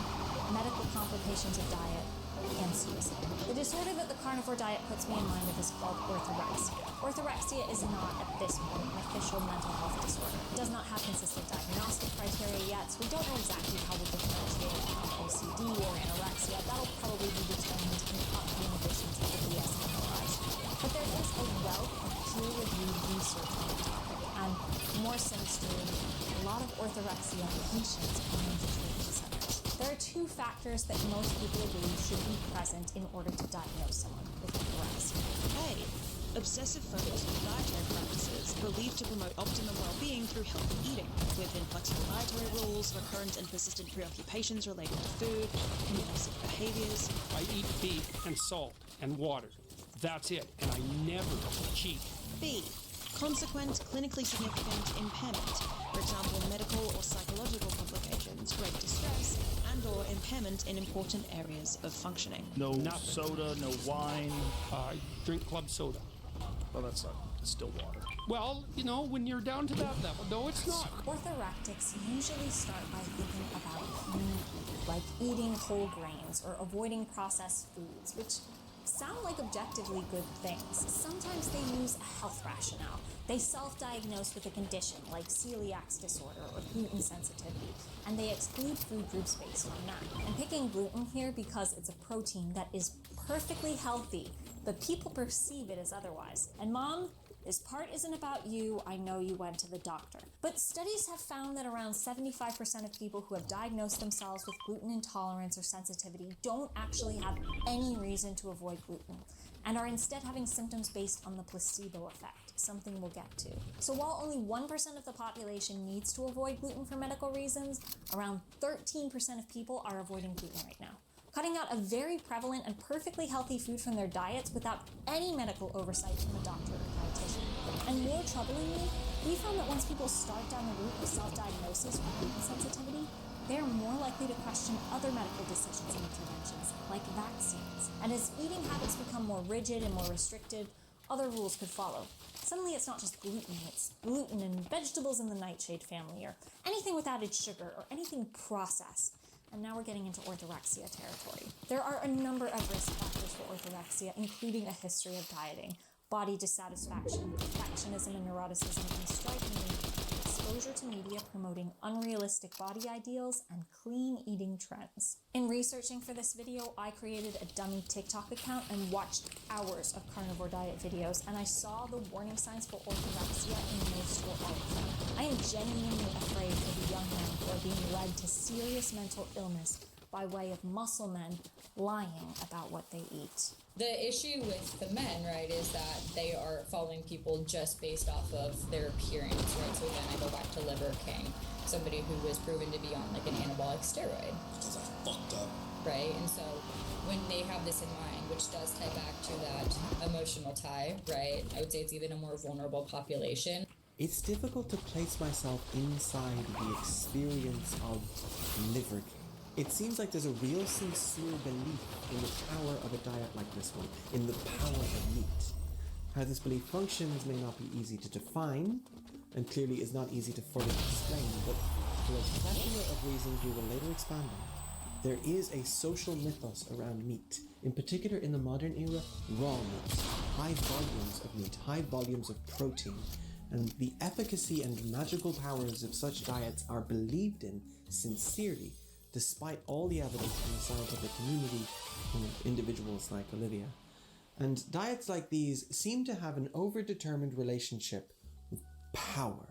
medical complications of diet, and suicide. The disorder that the carnivore diet puts me in mind with is called orthorexia. Orthorexia is not, at this point, an official mental health disorder. It does not have consistent diagnostic criteria yet, so we don't know exactly how to differentiate it from OCD or anorexia. That'll probably be determined in upcoming editions of the DSM-5. But there is a wealth of peer-reviewed research on the topic, and more sinisterly, a lot of orthorexia patients come into treatment centers. There are 2 factors that most people agree should be present in order to diagnose someone with orthorexia. Hey, obsessive focus on dietary practices believed to promote optimum well-being through healthy eating, with inflexible dietary rules, recurrent and persistent preoccupations related to food, compulsive behaviors. I eat beef and salt and water. That's it, and I never cheat. B. Consequent, clinically significant impairment, for example, medical or psychological complications, great distress, and/or impairment in important areas of functioning. No soda, no wine. I drink club soda. Well, that's not still water. Well, you know, when you're down to that level, no, it's not. Orthorexia usually start by thinking about clean food, like eating whole grains or avoiding processed foods, which sound like objectively good things. Sometimes they use a health rationale. They self-diagnose with a condition like celiac disorder or gluten sensitivity, and they exclude food groups based on that. I'm picking gluten here because it's a protein that is perfectly healthy, but people perceive it as otherwise. And Mom, this part isn't about you. I know you went to the doctor. But studies have found that around 75% of people who have diagnosed themselves with gluten intolerance or sensitivity don't actually have any reason to avoid gluten, and are instead having symptoms based on the placebo effect, something we'll get to. So while only 1% of the population needs to avoid gluten for medical reasons, around 13% of people are avoiding gluten right now, cutting out a very prevalent and perfectly healthy food from their diets without any medical oversight from a doctor or dietitian. And more troublingly, we found that once people start down the route of self-diagnosis for gluten sensitivity, they are more likely to question other medical decisions and interventions, like vaccines. And as eating habits become more rigid and more restricted, other rules could follow. Suddenly it's not just gluten, it's gluten and vegetables in the nightshade family, or anything with added sugar, or anything processed. And now we're getting into orthorexia territory. There are a number of risk factors for orthorexia, including a history of dieting, body dissatisfaction, perfectionism and neuroticism, and strikingly, exposure to media promoting unrealistic body ideals and clean eating trends. In researching for this video, I created a dummy TikTok account and watched hours of carnivore diet videos, and I saw the warning signs for orthorexia in most or all of them. I am genuinely afraid for the young men who are being led to serious mental illness by way of muscle men lying about what they eat. The issue with the men, right, is that they are following people just based off of their appearance, right? So again, I go back to Liver King, somebody who was proven to be on like an anabolic steroid. Because I fucked up. Right, and so when they have this in mind, which does tie back to that emotional tie, right? I would say it's even a more vulnerable population. It's difficult to place myself inside the experience of Liver King. It seems like there's a real sincere belief in the power of a diet like this one, in the power of meat. How this belief functions may not be easy to define, and clearly is not easy to fully explain, but for a plethora of reasons we will later expand on. There is a social mythos around meat, in particular in the modern era, raw meat, high volumes of meat, high volumes of protein, and the efficacy and magical powers of such diets are believed in sincerely, despite all the evidence from the scientific community and individuals like Olivia. And diets like these seem to have an overdetermined relationship with power.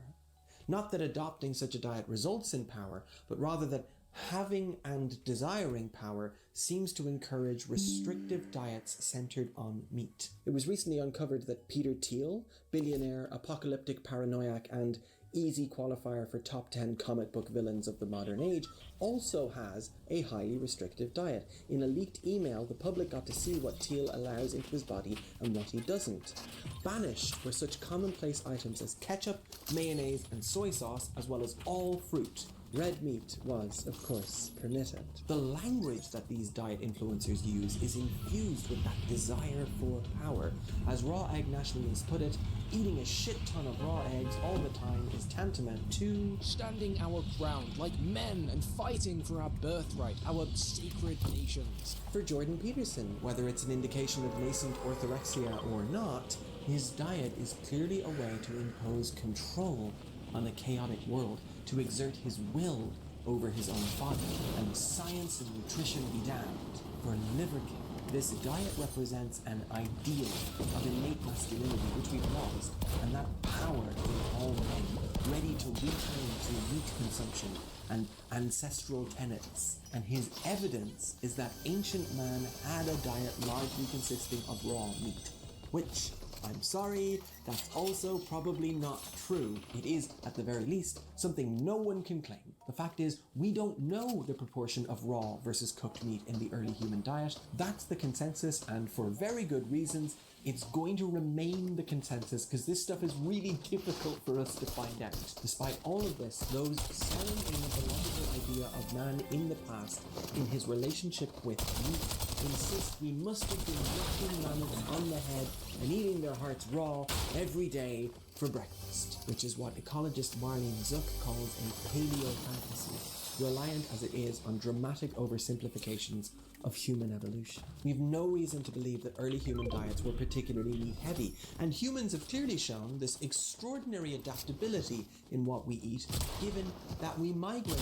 Not that adopting such a diet results in power, but rather that having and desiring power seems to encourage restrictive diets centered on meat. It was recently uncovered that Peter Thiel, billionaire, apocalyptic paranoiac, and easy qualifier for top 10 comic book villains of the modern age, also has a highly restrictive diet. In a leaked email, the public got to see what Thiel allows into his body and what he doesn't. Banished were such commonplace items as ketchup, mayonnaise, and soy sauce, as well as all fruit. Red meat was, of course, permitted. The language that these diet influencers use is infused with that desire for power. As raw egg nationalists put it, eating a shit ton of raw eggs all the time is tantamount to standing our ground like men and fighting for our birthright, our sacred nations. For Jordan Peterson, whether it's an indication of nascent orthorexia or not, his diet is clearly a way to impose control on a chaotic world, to exert his will over his own body, and science and nutrition be damned. For Liver King, this diet represents an ideal of innate masculinity which we've lost, and that power in all men, ready to return to meat consumption and ancestral tenets. And his evidence is that ancient man had a diet largely consisting of raw meat, which I'm sorry, that's also probably not true. It is, at the very least, something no one can claim. The fact is, we don't know the proportion of raw versus cooked meat in the early human diet. That's the consensus, and for very good reasons, it's going to remain the consensus because this stuff is really difficult for us to find out. Despite all of this, those selling in the logical idea of man in the past in his relationship with meat insist we must have been knocking mammoths on the head and eating their hearts raw every day for breakfast, which is what ecologist Marlene Zuck calls a paleo-fantasy, reliant as it is on dramatic oversimplifications of human evolution. We've no reason to believe that early human diets were particularly meat-heavy, and humans have clearly shown this extraordinary adaptability in what we eat, given that we migrated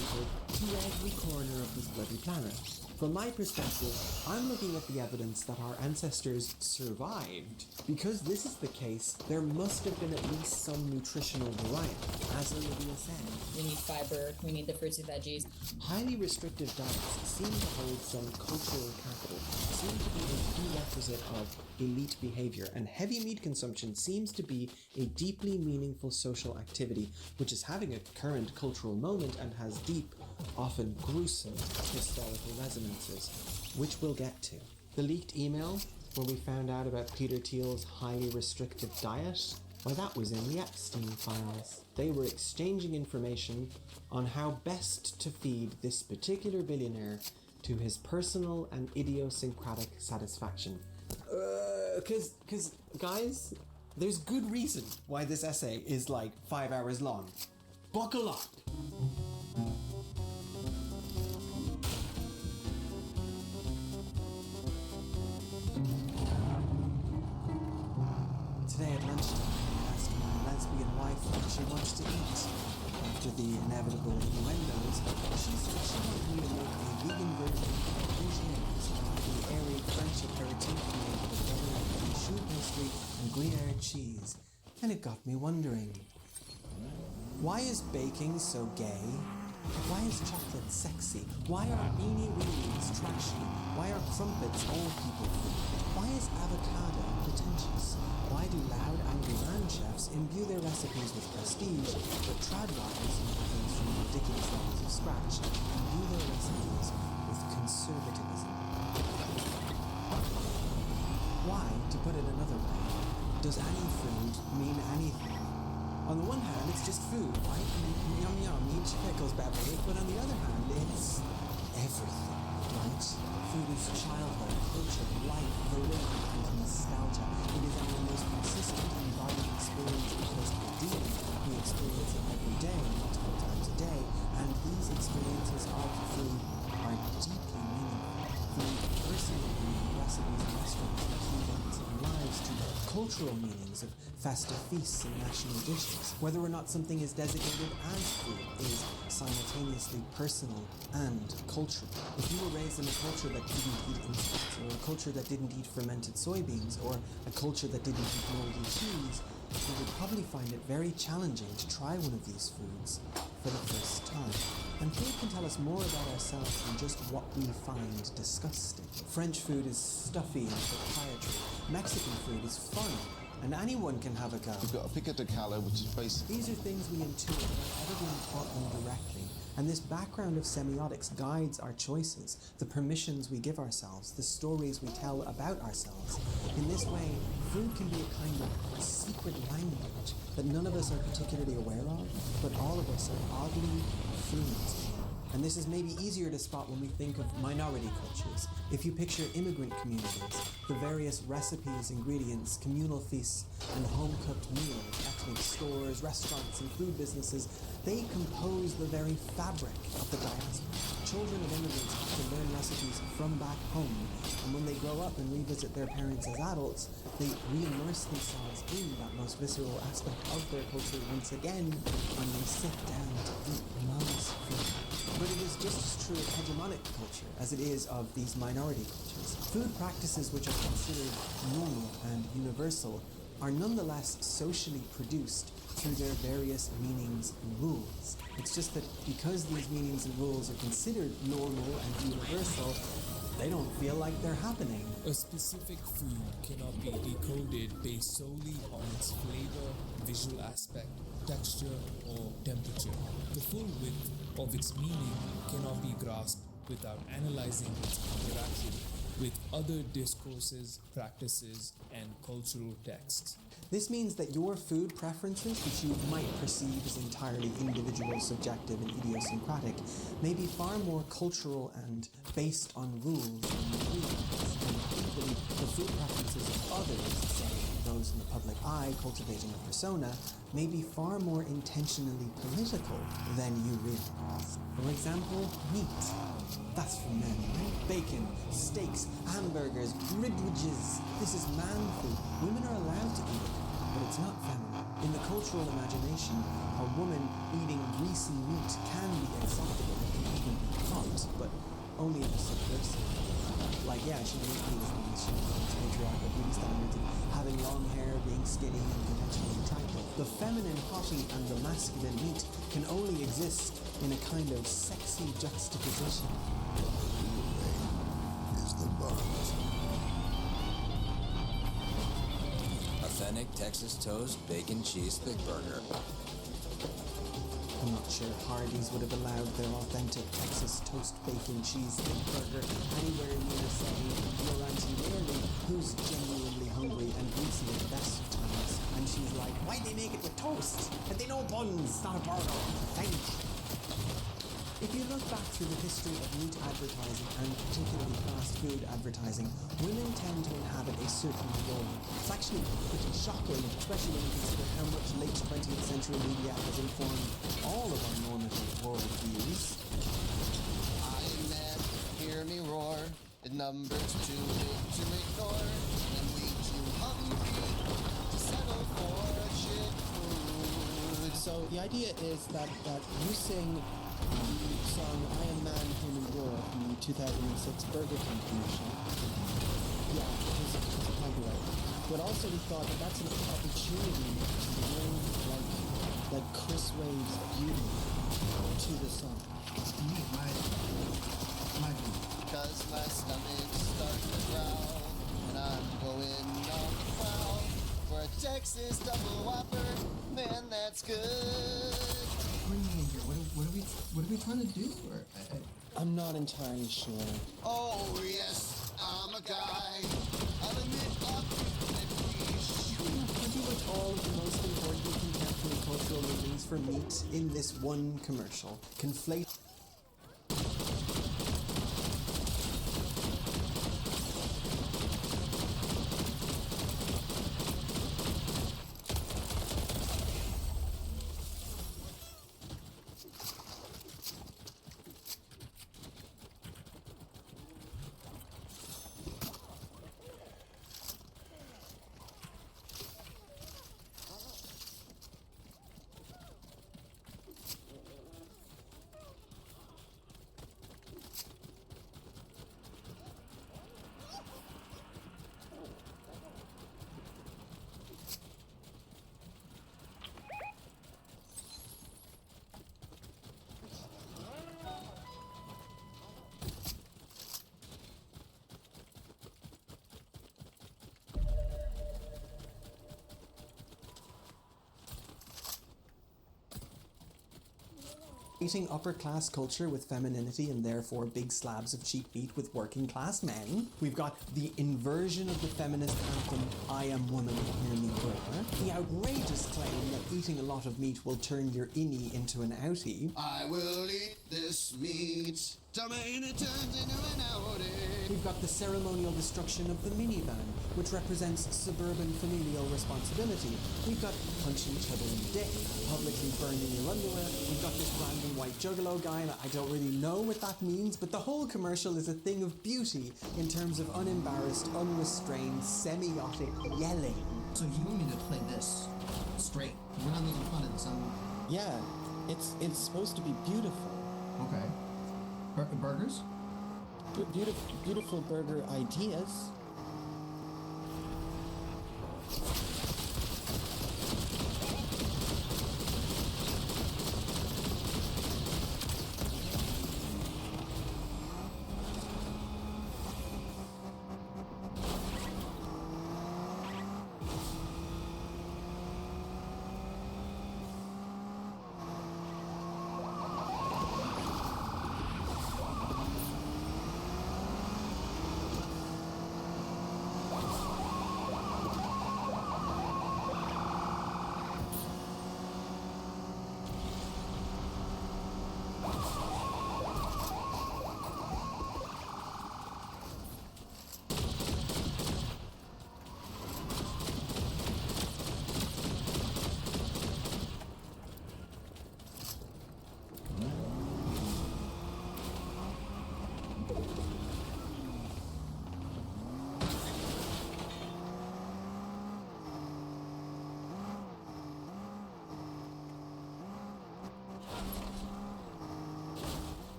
to every corner of this bloody planet. From my perspective, I'm looking at the evidence that our ancestors survived. Because this is the case, there must have been at least some nutritional variety, as Olivia said. We need fiber, we need the fruits and veggies. Highly restrictive diets seem to hold some cultural capital, seem to be a prerequisite of elite behavior, and heavy meat consumption seems to be a deeply meaningful social activity, which is having a current cultural moment and has deep, often gruesome, historical resonances, which we'll get to. The leaked email, where we found out about Peter Thiel's highly restrictive diet, why, that was in the Epstein files. They were exchanging information on how best to feed this particular billionaire to his personal and idiosyncratic satisfaction. Cause guys, there's good reason why this essay is like 5 hours long. Buckle up! Today at lunchtime, I asked my lesbian wife what she wants to eat. After the inevitable innuendos, she said she wanted me to make a vegan version of Bouget's, the airy French aperitif made with butter and choux pastry and Gruyere cheese. And it got me wondering, why is baking so gay? Why is chocolate sexy? Why are beanie weenies trashy? Why are crumpets old people food? Why is avocado pretentious? Why do loud, angry man chefs imbue their recipes with prestige, but trad rockers and things from ridiculous levels of scratch imbue their recipes with conservatism? Why, to put it another way, does any food mean anything? On the one hand, it's just food, right? Yum yum, eat your pickles, Beverly. But on the other hand, it's everything, right? Food is childhood, culture, life, validity, and nostalgia. It is our most consistent and vital experience because ideally we experience it every day, multiple times a day, and these experiences of food are deeply meaningful. Food, personal food, recipes and restaurants, and kingdoms and lives to cultural meanings of festive feasts and national dishes. Whether or not something is designated as food is simultaneously personal and cultural. If you were raised in a culture that didn't eat insects, or a culture that didn't eat fermented soybeans, or a culture that didn't eat moldy cheese, you would probably find it very challenging to try one of these foods for the first time. And food can tell us more about ourselves than just what we find disgusting. French food is stuffy and proprietary. Mexican food is fun, and anyone can have a go. You've got a pico de gallo, which is basically... These are things we intuit without ever being taught them directly. And this background of semiotics guides our choices, the permissions we give ourselves, the stories we tell about ourselves. In this way, food can be a kind of secret language that none of us are particularly aware of, but all of us are oddly fluent in. And this is maybe easier to spot when we think of minority cultures. If you picture immigrant communities, the various recipes, ingredients, communal feasts, and home-cooked meals, ethnic stores, restaurants, and food businesses, they compose the very fabric of the diaspora. Children of immigrants have to learn recipes from back home, and when they grow up and revisit their parents as adults, they re-immerse themselves in that most visceral aspect of their culture once again when they sit down to eat mom's food. But it is just as true of hegemonic culture as it is of these minority cultures. Food practices which are considered normal and universal are nonetheless socially produced through their various meanings and rules. It's just that because these meanings and rules are considered normal and universal, they don't feel like they're happening. A specific food cannot be decoded based solely on its flavor, visual aspect, texture, or temperature. The full width of its meaning cannot be grasped without analyzing its interaction with other discourses, practices, and cultural texts. This means that your food preferences, which you might perceive as entirely individual, subjective, and idiosyncratic, may be far more cultural and based on rules and agreements. And equally, the food preferences of others, say those in the public eye cultivating a persona, may be far more intentionally political than you realize. For example, meat. That's for men, right? Bacon, steaks, hamburgers, ribwages. This is man food. Women are allowed to eat it, but it's not feminine. In the cultural imagination, a woman eating greasy meat can be acceptable and can even be hot, but only if it's subversive. Like, yeah, she can eat these things, she needs patriarchal beauty standards, and having long hair, being skinny, and conventionally attractive. The feminine hottie and the masculine meat can only exist in a kind of sexy juxtaposition. Is the buzz. Authentic Texas toast, bacon, cheese, thick burger. I'm not sure Hardee's would have allowed their authentic Texas toast, bacon, cheese, thick burger anywhere near, say, your Auntie Mary, who's genuinely hungry and greasy at the best of times. And she's like, why'd they make it with toast? And they know buns, it's not a burger. Thank you. If you look back through the history of meat advertising, and particularly fast food advertising, women tend to inhabit a certain role. It's actually pretty shocking, especially when you consider how much late 20th century media has informed all of our normative worldviews. Iron Man, hear me roar. The numbers too big to ignore, and we too hungry to settle for shit food. So the idea is that you sing the song Iron Man, Hear Me Roar from the 2006 Burger King commercial. Yeah, it's a copyright. But also we thought that that's an opportunity to bring like Chris Wave's beauty to the song. Cause my stomach's starting to growl, and I'm going on the prowl for a Texas double whopper. Man, that's good. What are you doing here? What are we trying to do? I'm not entirely sure. Oh yes, I'm a guy. I'll admit I'll Pretty much all of the most important contemporary cultural meanings for meat in this one commercial conflate. Eating upper-class culture with femininity and therefore big slabs of cheap meat with working-class men. We've got the inversion of the feminist anthem, I am woman, hear me roar. The outrageous claim that eating a lot of meat will turn your innie into an outie. I will eat this meat. Tell me it turns into an outie. We've got the ceremonial destruction of the minivan, which represents suburban familial responsibility. We've got punching each other in the dick, publicly burning your underwear. We've got this random white juggalo guy, and I don't really know what that means, but the whole commercial is a thing of beauty in terms of unembarrassed, unrestrained, semiotic yelling. So you want me to play this straight? We're not making fun of this. Yeah, it's supposed to be beautiful. Okay. Burgers? Beautiful burger ideas.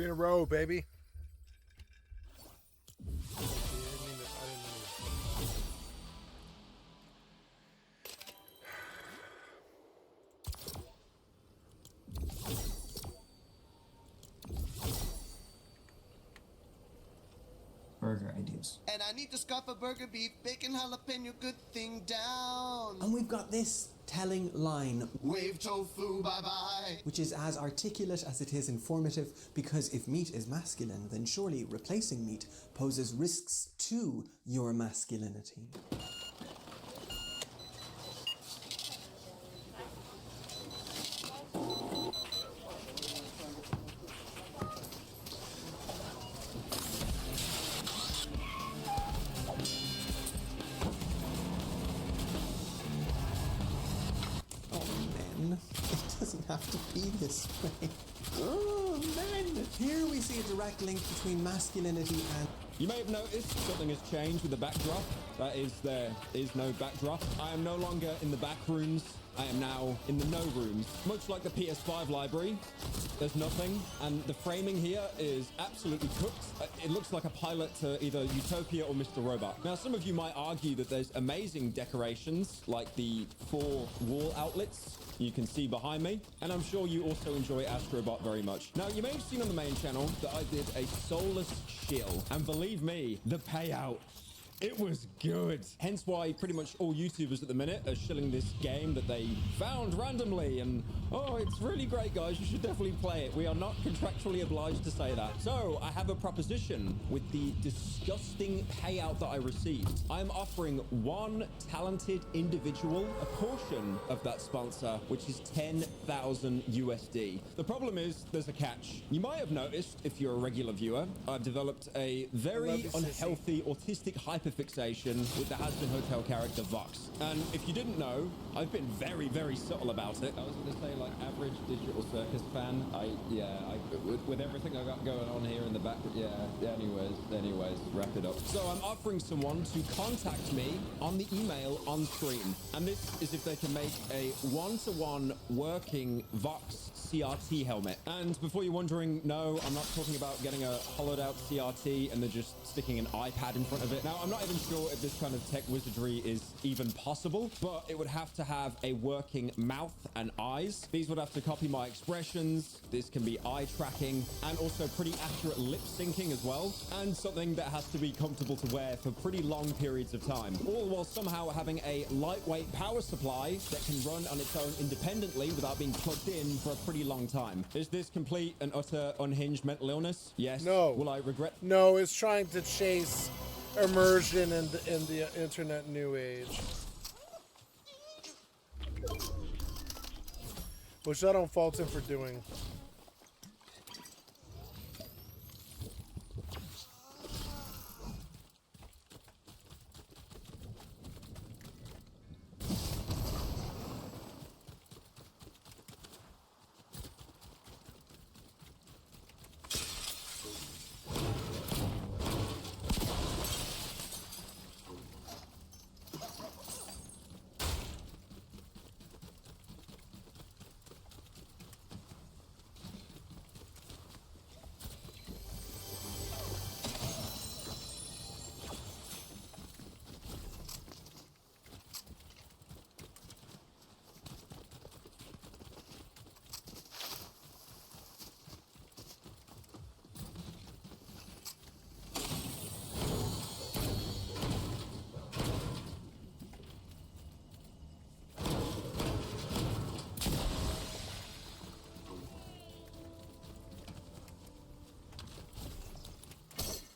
3 in a row, baby. Burger ideas. And I need to scarf a burger, beef, bacon, jalapeno, good thing down. And we've got this telling line. Wave tofu, bye-bye. Which is as articulate as it is informative, because if meat is masculine, then surely replacing meat poses risks to your masculinity. It doesn't have to be this way. Oh, men! Here we see a direct link between masculinity and... You may have noticed something has changed with the backdrop. That is, there is no backdrop. I am no longer in the back rooms. I am now in the no rooms. Much like the PS5 library, there's nothing, and the framing here is absolutely cooked. It looks like a pilot to either Utopia or Mr. Robot. Now, some of you might argue that there's amazing decorations, like the 4 wall outlets you can see behind me, and I'm sure you also enjoy Astrobot very much. Now, you may have seen on the main channel that I did a soulless shill, and believe me, the payout, it was good. Hence why pretty much all YouTubers at the minute are shilling this game that they found randomly, and oh, it's really great, guys. You should definitely play it. We are not contractually obliged to say that. So I have a proposition with the disgusting payout that I received. I'm offering one talented individual a portion of that sponsor, which is 10,000 USD. The problem is there's a catch. You might have noticed, if you're a regular viewer, I've developed a very unhealthy autistic hyperfixation with the Has Been Hotel character Vox. And if you didn't know, I've been very, very subtle about it. I was going to say, like, average Digital Circus fan. With everything I got going on here in the back, anyways, wrap it up. So I'm offering someone to contact me on the email on screen. And this is if they can make a one-to-one working Vox CRT helmet. And before you're wondering, no, I'm not talking about getting a hollowed out CRT and then just sticking an iPad in front of it. Now, I'm not even sure if this kind of tech wizardry is even possible, but it would have to have a working mouth and eyes. These would have to copy my expressions. This can be eye tracking and also pretty accurate lip syncing as well. And something that has to be comfortable to wear for pretty long periods of time. All while somehow having a lightweight power supply that can run on its own independently without being plugged in for a pretty long time. Is this complete and utter unhinged mental illness? Yes. No. Will I regret? No, it's trying to chase immersion in the internet new age. Which I don't fault him for doing.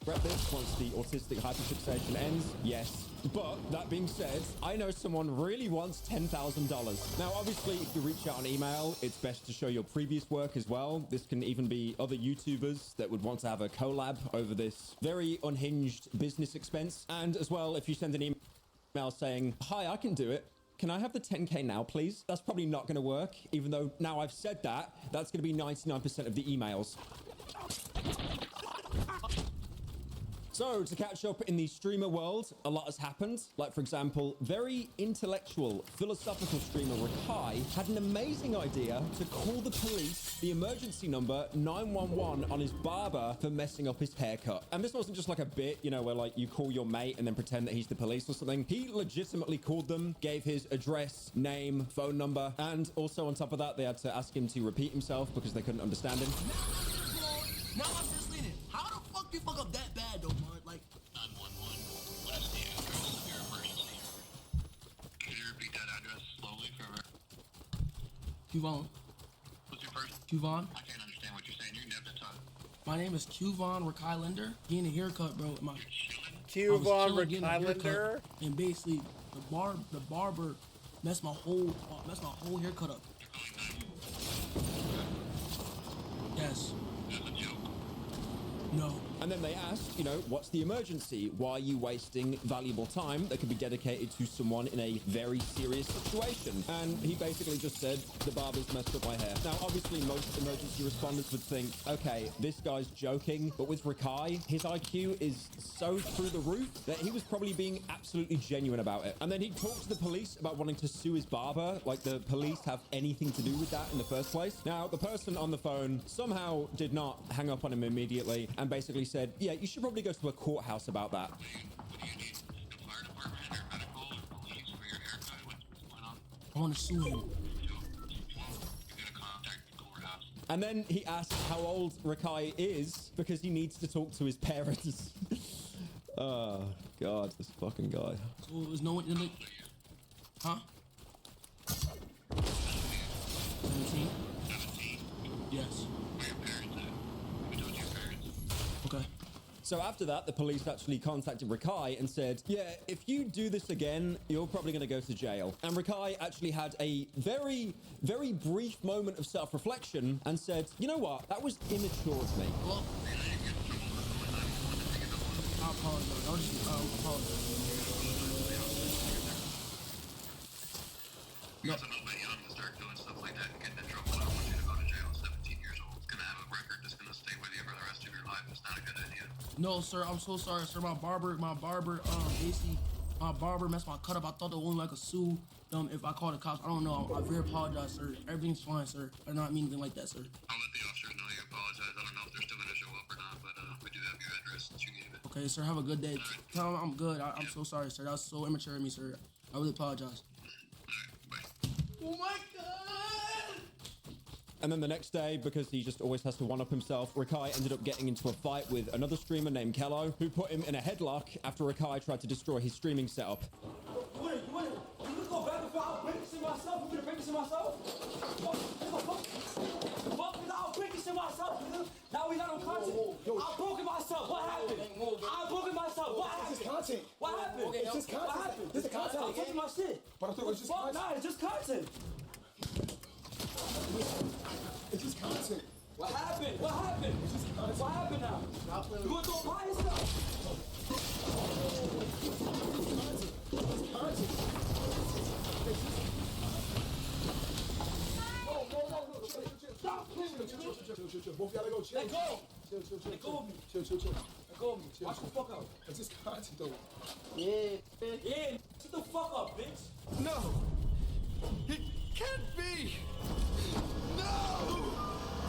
Regret this once the autistic hyperfixation ends? Yes. But that being said, I know someone really wants $10,000. Now, obviously, if you reach out on email, it's best to show your previous work as well. This can even be other YouTubers that would want to have a collab over this very unhinged business expense. And as well, if you send an email saying, "Hi, I can do it. Can I have the 10K now, please?" That's probably not going to work, even though now I've said that, that's going to be 99% of the emails. So, to catch up in the streamer world, a lot has happened. Like, for example, very intellectual, philosophical streamer Rakai had an amazing idea to call the police the emergency number 911 on his barber for messing up his haircut. And this wasn't just like a bit, you know, where like you call your mate and then pretend that he's the police or something. He legitimately called them, gave his address, name, phone number, and also on top of that, they had to ask him to repeat himself because they couldn't understand him. Now I'm just leaning. How the fuck you fuck up that bad though, man? Like 911. What is the address of your emergency? Can you repeat that address slowly for her? Qvon. What's your first? Qvon. I can't understand what you're saying. You never talk. My name is Qvon Rakai Linder. Getting a haircut, bro. Qvon Rakai Linder. And basically, the barber messed my whole haircut up. Yes. No. And then they asked, you know, what's the emergency? Why are you wasting valuable time that could be dedicated to someone in a very serious situation? And he basically just said, the barber's messed up my hair. Now, obviously, most emergency responders would think, okay, this guy's joking. But with Rakai, his IQ is so through the roof that he was probably being absolutely genuine about it. And then he talked to the police about wanting to sue his barber, like the police have anything to do with that in the first place. Now, the person on the phone somehow did not hang up on him immediately and basically said, yeah, you should probably go to a courthouse about that. I want to sue him. And then he asked how old Rakai is because he needs to talk to his parents. Oh, God, this fucking guy. So there's no one in the... Huh? 17? Yes. Okay. So after that, the police actually contacted Rakai and said, yeah, if you do this again, you're probably going to go to jail. And Rakai actually had a very, very brief moment of self-reflection and said, you know what? That was immature of me. Well, I apologize. I apologize. No. You're nobody young to start doing stuff like that and getting in trouble. I don't want you to go to jail at 17 years old. It's going to have a record that's going to stay with you for the rest of your life. It's not a good idea. No, sir, I'm so sorry, sir. My barber, basically, my barber messed my cut up. I thought they only like a sue if I called the cops. I don't know. I very apologize, sir. Everything's fine, sir. I did not mean anything like that, sir. I'll let the officers know you apologize. I don't know if they're still going to show up or not, but we do have your address that you gave it. Okay, sir, have a good day. Tell them I'm good. I'm so sorry, sir. That was so immature of me, sir. I really apologize. Oh my God! And then the next day, because he just always has to one-up himself, Rakai ended up getting into a fight with another streamer named Kello, who put him in a headlock after Rakai tried to destroy his streaming setup. You wanna go back and I'll break this in myself? You gonna break this in myself? Fuck, I'll break this in myself, nigga. Now we not on content. I broke it myself. What happened? I broke it myself. What happened? It's just content. What happened? It's just content. What happened? This is content. I'm touching my shit. But I thought it was just content. Nah, it's just content. It's just content. What happened? What happened? It's just content. What happened now? You gonna go by yourself? It's content. Stop playing with me. Chill. Both y'all go chill. Let go. Chill. Let go of me. Chill. Let go of me. Watch the fuck out. It's just content though. Yeah. Shut the fuck up, bitch. No. It can't be. No.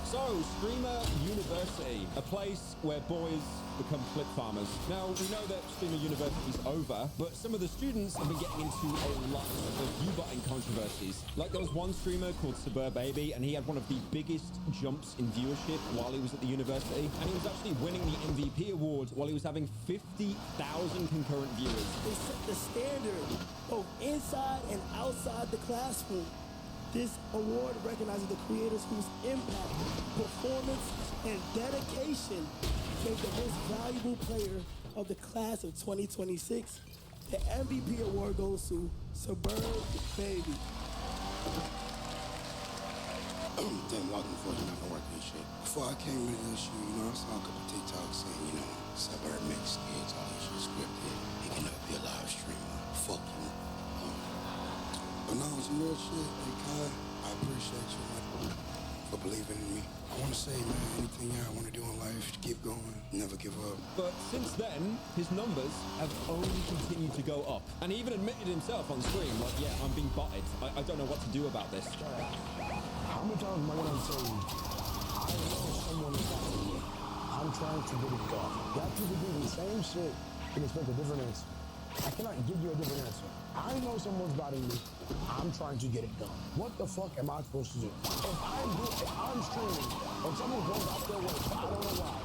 So, Streamer University, a place where boys become clip farmers. Now, we know that Streamer University is over, but some of the students have been getting into a lot of view-butting controversies. Like, there was one streamer called Alldayerrydaybaby, and he had one of the biggest jumps in viewership while he was at the university, and he was actually winning the MVP award while he was having 50,000 concurrent viewers. They set the standard both inside and outside the classroom. This award recognizes the creators whose impact, performance, and dedication make the most valuable player of the class of 2026. The MVP award goes to Alldayerrydaybaby. Damn, walking before you're not gonna work this shit. Before I came into this shit, I saw a couple TikToks saying, Suburb makes kids, all this shit scripted. He can never be a live streamer. Fuck you. But no, some real shit. Hey, Kai, I appreciate you for believing in me. I want to say, man, anything I want to do in life, keep going, never give up. But since then, his numbers have only continued to go up. And he even admitted himself on stream, like, yeah, I'm being botted. I don't know what to do about this. How many times am I going to tell you, I know someone is watching me. I'm trying to get it done. Got people do the same shit and expect a different answer. I cannot give you a different answer. I know someone's bothering me. I'm trying to get it done. What the fuck am I supposed to do? If I'm streaming and someone goes out their way, I don't know why,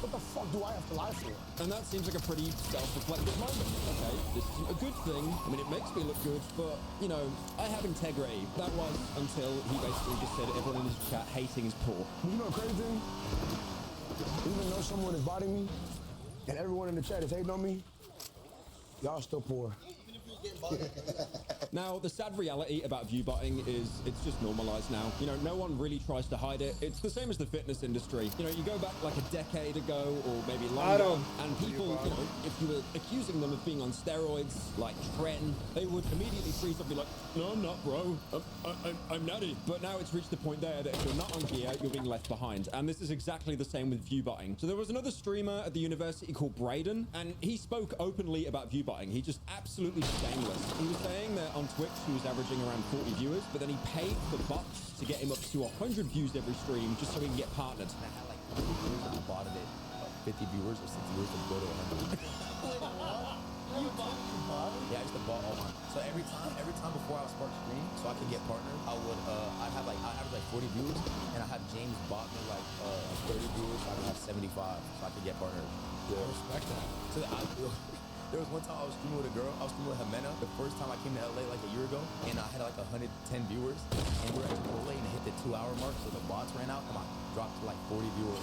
what the fuck do I have to lie for? And that seems like a pretty self-reflective moment. Okay, this isn't a good thing. I mean, it makes me look good, but, you know, I have integrity. That was until he basically just said everyone in his chat hating his poor. You know the crazy thing? Even though someone is bothering me and everyone in the chat is hating on me, y'all still poor. Now, the sad reality about view-botting is it's just normalized now. You know, no one really tries to hide it. It's the same as the fitness industry. You know, you go back like a decade ago or maybe longer, and people, you know, if you were accusing them of being on steroids, like Trent, they would immediately freeze up and be like, no, I'm not, bro. I'm nutty. But now it's reached the point there that if you're not on gear, you're being left behind. And this is exactly the same with view-botting. So there was another streamer at the university called Braden, and he spoke openly about view-botting. He just absolutely shameless. He was saying that on Twitch he was averaging around 40 viewers, but then he paid the bots to get him up to 100 views every stream just so he can get partnered. I had like 50 viewers and I bought it at 50 viewers or 60 viewers to go to 100. Yeah, I used to bought all mine. So every time before I would start stream, so I could get partnered, I'd average like 40 viewers, and I have James bought me like 30 viewers, so I could have 75, so I could get partnered. Yeah. I respect that. So there was one time I was streaming with a girl. I was streaming with Jimena the first time I came to LA like a year ago, and I had like 110 viewers, and we were at Chipotle and it hit the 2-hour mark, so the bots ran out, and I dropped to like 40 viewers.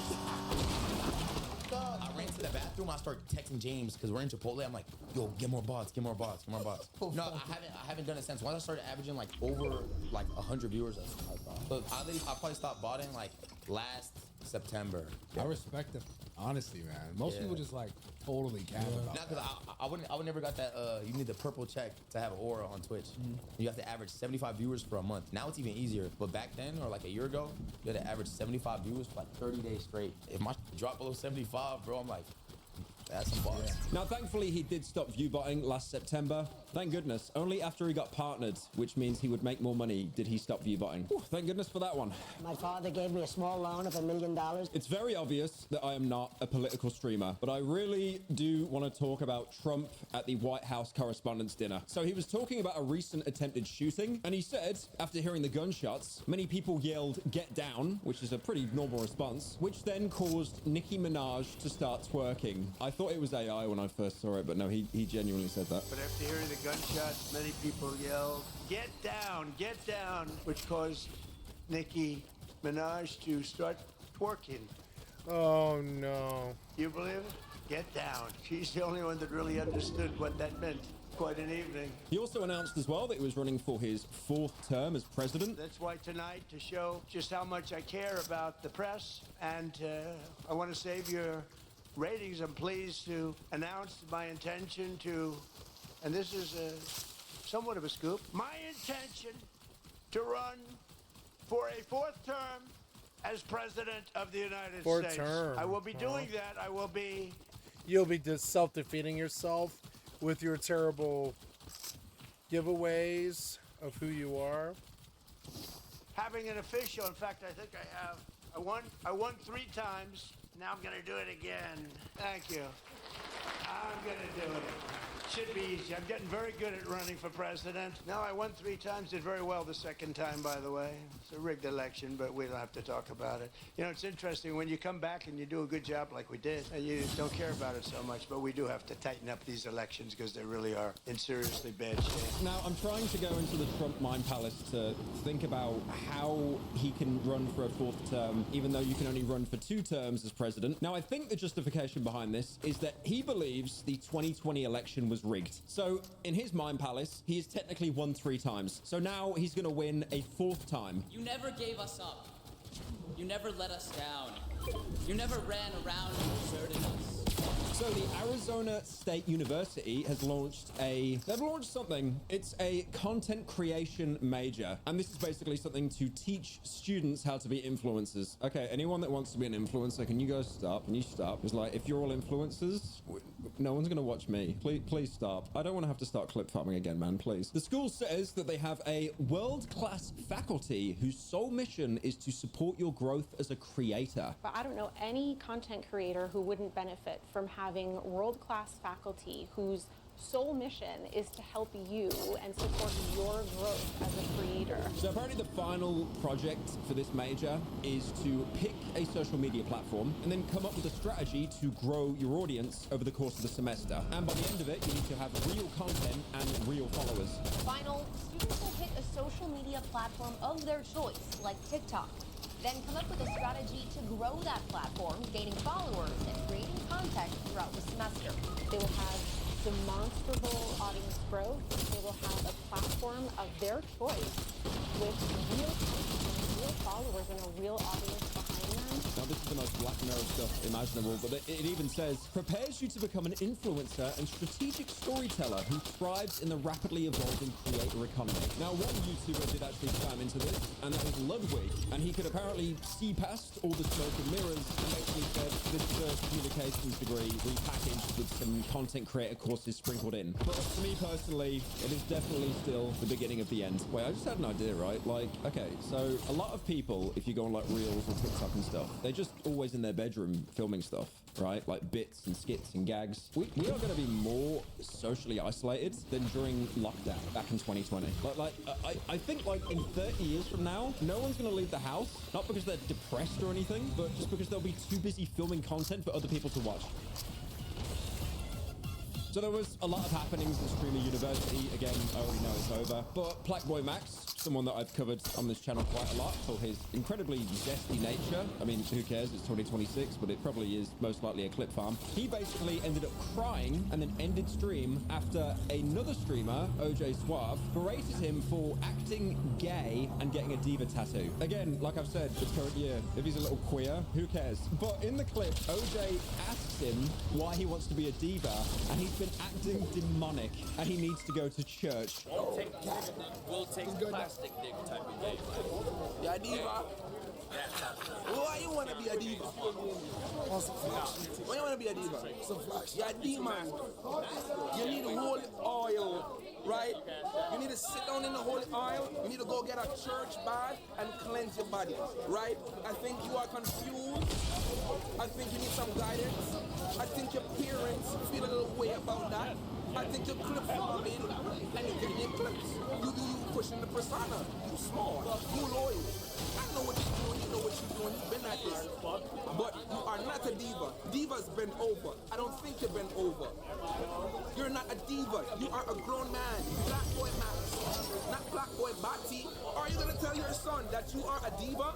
I ran to the bathroom. I started texting James because we're in Chipotle. I'm like, yo, get more bots, get more bots, get more bots. No, I haven't done it since. Once I started averaging like over like 100 viewers, so I probably stopped botting like last September. I respect it, honestly, man. Most people just like totally cap about that. Because I would never got that. You need the purple check to have an aura on Twitch. You have to average 75 viewers for a month. Now it's even easier. But back then, or like a year ago, you had to average 75 viewers for like 30 days straight. If my drop below 75, bro, I'm like, that's some bots. Now, thankfully, he did stop view-botting last September. Thank goodness. Only after he got partnered, which means he would make more money, did he stop view-botting. Thank goodness for that one. My father gave me a small loan of $1 million. It's very obvious that I am not a political streamer, but I really do want to talk about Trump at the White House Correspondents' Dinner. So he was talking about a recent attempted shooting, and he said, after hearing the gunshots, many people yelled, "Get down," which is a pretty normal response, which then caused Nicki Minaj to start twerking. I thought it was AI when I first saw it, but no, he genuinely said that. But after hearing the gunshots, many people yelled, get down, which caused Nicki Minaj to start twerking. Oh, no. You believe it? Get down. She's the only one that really understood what that meant. Quite an evening. He also announced as well that he was running for his 4th term as president. That's why tonight, to show just how much I care about the press, and I want to save your ratings, I'm pleased to announce my intention to, and this is somewhat of a scoop, my intention to run for a 4th term as President of the United States. Term. I will be doing that. I will be... You'll be self-defeating yourself with your terrible giveaways of who you are. Having an official, in fact, I think I have, I won 3 times. Now I'm gonna do it again. Thank you. I'm gonna do it. Should be easy. I'm getting very good at running for president. Now I won 3 times, did very well the 2nd time, by the way. It's a rigged election, but we don't have to talk about it. You know, it's interesting when you come back and you do a good job like we did, and you don't care about it so much, but we do have to tighten up these elections because they really are in seriously bad shape. Now, I'm trying to go into the Trump mind palace to think about how he can run for a 4th term, even though you can only run for 2 terms as president. Now, I think the justification behind this is that he believes the 2020 election was rigged. So, in his mind palace, he has technically won 3 times. So now he's going to win a 4th time. You never gave us up. You never let us down. You never ran around and deserted us. So the Arizona State University has launched they've launched something. It's a content creation major. And this is basically something to teach students how to be influencers. Okay, anyone that wants to be an influencer, can you guys stop? Can you stop? It's like, if you're all influencers, no one's gonna watch me. Please stop. I don't want to have to start clip farming again, man, please. The school says that they have a world-class faculty whose sole mission is to support your growth as a creator. But I don't know any content creator who wouldn't benefit from having world-class faculty whose sole mission is to help you and support your growth as a creator. So apparently the final project for this major is to pick a social media platform and then come up with a strategy to grow your audience over the course of the semester. And by the end of it, you need to have real content and real followers. Final, students will pick a social media platform of their choice, like TikTok. Then come up with a strategy to grow that platform, gaining followers and creating content throughout the semester. They will have demonstrable audience growth. They will have a platform of their choice with real content, real followers, and a real audience behind them. Now this is the most Black Mirror stuff imaginable, but it even says, prepares you to become an influencer and strategic storyteller who thrives in the rapidly evolving creator economy. Now one YouTuber did actually chime into this, and that was Ludwig, and he could apparently see past all the smoke and mirrors and basically said this is a communications degree repackaged with some content creator courses sprinkled in. But for me personally, it is definitely still the beginning of the end. Wait, I just had an idea, right? Like, okay, so a lot of people, if you go on like Reels or TikTok and stuff, they're just always in their bedroom filming stuff, right? Like bits and skits and gags. We are going to be more socially isolated than during lockdown back in 2020. I think like in 30 years from now, no one's going to leave the house, not because they're depressed or anything, but just because they'll be too busy filming content for other people to watch. So there was a lot of happenings at Streamer University. Again, I already know it's over. But Blackboy Max, someone that I've covered on this channel quite a lot for his incredibly zesty nature. I mean, who cares? It's 2026, but it probably is most likely a clip farm. He basically ended up crying and then ended stream after another streamer, OJ Suave, berated him for acting gay and getting a diva tattoo. Again, like I've said, it's current year. If he's a little queer, who cares? But in the clip, OJ asks him why he wants to be a diva, and he's been acting demonic, and he needs to go to church. We'll take plastic dick type of gay. You're a diva? Why you want to be a diva? Why you want to be a diva? You're a demon. You need holy oil, right? You need to sit down in the holy oil. You need to go get a church bath and cleanse your body, right? I think you are confused. I think you need some guidance. I think your parents feel a little way about that. I think you're clip farming and you're getting your clips. You pushing the persona. You small. You loyal. I know what you're doing. You know what you're doing. You've been at this. But you are not a diva. Divas bend over. I don't think you bend over. You're not a diva. You are a grown man. Black boy Max. Not black boy Bati. Are you going to tell your son that you are a diva?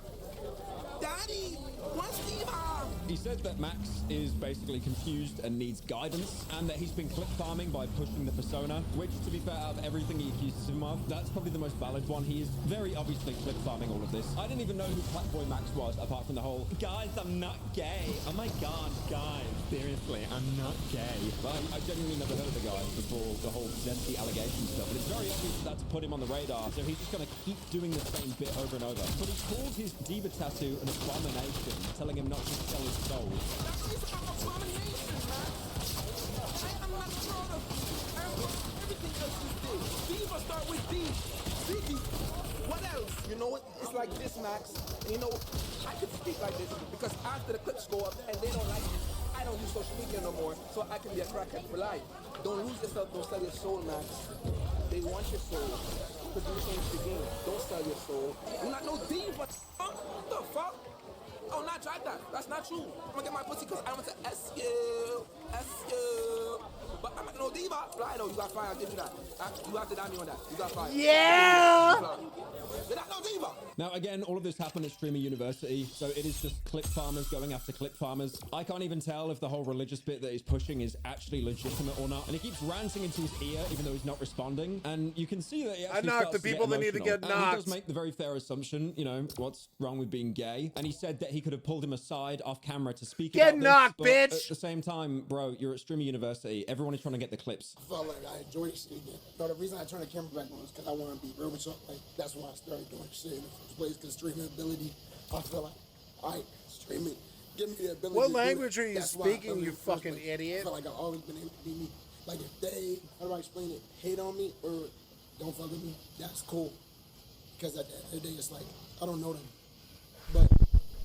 Daddy, what's diva? He said that Max is basically confused and needs guidance, and that he's been clip farming by pushing the persona, which, to be fair, out of everything he accuses him of, that's probably the most valid one. He is very obviously clip farming all of this. I didn't even know who Blackboy Max was, apart from the whole, guys, I'm not gay. Oh my god, guys, seriously, I'm not gay. Well, I genuinely never heard of the guy before the whole zesty allegation stuff, but it's very obvious that to put him on the radar, so he's just going to keep doing the same bit over and over. But he called his diva tattoo an abomination, telling him not to sell his soul. That's an abomination, man. I'm not proud of everything else you did. Diva start with D. D. What else? You know what? It's like this, Max. You know, I could speak like this because after the clips go up and they don't like it, I don't use social media no more, so I can be a crackhead for life. Don't lose yourself, don't sell your soul, Max. They want your soul. Because you change the game. Don't sell your soul. You're not no diva. What the fuck? Oh, not drive that. That's not true. I'm gonna get my pussy because I want to SU. But I'm not no diva. I know you got fire. I'll give you that. You have to dime me on that. You got fire. Yeah! You're not no diva. Now, again, all of this happened at Streamer University, so it is just clip farmers going after clip farmers. I can't even tell if the whole religious bit that he's pushing is actually legitimate or not. And he keeps ranting into his ear, even though he's not responding. And you can see that he actually knocked starts the people to that need to get emotional. And he does knocked. make the very fair assumption, you know, what's wrong with being gay? And he said that he could have pulled him aside off camera to speak Get about knocked, this. But bitch! at the same time, bro, you're at Streamer University. Everyone is trying to get the clips. I felt like I enjoyed this shit again. No, the reason I turned the camera back on is because I want to be real with y'all. Like, that's why I started doing shit in the first place, because streaming ability, I feel like, alright, streaming, give me the ability What to do language it. are you That's why I speaking, felt you in the first fucking place. idiot? I feel like I've always been able to be me. Like, if they, how do I explain it, hate on me or don't fuck with me, that's cool. Because at the end of the day, it's like, I don't know them. But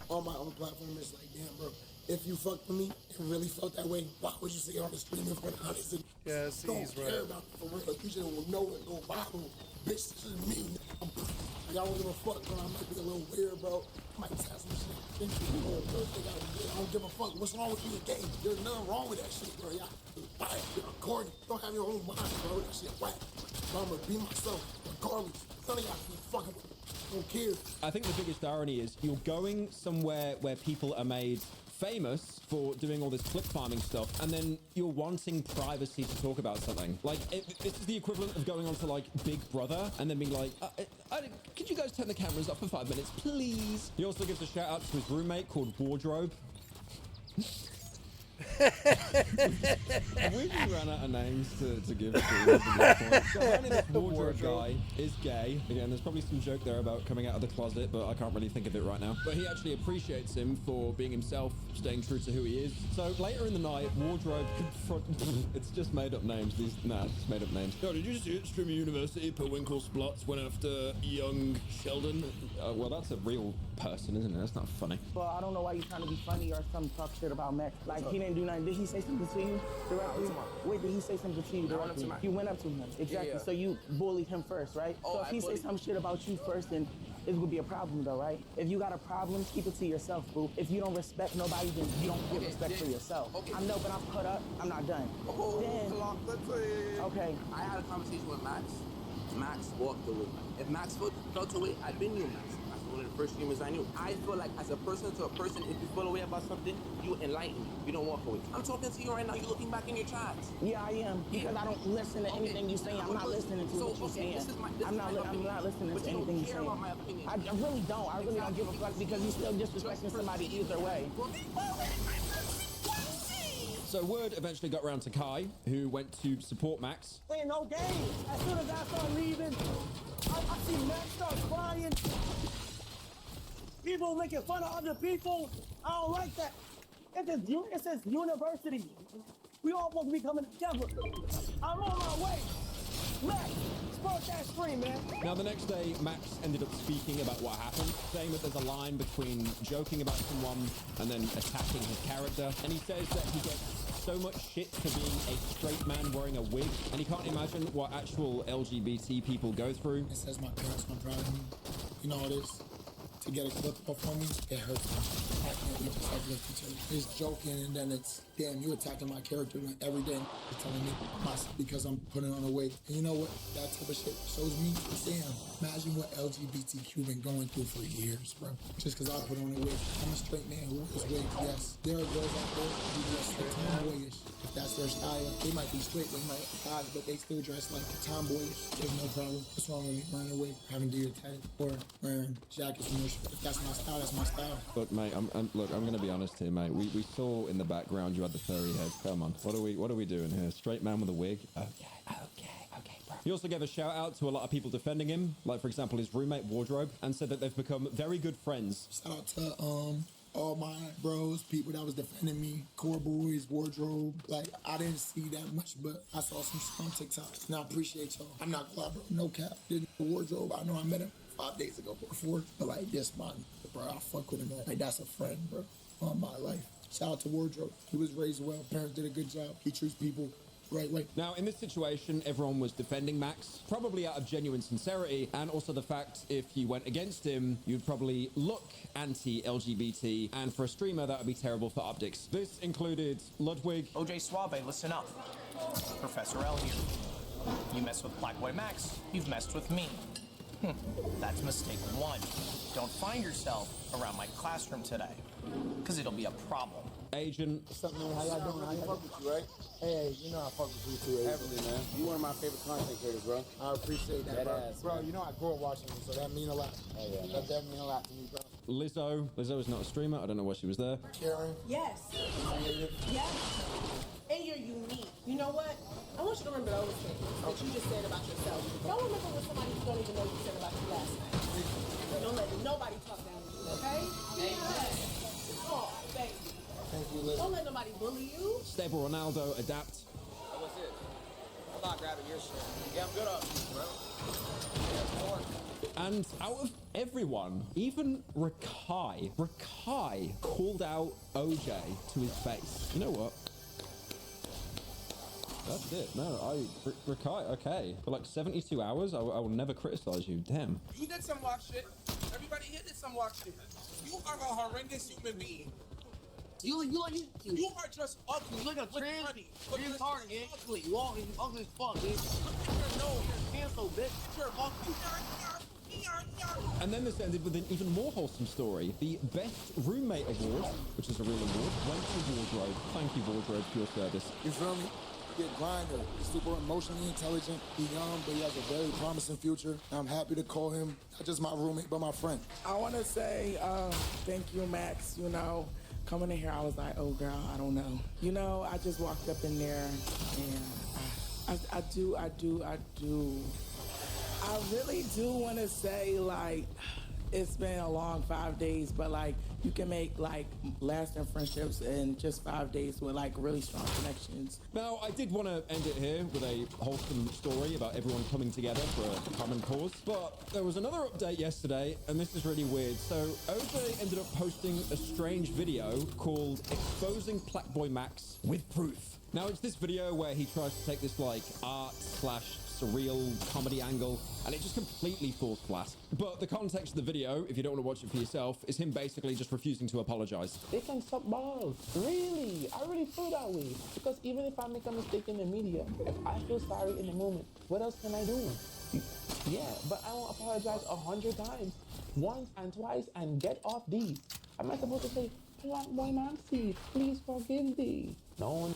on my own platform, it's like, damn, bro, if you fucked with me and really felt that way, why would you say on the stream in front of honest? Yeah, see, don't he's care right. about it for real. You just know it, go viral. Bitch, this is me. Y'all don't give a fuck, bro. I might be a little weird, bro. I might test some shit. Think you know, bro. I don't give a fuck. What's wrong with being gay? There's nothing wrong with that shit, bro. Y'all, you're corny. Don't have your own mind, bro. That shit whack. So I'm gonna be myself, regardless. None of y'all can fucking with me. Don't care. I think the biggest irony is you're going somewhere where people are made famous for doing all this clip farming stuff, and then you're wanting privacy to talk about something. Like, this is the equivalent of going on to, like, Big Brother and then being like, could you guys turn the cameras off for 5 minutes, please? He also gives a shout out to his roommate called Wardrobe. We just ran out of names to give to this point. So apparently this wardrobe guy is gay. Again, there's probably some joke there about coming out of the closet, but I can't really think of it right now. But he actually appreciates him for being himself, staying true to who he is. So later in the night, Wardrobe it's just made up names. It's just made up names. Yo, did you see at Streamer University, Perwinkle Splots went after young Sheldon? Well, that's a real person, isn't it? That's not funny. Well, I don't know why you're trying to be funny or some talk shit about Max. Like, he didn't do nothing. Did he say something to you directly? Wait, did he say something to you directly? You went up to him. Exactly. Yeah. So you bullied him first, right? Oh, so if he say some shit about you first, then it's gonna be a problem though, right? If you got a problem, keep it to yourself, boo. If you don't respect nobody, then you don't get respect for yourself. I know, but I'm caught up. I'm not done. Okay. I had a conversation with Max. Max walked away. If Max felt away, I'd been knew Max. That's one of the first streamers I knew. I feel like as a person to a person, if you feel away about something, you enlighten me. You don't walk away. I'm talking to you right now. You're looking back in your chats. Yeah, I am. Because I don't listen to anything you're saying. I'm not listening to what you're saying. I'm not listening to anything you're saying. I really don't. I really don't give a fuck because you're still disrespecting somebody either way. So word eventually got around to Kai, who went to support Max. Ain't no game. As soon as I start leaving, I see Max start crying. People making fun of other people. I don't like that. It says university. We all supposed to be coming together. I'm on my way. Max, start that stream, man. Now, the next day, Max ended up speaking about what happened, saying that there's a line between joking about someone and then attacking his character. And he says that he gets so much shit for being a straight man wearing a wig, and he can't imagine what actual LGBT people go through. It says my parents are proud of me. You know what it is? To get a clip off on me, it hurts me. I can't be just uplifted to it. It's joking and then it's, damn, you attacking my character like every day. You're telling me because I'm putting on a wig. And you know what? That type of shit shows me, damn, imagine what LGBTQ been going through for years, bro. Just because I put on a wig. I'm a straight man who wears wigs, yes. There are girls out there who dress like tomboyish. If that's their style, they might be straight, they might hide, but they still dress like tomboyish. There's no problem. What's wrong with me wearing a wig, having deer tatted, or wearing jackets from their if that's my style, that's my style. Look, mate, I'm gonna be honest here, mate. We saw in the background you had the furry head. Come on, what are we doing here? Straight man with a wig? Okay, bro. He also gave a shout out to a lot of people defending him, like for example his roommate Wardrobe, and said that they've become very good friends. Shout out to all my bros, people that was defending me, Core Boys, Wardrobe. Like, I didn't see that much, but I saw some shit on TikTok, and I appreciate y'all. I'm not glad, bro. No cap. Didn't Wardrobe. I know I met him 5 days ago before, but like, this man, bro, I fuck with him, man. Like, that's a friend, bro, on my life. Shout out to Wardrobe. He was raised well. Parents did a good job. He treats people right way. Now, in this situation, everyone was defending Max, probably out of genuine sincerity, and also the fact if you went against him, you'd probably look anti-LGBT, and for a streamer, that would be terrible for optics. This included Ludwig. OJ Suave, listen up. Professor L here. You mess with Black Boy Max, you've messed with me. That's mistake one. Don't find yourself around my classroom today, because it'll be a problem. Agent. What's up, man? How y'all doing? I fuck with you, right? Hey, you know I fuck with you too, Heavily, man. You one of my favorite content creators, bro. I appreciate that, Dead bro. ass, Bro, man. you know I grew up watching you, so that mean a lot. Oh, yeah, man. That mean a lot to me, bro. Lizzo. Lizzo is not a streamer. I don't know why she was there. Karen. Yes. Yes. And you're unique. You know what? I want you to remember those things that you just said about yourself. Don't remember what somebody who don't even know you said about you last night. Don't let nobody talk down to you, okay? Amen. Oh, thank you. Thank you, Liz. Don't let nobody bully you. Stable Ronaldo, adapt. That was it. I'm not grabbing your shit. Yeah, I'm good off you, bro. And out of everyone, even Rakai called out OJ to his face. You know what? That's it. No, Rakai, okay. For like 72 hours, I will never criticize you. Damn. You did some walk shit. Everybody here did some walk shit. You are a horrendous human being. You are just ugly. You look at trans, But trans you're hard, just man. ugly. You ugly as fuck, man. Look at your nose. You're canceled, bitch. You're ugly. And then this ended with an even more wholesome story. The Best Roommate Award, which is a real award, went to Wardrobe. Thank you, Wardrobe, for your service. You feel me? Get Grinder. He's super emotionally intelligent. He's young, but he has a very promising future. I'm happy to call him not just my roommate, but my friend. I want to say thank you, Max. You know, coming in here, I was like, oh, girl, I don't know. You know, I just walked up in there, and I really do want to say, like, it's been a long 5 days, but, like, you can make, like, lasting friendships in just 5 days with, like, really strong connections. Now, I did want to end it here with a wholesome story about everyone coming together for a common cause, but there was another update yesterday, and this is really weird. So, OJ ended up posting a strange video called Exposing Blackboy Max with Proof. Now, it's this video where he tries to take this, like, art/surreal comedy angle, and it just completely falls flat. But the context of the video, if you don't want to watch it for yourself, is him basically just refusing to apologize. They can suck balls. Really? I really feel that way. Because even if I make a mistake in the media, if I feel sorry in the moment, what else can I do? Yeah, but I won't apologize 100 times. Once and twice and get off these. Am I supposed to say, Blackboy Maxi, please forgive thee? No.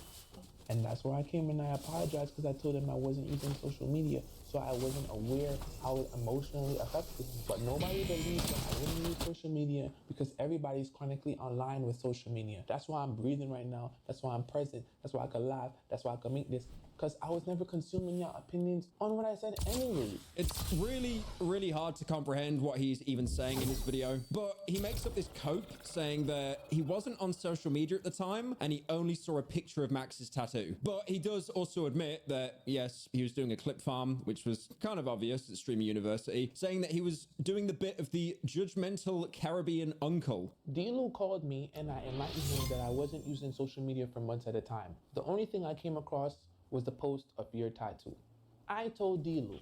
And that's where I came and I apologized because I told him I wasn't using social media. So I wasn't aware how it emotionally affected me. But nobody believes that I didn't use social media because everybody's chronically online with social media. That's why I'm breathing right now. That's why I'm present. That's why I could laugh. That's why I could make this. Because I was never consuming your opinions on what I said anyway. It's really, really hard to comprehend what he's even saying in this video. But he makes up this cope saying that he wasn't on social media at the time and he only saw a picture of Max's tattoo. But he does also admit that, yes, he was doing a clip farm, which was kind of obvious at Streamer University, saying that he was doing the bit of the judgmental Caribbean uncle. Dilu called me and I enlightened him that I wasn't using social media for months at a time. The only thing I came across was the post of your tattoo. I told Dilu,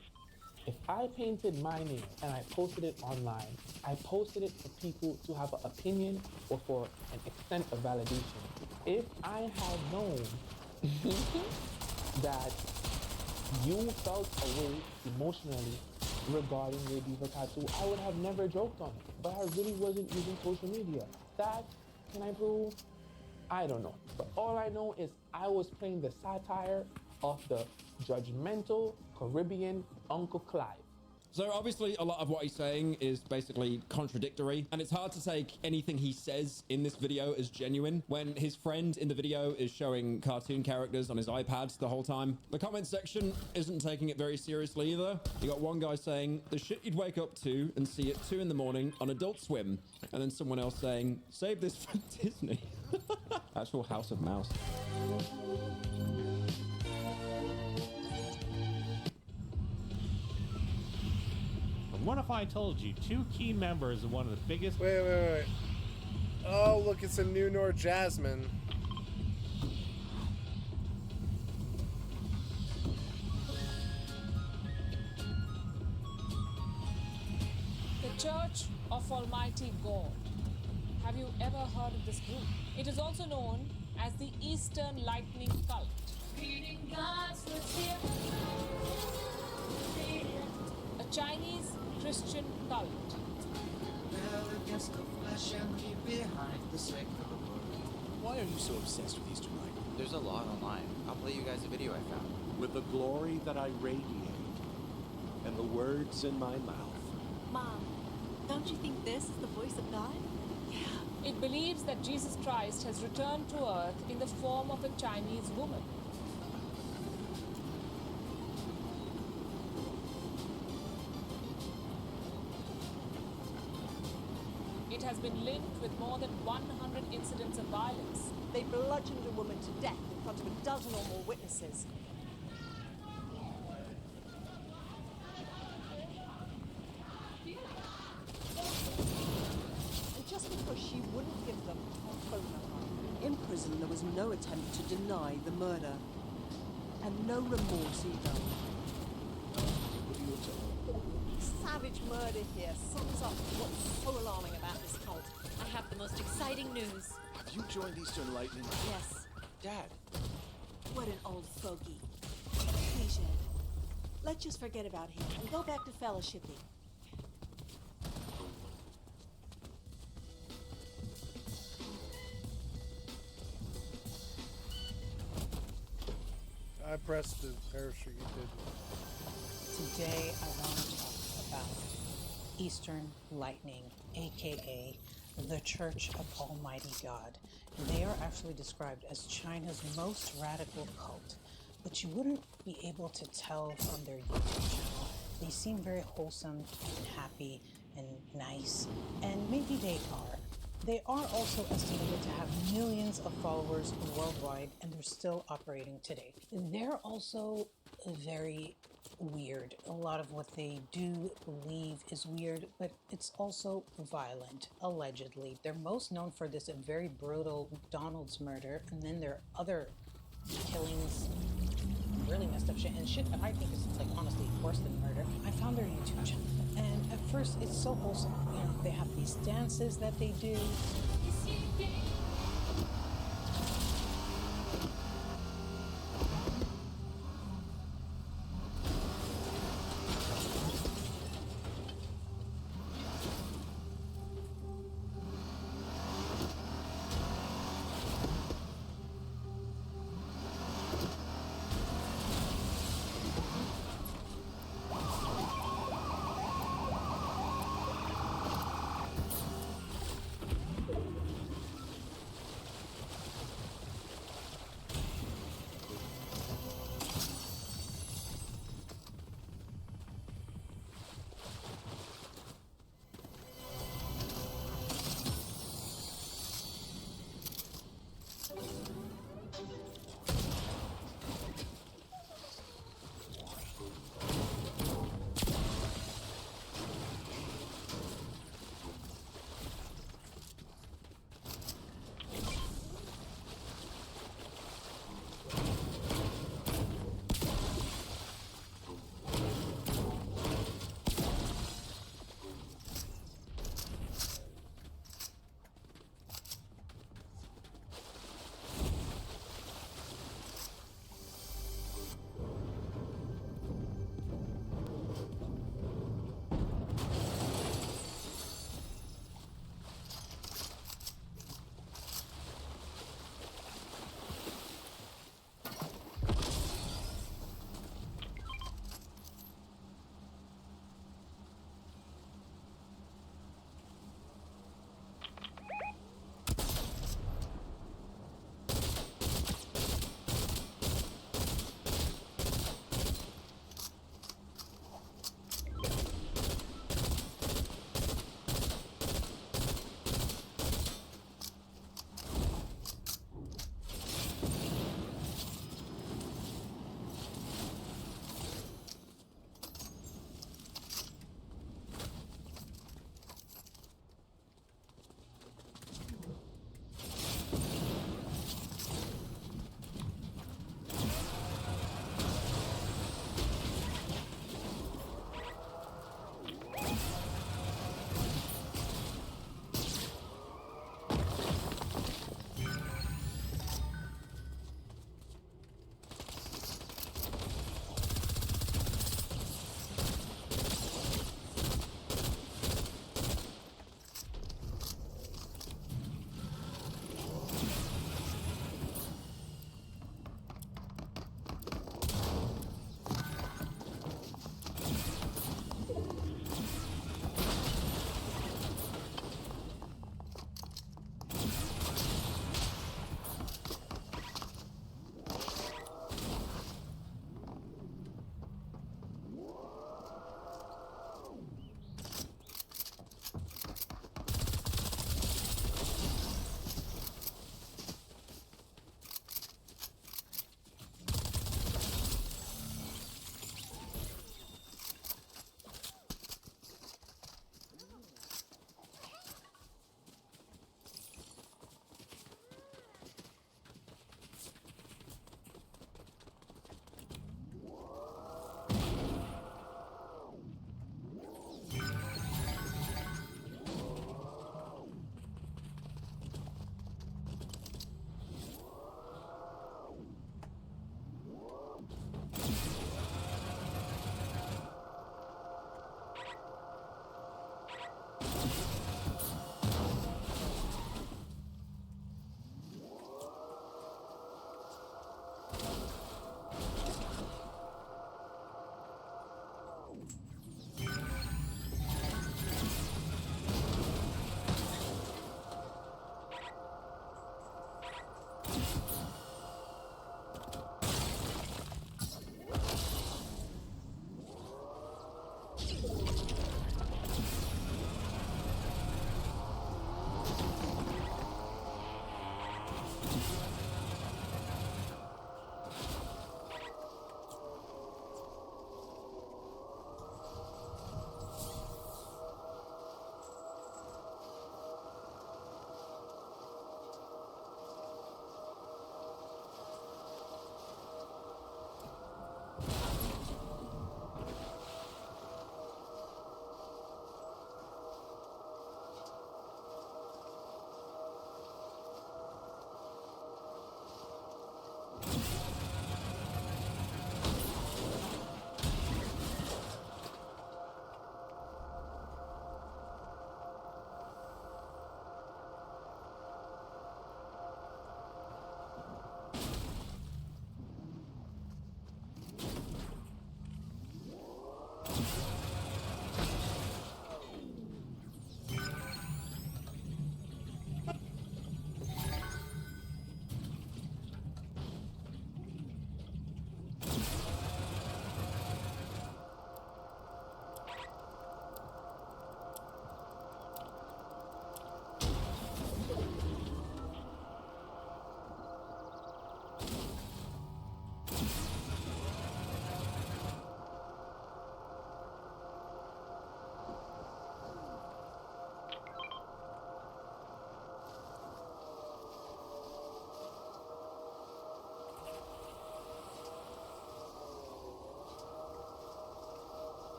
if I painted my name and I posted it online, I posted it for people to have an opinion or for an extent of validation. If I had known that you felt a way emotionally regarding your diva tattoo, I would have never joked on it. But I really wasn't using social media. That can I prove? I don't know. But all I know is I was playing the satire of the judgmental Caribbean Uncle Clive. So obviously a lot of what he's saying is basically contradictory, and it's hard to take anything he says in this video as genuine when his friend in the video is showing cartoon characters on his iPad the whole time. The comment section isn't taking it very seriously either. You got one guy saying, the shit you'd wake up to and see at 2 in the morning on Adult Swim. And then someone else saying, save this for Disney. Actual House of Mouse. What if I told you 2 key members of one of the biggest... Wait. Oh, look, it's a new Nor Jasmine. The Church of Almighty God. Have you ever heard of this group? It is also known as the Eastern Lightning Cult. A Chinese Christian cult. Well, against the flesh and leave behind the secular world. Why are you so obsessed with Eastern Lightning? There's a lot online. I'll play you guys a video I found. With the glory that I radiate and the words in my mouth. Mom, don't you think this is the voice of God? It believes that Jesus Christ has returned to earth in the form of a Chinese woman. It has been linked with more than 100 incidents of violence. They bludgeoned a woman to death in front of a dozen or more witnesses. And just because she wouldn't give them her phone number. In prison, there was no attempt to deny the murder. And no remorse either. Savage murder here sums up what's so alarming about this cult. I have the most exciting news. Have you joined Eastern Lightning? Yes. Dad. What an old fogey. Please, Ed. Let's just forget about him and go back to fellowshipping. I pressed the parachute, you did. Today I want to talk about Eastern Lightning, aka the Church of Almighty God. They are actually described as China's most radical cult, but you wouldn't be able to tell from their YouTube channel. They seem very wholesome and happy and nice, and maybe they are. They are also estimated to have millions of followers worldwide, and they're still operating today. They're also very weird. A lot of what they do believe is weird, but it's also violent, allegedly. They're most known for this very brutal McDonald's murder, and then their other killings, really messed up shit, and shit that I think is, like, honestly worse than murder. I found their YouTube channel, and at first it's so wholesome. You know, they have these dances that they do.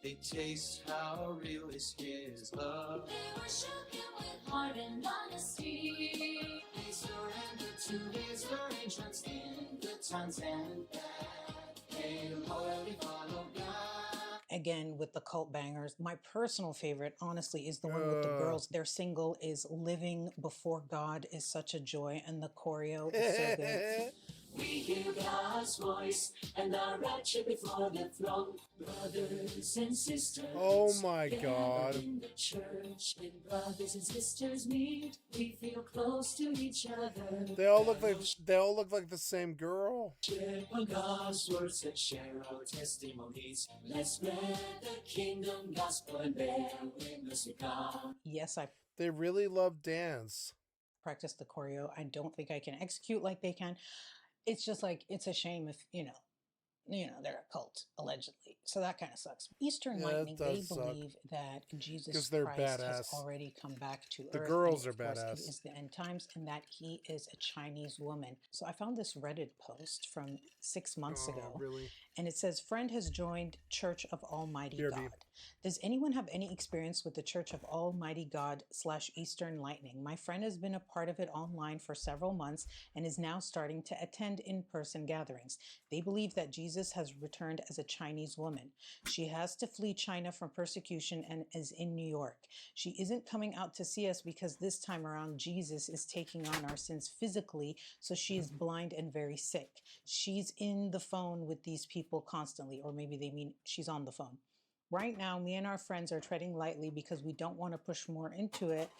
They taste how real is his love. They worship him with heart and honesty. They surrender to his arrangements in good times and bad. They loyally follow God. Again, with the cult bangers, my personal favorite, honestly, is the one with the girls. Their single is Living Before God is such a joy, and the choreo is so good. We hear God's voice and are raptured before the throne. Brothers and sisters. Oh my God. In the church, when brothers and sisters meet, we feel close to each other. They all look like the same girl. Share on God's words and share our testimonies. Let's spread the kingdom gospel and bear witness to God. Yes, They really love dance. Practice the choreo. I don't think I can execute like they can. It's just like, it's a shame if, they're a cult, allegedly. So that kind of sucks. Eastern Lightning, they believe that Jesus Christ has already come back to Earth. The girls are of course, badass. it is the end times, and that he is a Chinese woman. So I found this Reddit post from 6 months ago. Really? And it says, friend has joined Church of Almighty God. Does anyone have any experience with the Church of Almighty God / Eastern Lightning? My friend has been a part of it online for several months and is now starting to attend in-person gatherings. They believe that Jesus has returned as a Chinese woman. She has to flee China from persecution and is in New York. She isn't coming out to see us because this time around Jesus is taking on our sins physically, so she is blind and very sick. She's in the phone with these people constantly, or maybe they mean she's on the phone. Right now, me and our friends are treading lightly because we don't want to push more into it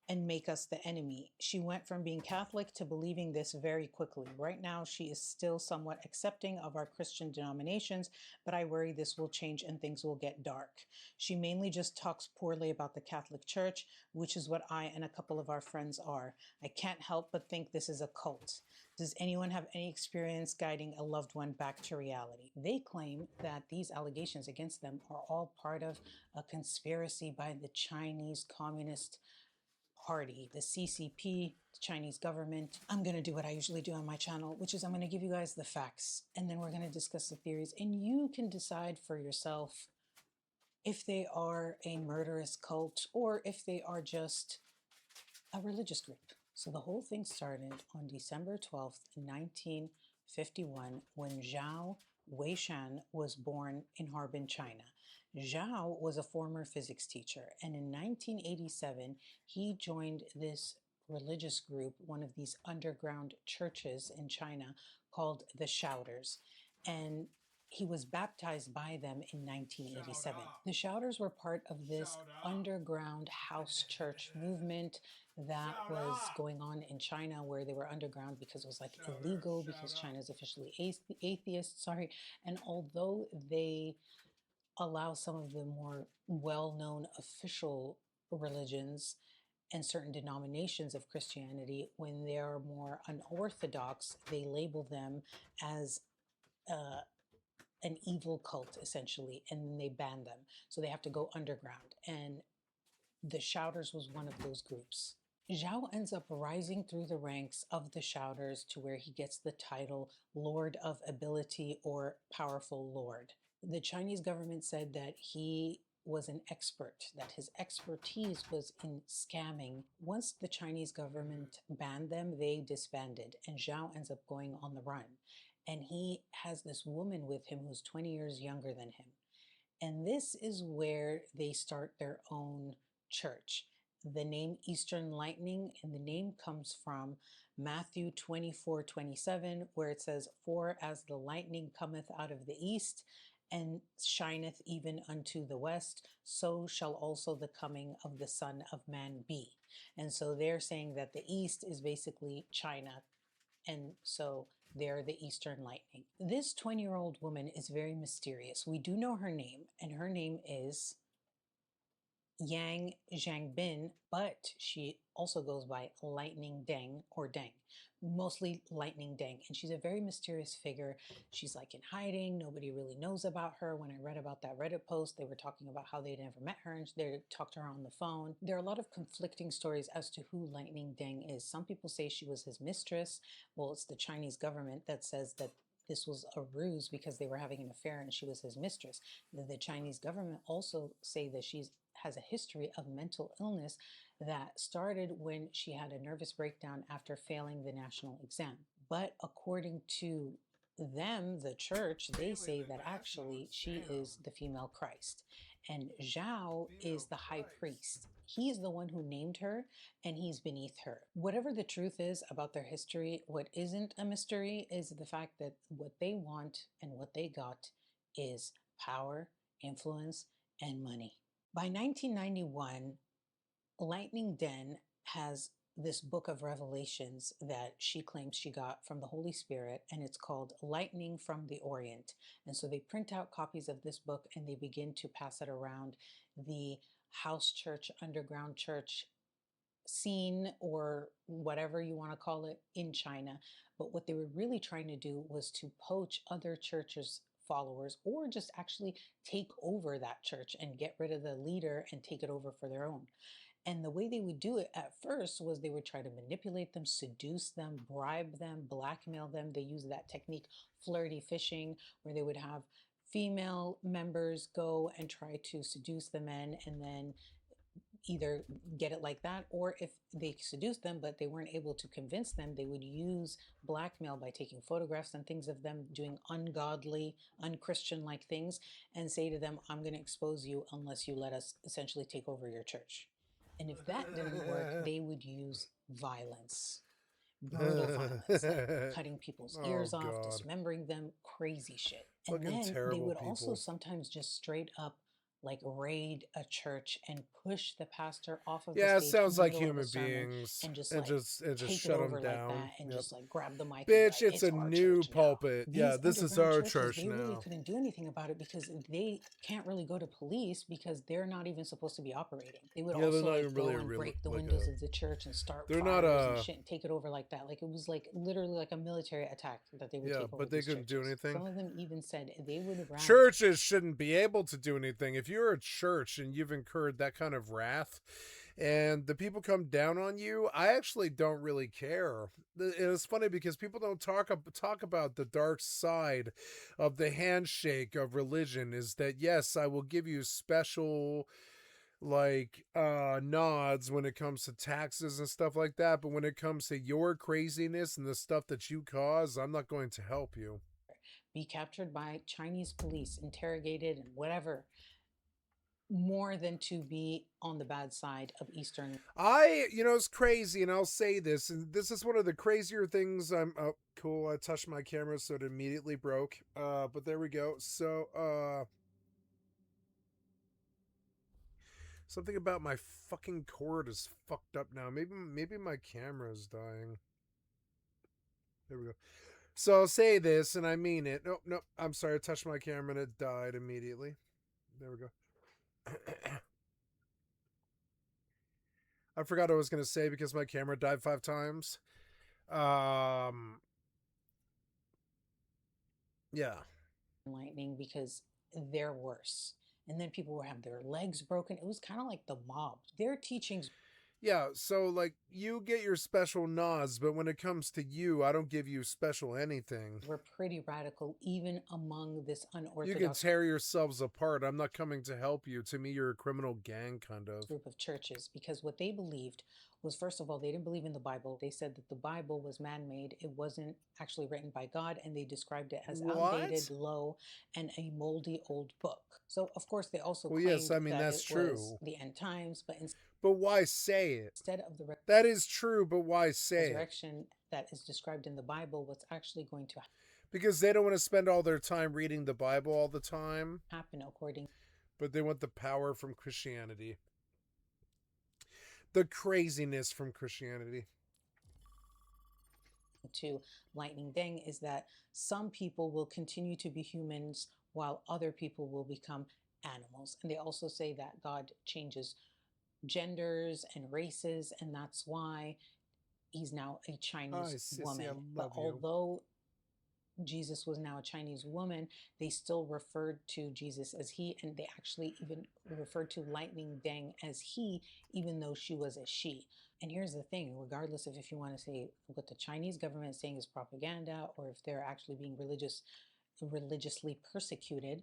and make us the enemy. She went from being Catholic to believing this very quickly. Right now, she is still somewhat accepting of our Christian denominations, but I worry this will change and things will get dark. She mainly just talks poorly about the Catholic Church, which is what I and a couple of our friends are. I can't help but think this is a cult. Does anyone have any experience guiding a loved one back to reality? They claim that these allegations against them are all part of a conspiracy by the Chinese Communist Party, the CCP, the Chinese government. I'm going to do what I usually do on my channel, which is I'm going to give you guys the facts, and then we're going to discuss the theories, and you can decide for yourself if they are a murderous cult or if they are just a religious group. So the whole thing started on December 12th, 1951, when Zhao Weishan was born in Harbin, China. Zhao was a former physics teacher, and in 1987, he joined this religious group, one of these underground churches in China called the Shouters, and he was baptized by them in 1987. The Shouters were part of this underground house church movement that was going on in China, where they were underground because it was like illegal because China is officially atheist, and although they allow some of the more well-known official religions and certain denominations of Christianity, when they are more unorthodox, they label them as an evil cult, essentially, and then they ban them. So they have to go underground. And the Shouters was one of those groups. Zhao ends up rising through the ranks of the Shouters to where he gets the title Lord of Ability or Powerful Lord. The Chinese government said that he was an expert, that his expertise was in scamming. Once the Chinese government banned them, they disbanded, and Zhao ends up going on the run. And he has this woman with him who's 20 years younger than him. And this is where they start their own church. The name Eastern Lightning, and the name comes from Matthew 24:27, where it says, "For as the lightning cometh out of the east, and shineth even unto the west, so shall also the coming of the Son of Man be." And so they're saying that the east is basically China, and so they're the Eastern Lightning. This 20-year-old woman is very mysterious. We do know her name, and her name is Yang Zhangbin, but she also goes by Lightning Deng or Deng, mostly Lightning Deng. And she's a very mysterious figure. She's like in hiding. Nobody really knows about her. When I read about that Reddit post, they were talking about how they'd never met her and they talked to her on the phone. There are a lot of conflicting stories as to who Lightning Deng is. Some people say she was his mistress. Well, it's the Chinese government that says that this was a ruse because they were having an affair and she was his mistress. The Chinese government also say that she's has a history of mental illness that started when she had a nervous breakdown after failing the national exam. But according to them, the church, they say that actually she is the female Christ. And Zhao is the high priest. He's the one who named her, and he's beneath her. Whatever the truth is about their history, what isn't a mystery is the fact that what they want and what they got is power, influence, and money. By 1991, Lightning Den has this book of revelations that she claims she got from the Holy Spirit, and it's called Lightning from the Orient. And so they print out copies of this book and they begin to pass it around the house church, underground church scene, or whatever you want to call it, in China. But what they were really trying to do was to poach other churches' followers, or just actually take over that church and get rid of the leader and take it over for their own. And the way they would do it at first was they would try to manipulate them, seduce them, bribe them, blackmail them. They use that technique, flirty fishing, where they would have female members go and try to seduce the men, and then either get it like that, or if they seduced them but they weren't able to convince them, they would use blackmail by taking photographs and things of them doing ungodly, unchristian like things, and say to them, I'm going to expose you unless you let us essentially take over your church. And if that didn't work, they would use violence, brutal violence, like cutting people's ears off, God. dismembering them, crazy shit. And Fucking then they terrible would also people. sometimes just straight up like raid a church and push the pastor off of Yeah, the it stage sounds in the like middle of a human sermon beings. and just And like just take shut it them over like down. that and Yep. just like grab the mic and be Bitch, like, it's a our new church now. pulpit. Yeah, These this is underground our churches, church they really now. couldn't do anything about it because they can't really go to police because they're not even supposed to be operating. They would Yeah, they're also not like even go really and break the like windows of the church and start they're fires not and shit and take it over like that. Like it was like literally like a military attack that they would yeah, take over but they these couldn't do churches. anything. Some of them even said they would rather Churches shouldn't be able to do anything. If you're a church and you've incurred that kind of wrath and the people come down on you, I actually don't really care. It's funny because people don't talk about the dark side of the handshake of religion, is that yes, I will give you special like nods when it comes to taxes and stuff like that, but when it comes to your craziness and the stuff that you cause, I'm not going to help you. Be captured by Chinese police, interrogated and whatever, more than to be on the bad side of Eastern. It's crazy, and I'll say this, and this is one of the crazier things. Oh, cool. I touched my camera, so it immediately broke. But there we go. So, something about my fucking cord is fucked up now. Maybe my camera is dying. There we go. So I'll say this, and I mean it. Nope. I'm sorry. I touched my camera and it died immediately. There we go. I forgot what I was going to say because my camera died 5 times. Yeah. Lightning because they're worse. And then people would have their legs broken. It was kind of like the mob. Their teachings. Yeah, so like you get your special nods, but when it comes to you, I don't give you special anything. We're pretty radical, even among this unorthodox. You can tear yourselves apart. I'm not coming to help you. To me, you're a criminal gang, kind of. Group of churches, because what they believed was, first of all, they didn't believe in the Bible. They said that the Bible was man-made. It wasn't actually written by God, and they described it as outdated, low, and a moldy old book. So, of course, they also claimed yes, I mean, that that's it true. was the end times, but why say it? Instead of the that is true, but why say resurrection that is described in the Bible, what's actually going to because they don't want to spend all their time reading the Bible all the time. Happen according. But they want the power from Christianity. The craziness from Christianity. To Lightning Deng is that some people will continue to be humans while other people will become animals. And they also say that God changes genders and races, and that's why he's now a Chinese woman. But although Jesus was now a Chinese woman, they still referred to Jesus as he, and they actually even referred to Lightning Deng as he, even though she was a she. And here's the thing, regardless of if you want to say what the Chinese government is saying is propaganda, or if they're actually being religiously persecuted,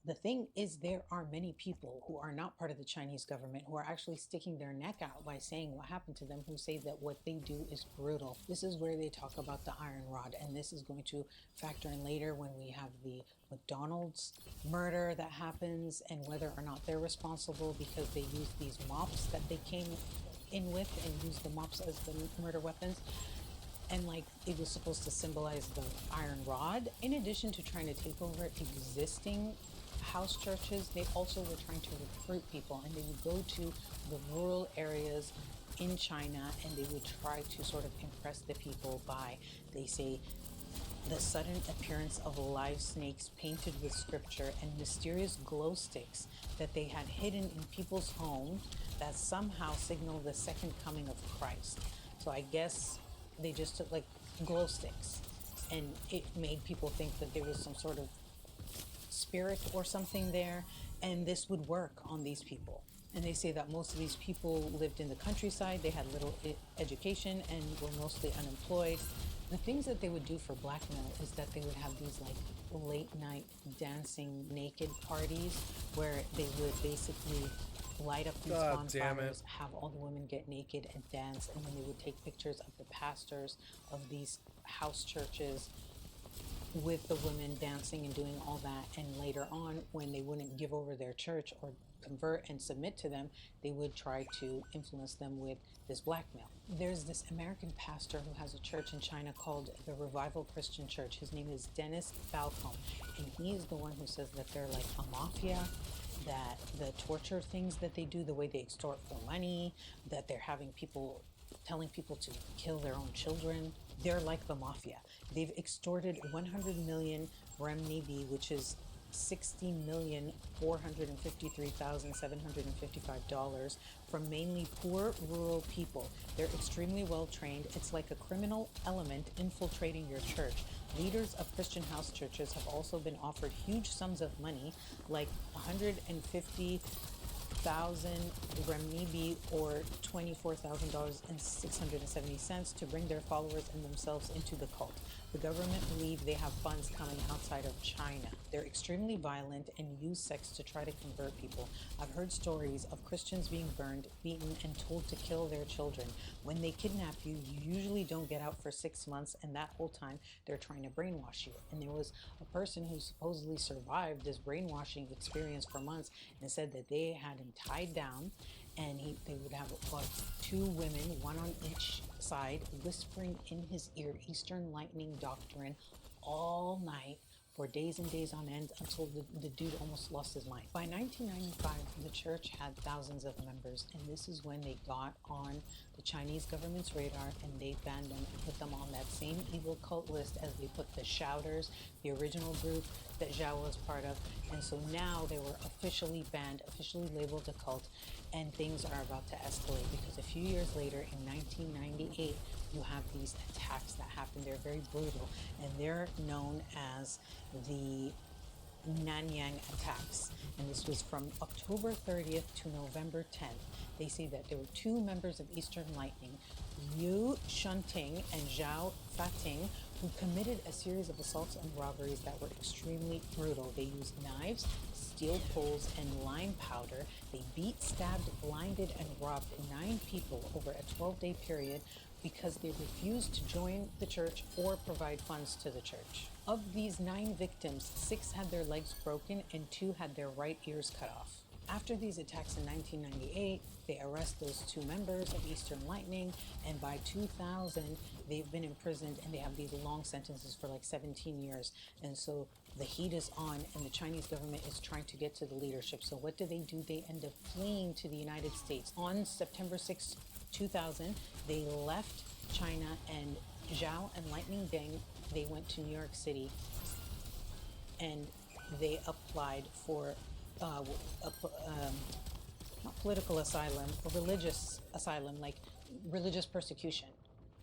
the thing is, there are many people who are not part of the Chinese government who are actually sticking their neck out by saying what happened to them, who say that what they do is brutal. This is where they talk about the iron rod, and this is going to factor in later when we have the McDonald's murder that happens and whether or not they're responsible because they used these mops that they came in with and used the mops as the murder weapons. And like it was supposed to symbolize the iron rod. In addition to trying to take over existing house churches, they also were trying to recruit people, and they would go to the rural areas in China and they would try to sort of impress the people by, they say, the sudden appearance of live snakes painted with scripture and mysterious glow sticks that they had hidden in people's homes that somehow signal the second coming of Christ. So I guess they just took like glow sticks and it made people think that there was some sort of spirit or something there, and this would work on these people. And they say that most of these people lived in the countryside, they had little education and were mostly unemployed. The things that they would do for blackmail is that they would have these like late night dancing naked parties where they would basically light up these bonfires, have all the women get naked and dance, and then they would take pictures of the pastors of these house churches with the women dancing and doing all that. And later on, when they wouldn't give over their church or convert and submit to them, they would try to influence them with this blackmail. There's this American pastor who has a church in China called the Revival Christian Church. His name is Dennis Balcom, and he is the one who says that they're like a mafia, that the torture things that they do, the way they extort for money, that they're having people telling people to kill their own children. They're like the mafia. They've extorted 100 million renminbi, which is $60,453,755 from mainly poor rural people. They're extremely well trained. It's like a criminal element infiltrating your church. Leaders of Christian house churches have also been offered huge sums of money, like 150,000 renminbi or $24,670 to bring their followers and themselves into the cult. The government believe they have funds coming outside of China. They're extremely violent and use sex to try to convert people. I've heard stories of Christians being burned, beaten, and told to kill their children. When they kidnap you, you usually don't get out for 6 months, and that whole time they're trying to brainwash you. And there was a person who supposedly survived this brainwashing experience for months and said that they had him tied down, and they would have about 2 women, one on each side, whispering in his ear Eastern Lightning doctrine all night for days and days on end until the dude almost lost his mind. By 1995, the church had thousands of members, and this is when they got on the Chinese government's radar and they banned them and put them on that same evil cult list as they put the Shouters, the original group that Zhao was part of. And so now they were officially banned, officially labeled a cult, and things are about to escalate because a few years later, in 1998, you have these attacks that happen. They're very brutal, and they're known as the Nanyang attacks. And this was from October 30th to November 10th. They say that there were 2 members of Eastern Lightning, Liu Shunting and Zhao Fating, who committed a series of assaults and robberies that were extremely brutal. They used knives, steel poles, and lime powder. They beat, stabbed, blinded, and robbed 9 people over a 12-day period because they refused to join the church or provide funds to the church. Of these 9 victims, 6 had their legs broken and 2 had their right ears cut off. After these attacks in 1998, they arrest those 2 members of Eastern Lightning, and by 2000, they've been imprisoned and they have these long sentences for like 17 years. And so the heat is on, and the Chinese government is trying to get to the leadership. So what do? They end up fleeing to the United States. On September 6, 2000, they left China, and Zhao and Lightning Deng, they went to New York City and they applied for not political asylum, a religious asylum, like religious persecution.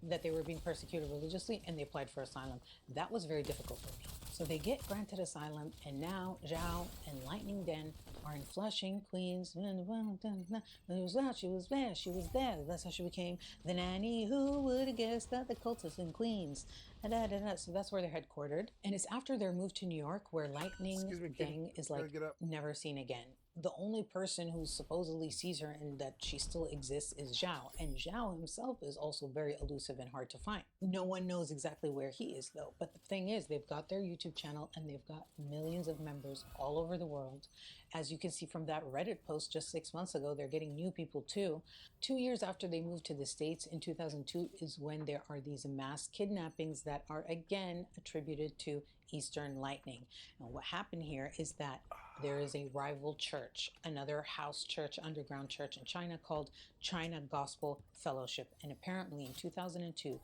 that they were being persecuted religiously, and they applied for asylum. That was very difficult for me. So they get granted asylum, and now Zhao and Lightning Den are in Flushing, Queens. She was there. That's how she became the nanny. Who would have guessed that the cultists in Queens? So that's where they're headquartered. And it's after their move to New York where Lightning Deng is like never seen again. The only person who supposedly sees her and that she still exists is Zhao. And Zhao himself is also very elusive and hard to find. No one knows exactly where he is though. But the thing is, they've got their YouTube channel and they've got millions of members all over the world. As you can see from that Reddit post just 6 months ago, they're getting new people too. 2 years after they moved to the States in 2002 is when there are these mass kidnappings that are again attributed to Eastern Lightning. And what happened here is that there is a rival church, another house church, underground church in China called China Gospel Fellowship. And apparently in 2002,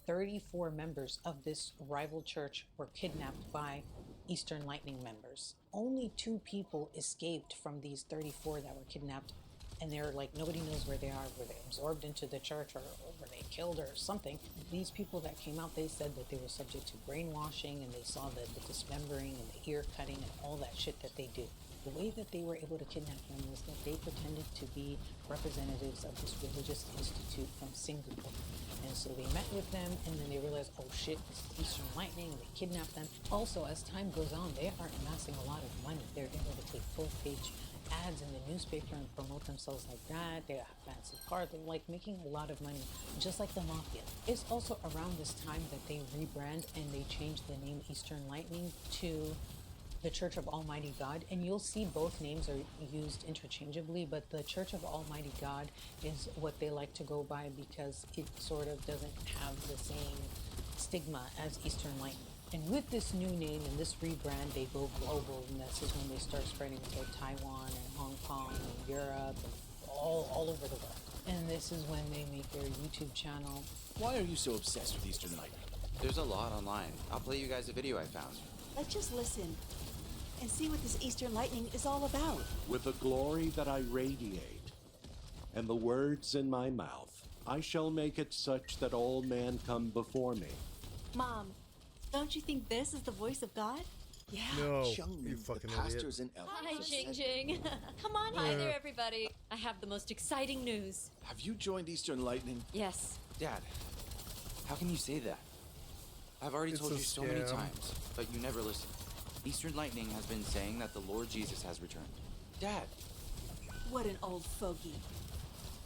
34 members of this rival church were kidnapped by Eastern Lightning members. Only 2 people escaped from these 34 that were kidnapped. And they're like, nobody knows where they are. Were they absorbed into the church or were they killed or something? These people that came out, they said that they were subject to brainwashing and they saw the dismembering and the ear cutting and all that shit that they do. The way that they were able to kidnap them was that they pretended to be representatives of this religious institute from Singapore. And so they met with them and then they realized, oh shit, this is Eastern Lightning, and they kidnapped them. Also, as time goes on, they are amassing a lot of money. They're able to take full-page ads in the newspaper and promote themselves like that. They have fancy cars. They're like making a lot of money, just like the mafia. It's also around this time that they rebrand and they change the name Eastern Lightning to the Church of Almighty God, and you'll see both names are used interchangeably, but the Church of Almighty God is what they like to go by because it sort of doesn't have the same stigma as Eastern Lightning. And with this new name and this rebrand, they go global, and this is when they start spreading to Taiwan and Hong Kong and Europe and all over the world. And this is when they make their YouTube channel. Why are you so obsessed with Eastern Lightning? There's a lot online. I'll play you guys a video I found. Let's just listen and see what this Eastern Lightning is all about. With the glory that I radiate, and the words in my mouth, I shall make it such that all men come before me. Mom, don't you think this is the voice of God? Yeah. No, Jungmin, you fucking the pastors idiot. and Hi, elders. Jing Jing. Come on, hi there, everybody. I have the most exciting news. Have you joined Eastern Lightning? Yes. Dad, how can you say that? I've already It's told a you so many scam. times, but you never listen. Eastern Lightning has been saying that the Lord Jesus has returned. Dad! What an old fogey.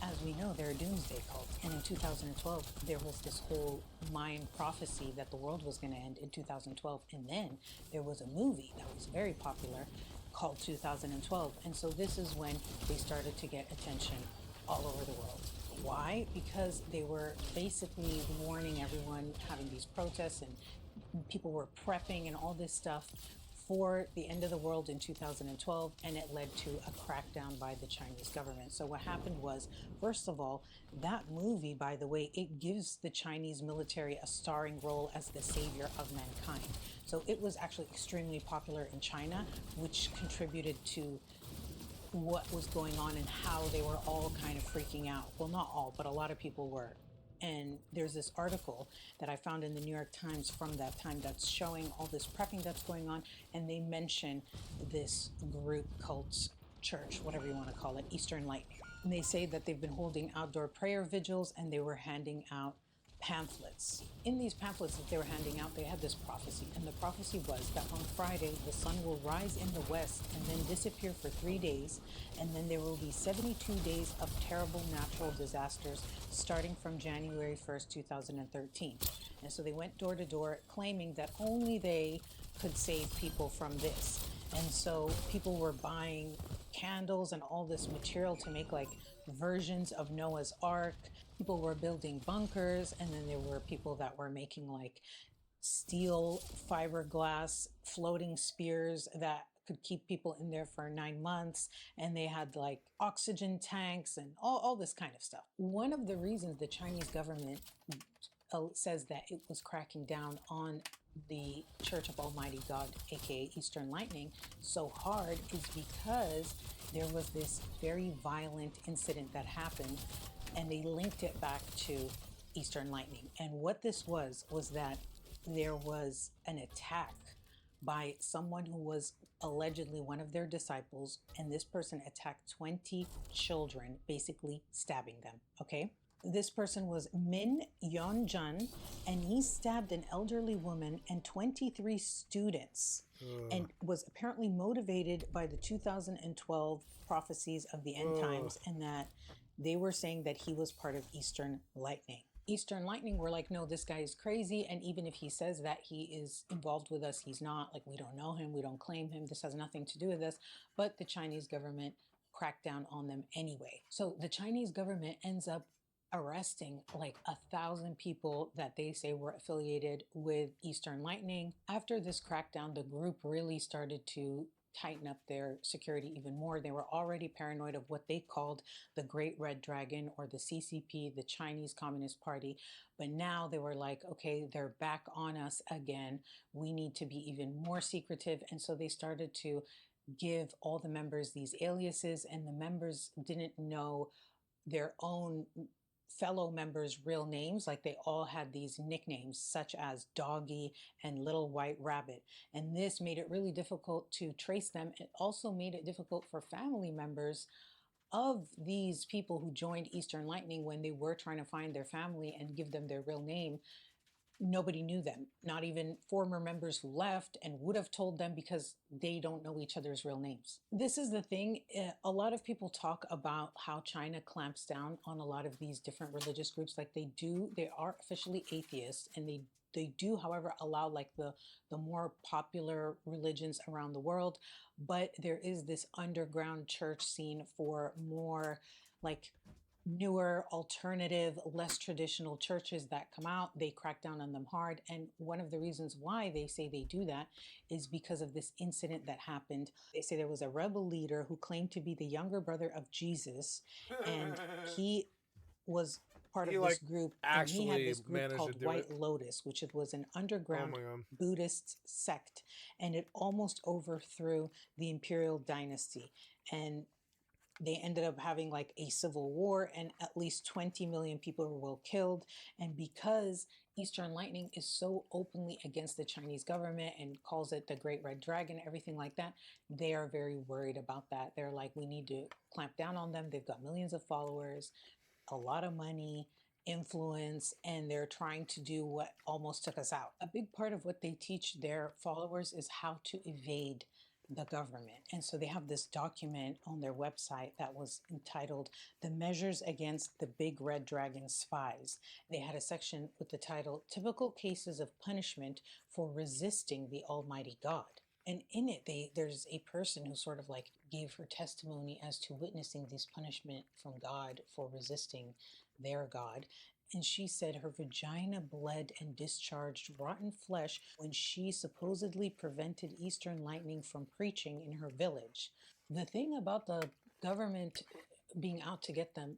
As we know, they're a doomsday cult. And in 2012, there was this whole Mayan prophecy that the world was going to end in 2012. And then there was a movie that was very popular called 2012. And so this is when they started to get attention all over the world. Why? Because they were basically warning everyone, having these protests, and people were prepping and all this stuff for the end of the world in 2012, and it led to a crackdown by the Chinese government. So what happened was, first of all, that movie, by the way, it gives the Chinese military a starring role as the savior of mankind. So it was actually extremely popular in China, which contributed to what was going on and how they were all kind of freaking out. Well, not all, but a lot of people were. And there's this article that I found in the New York Times from that time that's showing all this prepping that's going on, and they mention this group, cult, church, whatever you want to call it, Eastern Lightning. And they say that they've been holding outdoor prayer vigils and they were handing out pamphlets. In these pamphlets that they were handing out, they had this prophecy, and the prophecy was that on Friday the sun will rise in the west and then disappear for 3 days, and then there will be 72 days of terrible natural disasters starting from January 1st, 2013. And so they went door to door claiming that only they could save people from this. And so people were buying candles and all this material to make like versions of Noah's Ark. People were building bunkers, and then there were people that were making like steel fiberglass floating spears that could keep people in there for 9 months, and they had like oxygen tanks and all this kind of stuff. One of the reasons the Chinese government says that it was cracking down on the Church of Almighty God, aka Eastern Lightning, so hard is because there was this very violent incident that happened, and they linked it back to Eastern Lightning. And what this was that there was an attack by someone who was allegedly one of their disciples, and this person attacked 20 children, basically stabbing them, okay? This person was Min Yeonjun, and he stabbed an elderly woman and 23 students, and was apparently motivated by the 2012 prophecies of the end times, and that they were saying that he was part of Eastern Lightning. Eastern Lightning were like, no, this guy is crazy, and even if he says that he is involved with us, he's not. Like, we don't know him, we don't claim him, this has nothing to do with us. But the Chinese government cracked down on them anyway. So the Chinese government ends up arresting like 1,000 people that they say were affiliated with Eastern Lightning. After this crackdown, the group really started to tighten up their security even more. They were already paranoid of what they called the Great Red Dragon, or the CCP, the Chinese Communist Party. But now they were like, okay, they're back on us again. We need to be even more secretive. And so they started to give all the members these aliases, and the members didn't know their own fellow members' real names. Like, they all had these nicknames such as Doggy and Little White Rabbit, and this made it really difficult to trace them. It also made it difficult for family members of these people who joined Eastern Lightning, when they were trying to find their family and give them their real name. Nobody knew them, not even former members who left and would have told them, because they don't know each other's real names. This is the thing. A lot of people talk about how China clamps down on a lot of these different religious groups. Like, they are officially atheists, and they do, however, allow like the more popular religions around the world. But there is this underground church scene for more like newer, alternative, less traditional churches that come out. They crack down on them hard. And one of the reasons why they say they do that is because of this incident that happened. They say there was a rebel leader who claimed to be the younger brother of Jesus, and he was part of this group, and he had this group called White Lotus, which it was an underground Buddhist sect, and it almost overthrew the imperial dynasty. And they ended up having like a civil war, and at least 20 million people were killed. And because Eastern Lightning is so openly against the Chinese government and calls it the Great Red Dragon, everything like that, they are very worried about that. They're like, we need to clamp down on them. They've got millions of followers, a lot of money, influence, and they're trying to do what almost took us out. A big part of what they teach their followers is how to evade the government. And so they have this document on their website that was entitled The Measures Against the Big Red Dragon Spies. They had a section with the title Typical Cases of Punishment for Resisting the Almighty God. And in it, there's a person who sort of like gave her testimony as to witnessing this punishment from God for resisting their God. And she said her vagina bled and discharged rotten flesh when she supposedly prevented Eastern Lightning from preaching in her village. The thing about the government being out to get them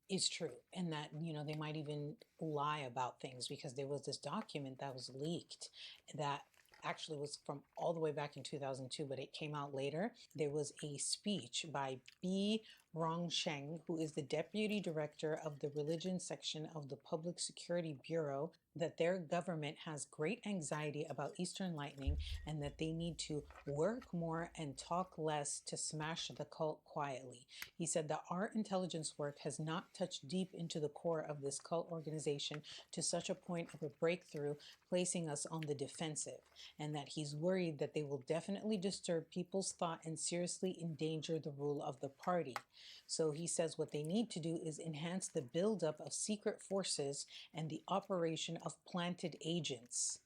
is true, and that, you know, they might even lie about things, because there was this document that was leaked that actually was from all the way back in 2002, but it came out later. There was a speech by B. Rongsheng, who is the deputy director of the religion section of the Public Security Bureau, that their government has great anxiety about Eastern Lightning, and that they need to work more and talk less to smash the cult quietly. He said that our intelligence work has not touched deep into the core of this cult organization to such a point of a breakthrough, placing us on the defensive, and that he's worried that they will definitely disturb people's thought and seriously endanger the rule of the party. So he says what they need to do is enhance the buildup of secret forces and the operation of planted agents.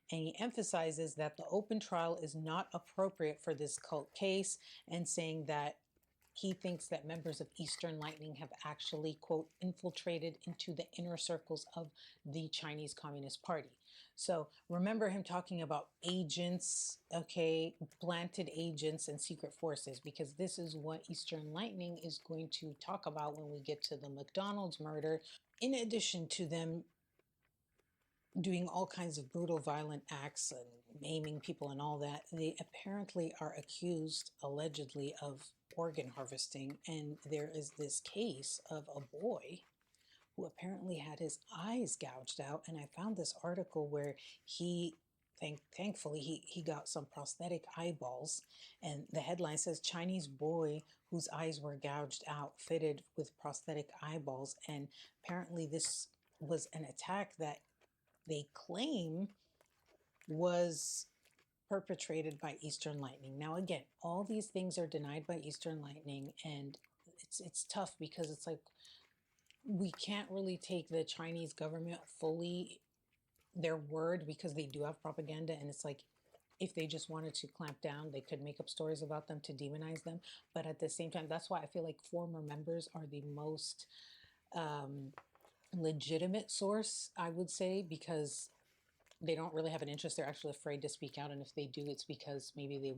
And he emphasizes that the open trial is not appropriate for this cult case, and saying that he thinks that members of Eastern Lightning have actually, quote, infiltrated into the inner circles of the Chinese Communist Party. So remember him talking about agents, okay, planted agents and secret forces, because this is what Eastern Lightning is going to talk about when we get to the McDonald's murder. In addition to them doing all kinds of brutal, violent acts and maiming people and all that, they apparently are accused, allegedly, of organ harvesting. And there is this case of a boy who apparently had his eyes gouged out. And I found this article where he, thankfully, he got some prosthetic eyeballs. And the headline says, Chinese boy whose eyes were gouged out, fitted with prosthetic eyeballs. And apparently this was an attack that they claim was perpetrated by Eastern Lightning. Now, again, all these things are denied by Eastern Lightning, and it's tough because it's like we can't really take the Chinese government fully their word because they do have propaganda, and it's like if they just wanted to clamp down, they could make up stories about them to demonize them. But at the same time, that's why I feel like former members are the most legitimate source, I would say, because they don't really have an interest. They're actually afraid to speak out, and if they do, it's because maybe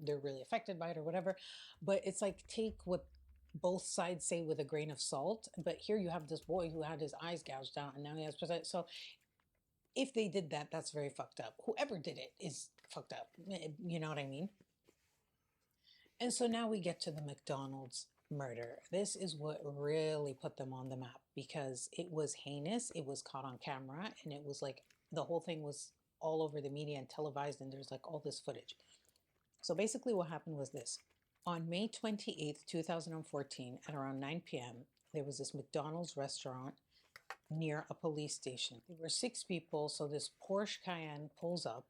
they're really affected by it or whatever. But it's like, take what both sides say with a grain of salt. But here you have this boy who had his eyes gouged out, and now he has so if they did that, that's very fucked up. Whoever did it is fucked up, you know what I mean? And so now we get to the McDonald's murder. This is what really put them on the map because it was heinous, it was caught on camera, and it was like the whole thing was all over the media and televised, and there's like all this footage. So basically what happened was this. On May 28th, 2014, at around 9 p.m., there was this McDonald's restaurant near a police station. There were 6 people, so this Porsche Cayenne pulls up.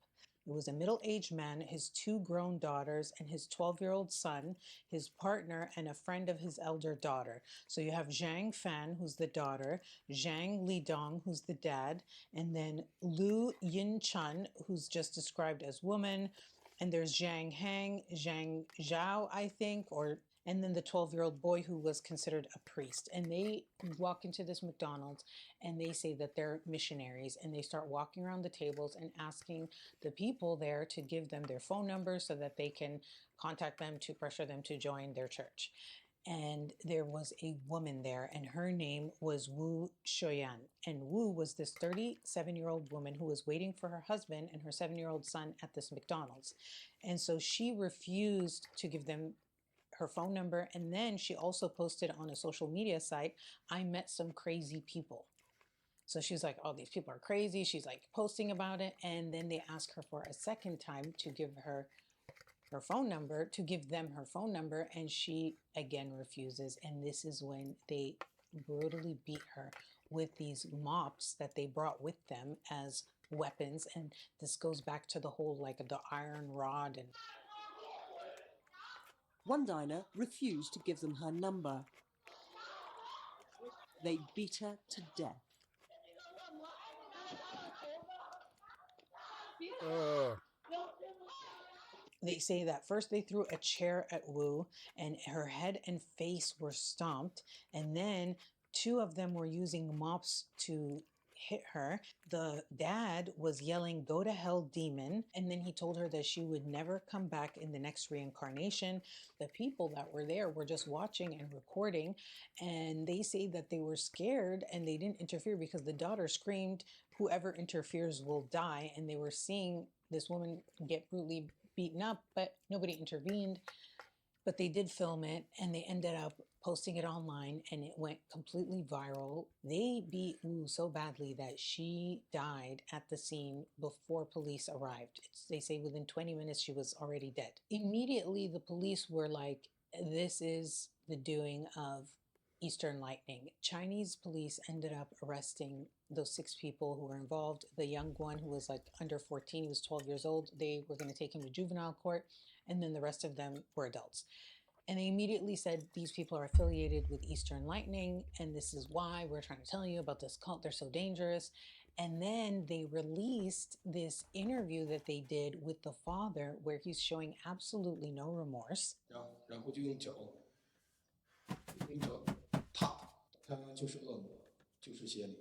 It was a middle-aged man, his 2 grown daughters, and his 12-year-old son, his partner, and a friend of his elder daughter. So you have Zhang Fan, who's the daughter, Zhang Lidong, who's the dad, and then Lu Yin-chun, who's just described as woman, and there's Zhang Hang, Zhang Zhao, I think, and then the 12-year-old boy who was considered a priest. And they walk into this McDonald's and they say that they're missionaries, and they start walking around the tables and asking the people there to give them their phone numbers so that they can contact them to pressure them to join their church. And there was a woman there, and her name was Wu Shoyan. And Wu was this 37-year-old woman who was waiting for her husband and her 7-year-old son at this McDonald's. And so she refused to give them her phone number, and then she also posted on a social media site, I met some crazy people. So she's like, oh, these people are crazy. She's like posting about it, and then they ask her for a second time to give her phone number, to give them her phone number, and she again refuses. And this is when they brutally beat her with these mops that they brought with them as weapons. And this goes back to the whole like the iron rod. And one diner refused to give them her number. They beat her to death. They say that first they threw a chair at Wu, and her head and face were stomped, and then 2 of them were using mops to hit her. The dad was yelling, go to hell, demon. And then he told her that she would never come back in the next reincarnation. The people that were there were just watching and recording. And they say that they were scared and they didn't interfere because the daughter screamed, whoever interferes will die. And they were seeing this woman get brutally beaten up, but nobody intervened. But they did film it, and they ended up posting it online, and it went completely viral. They beat Wu so badly that she died at the scene before police arrived. They say within 20 minutes she was already dead. Immediately, the police were like, this is the doing of Eastern Lightning. Chinese police ended up arresting those 6 people who were involved. The young one who was like under 14, he was 12 years old. They were going to take him to juvenile court, and then the rest of them were adults. And they immediately said, these people are affiliated with Eastern Lightning, and this is why we're trying to tell you about this cult. They're so dangerous. And then they released this interview that they did with the father where he's showing absolutely no remorse. 然后就用脚踏，他就是恶魔，就是邪灵，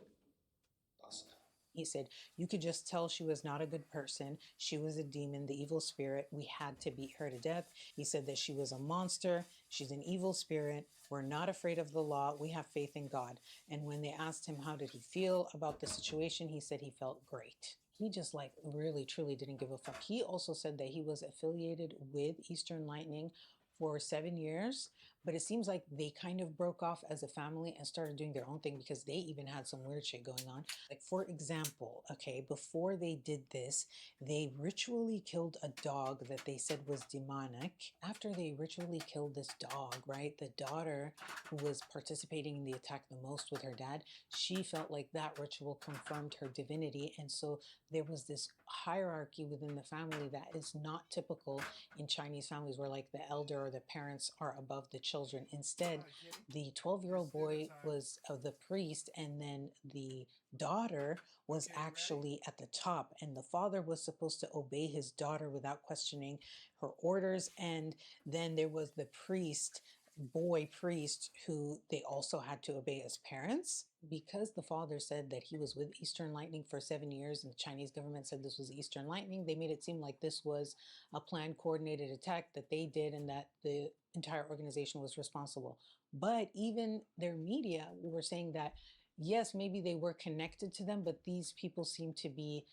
打死他。 He said, you could just tell she was not a good person. She was a demon, the evil spirit. We had to beat her to death. He said that she was a monster. She's an evil spirit. We're not afraid of the law. We have faith in God. And when they asked him how did he feel about the situation, he said he felt great. He just like really, truly didn't give a fuck. He also said that he was affiliated with Eastern Lightning for 7 years, But it seems like they kind of broke off as a family and started doing their own thing because they even had some weird shit going on. Like, for example, okay, before they did this, they ritually killed a dog that they said was demonic. After they ritually killed this dog, right, the daughter who was participating in the attack the most with her dad, she felt like that ritual confirmed her divinity. And so there was this hierarchy within the family that is not typical in Chinese families, where like the elder or the parents are above the children. Instead, the 12-year-old boy was the priest, and then the daughter was actually at the top, and the father was supposed to obey his daughter without questioning her orders. And then there was the priest, boy priest, who they also had to obey as parents. Because the father said that he was with Eastern Lightning for 7 years and the Chinese government said this was Eastern Lightning, they made it seem like this was a planned, coordinated attack that they did and that the entire organization was responsible. But even their media were saying that, yes, maybe they were connected to them, but these people seem to be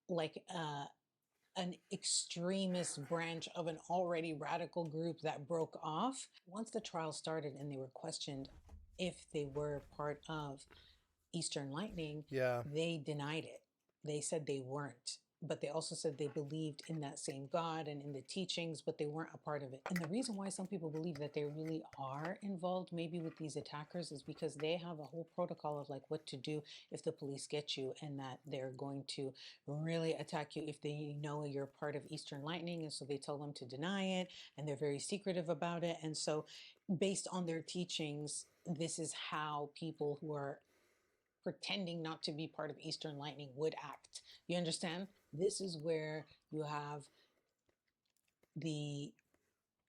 like an extremist branch of an already radical group that broke off. Once the trial started and they were questioned if they were part of Eastern Lightning, they denied it. They said they weren't, but they also said they believed in that same God and in the teachings, but they weren't a part of it. And the reason why some people believe that they really are involved maybe with these attackers is because they have a whole protocol of like what to do if the police get you, and that they're going to really attack you if they know you're part of Eastern Lightning. And so they tell them to deny it, and they're very secretive about it. And so based on their teachings, this is how people who are pretending not to be part of Eastern Lightning would act. You understand? This is where you have the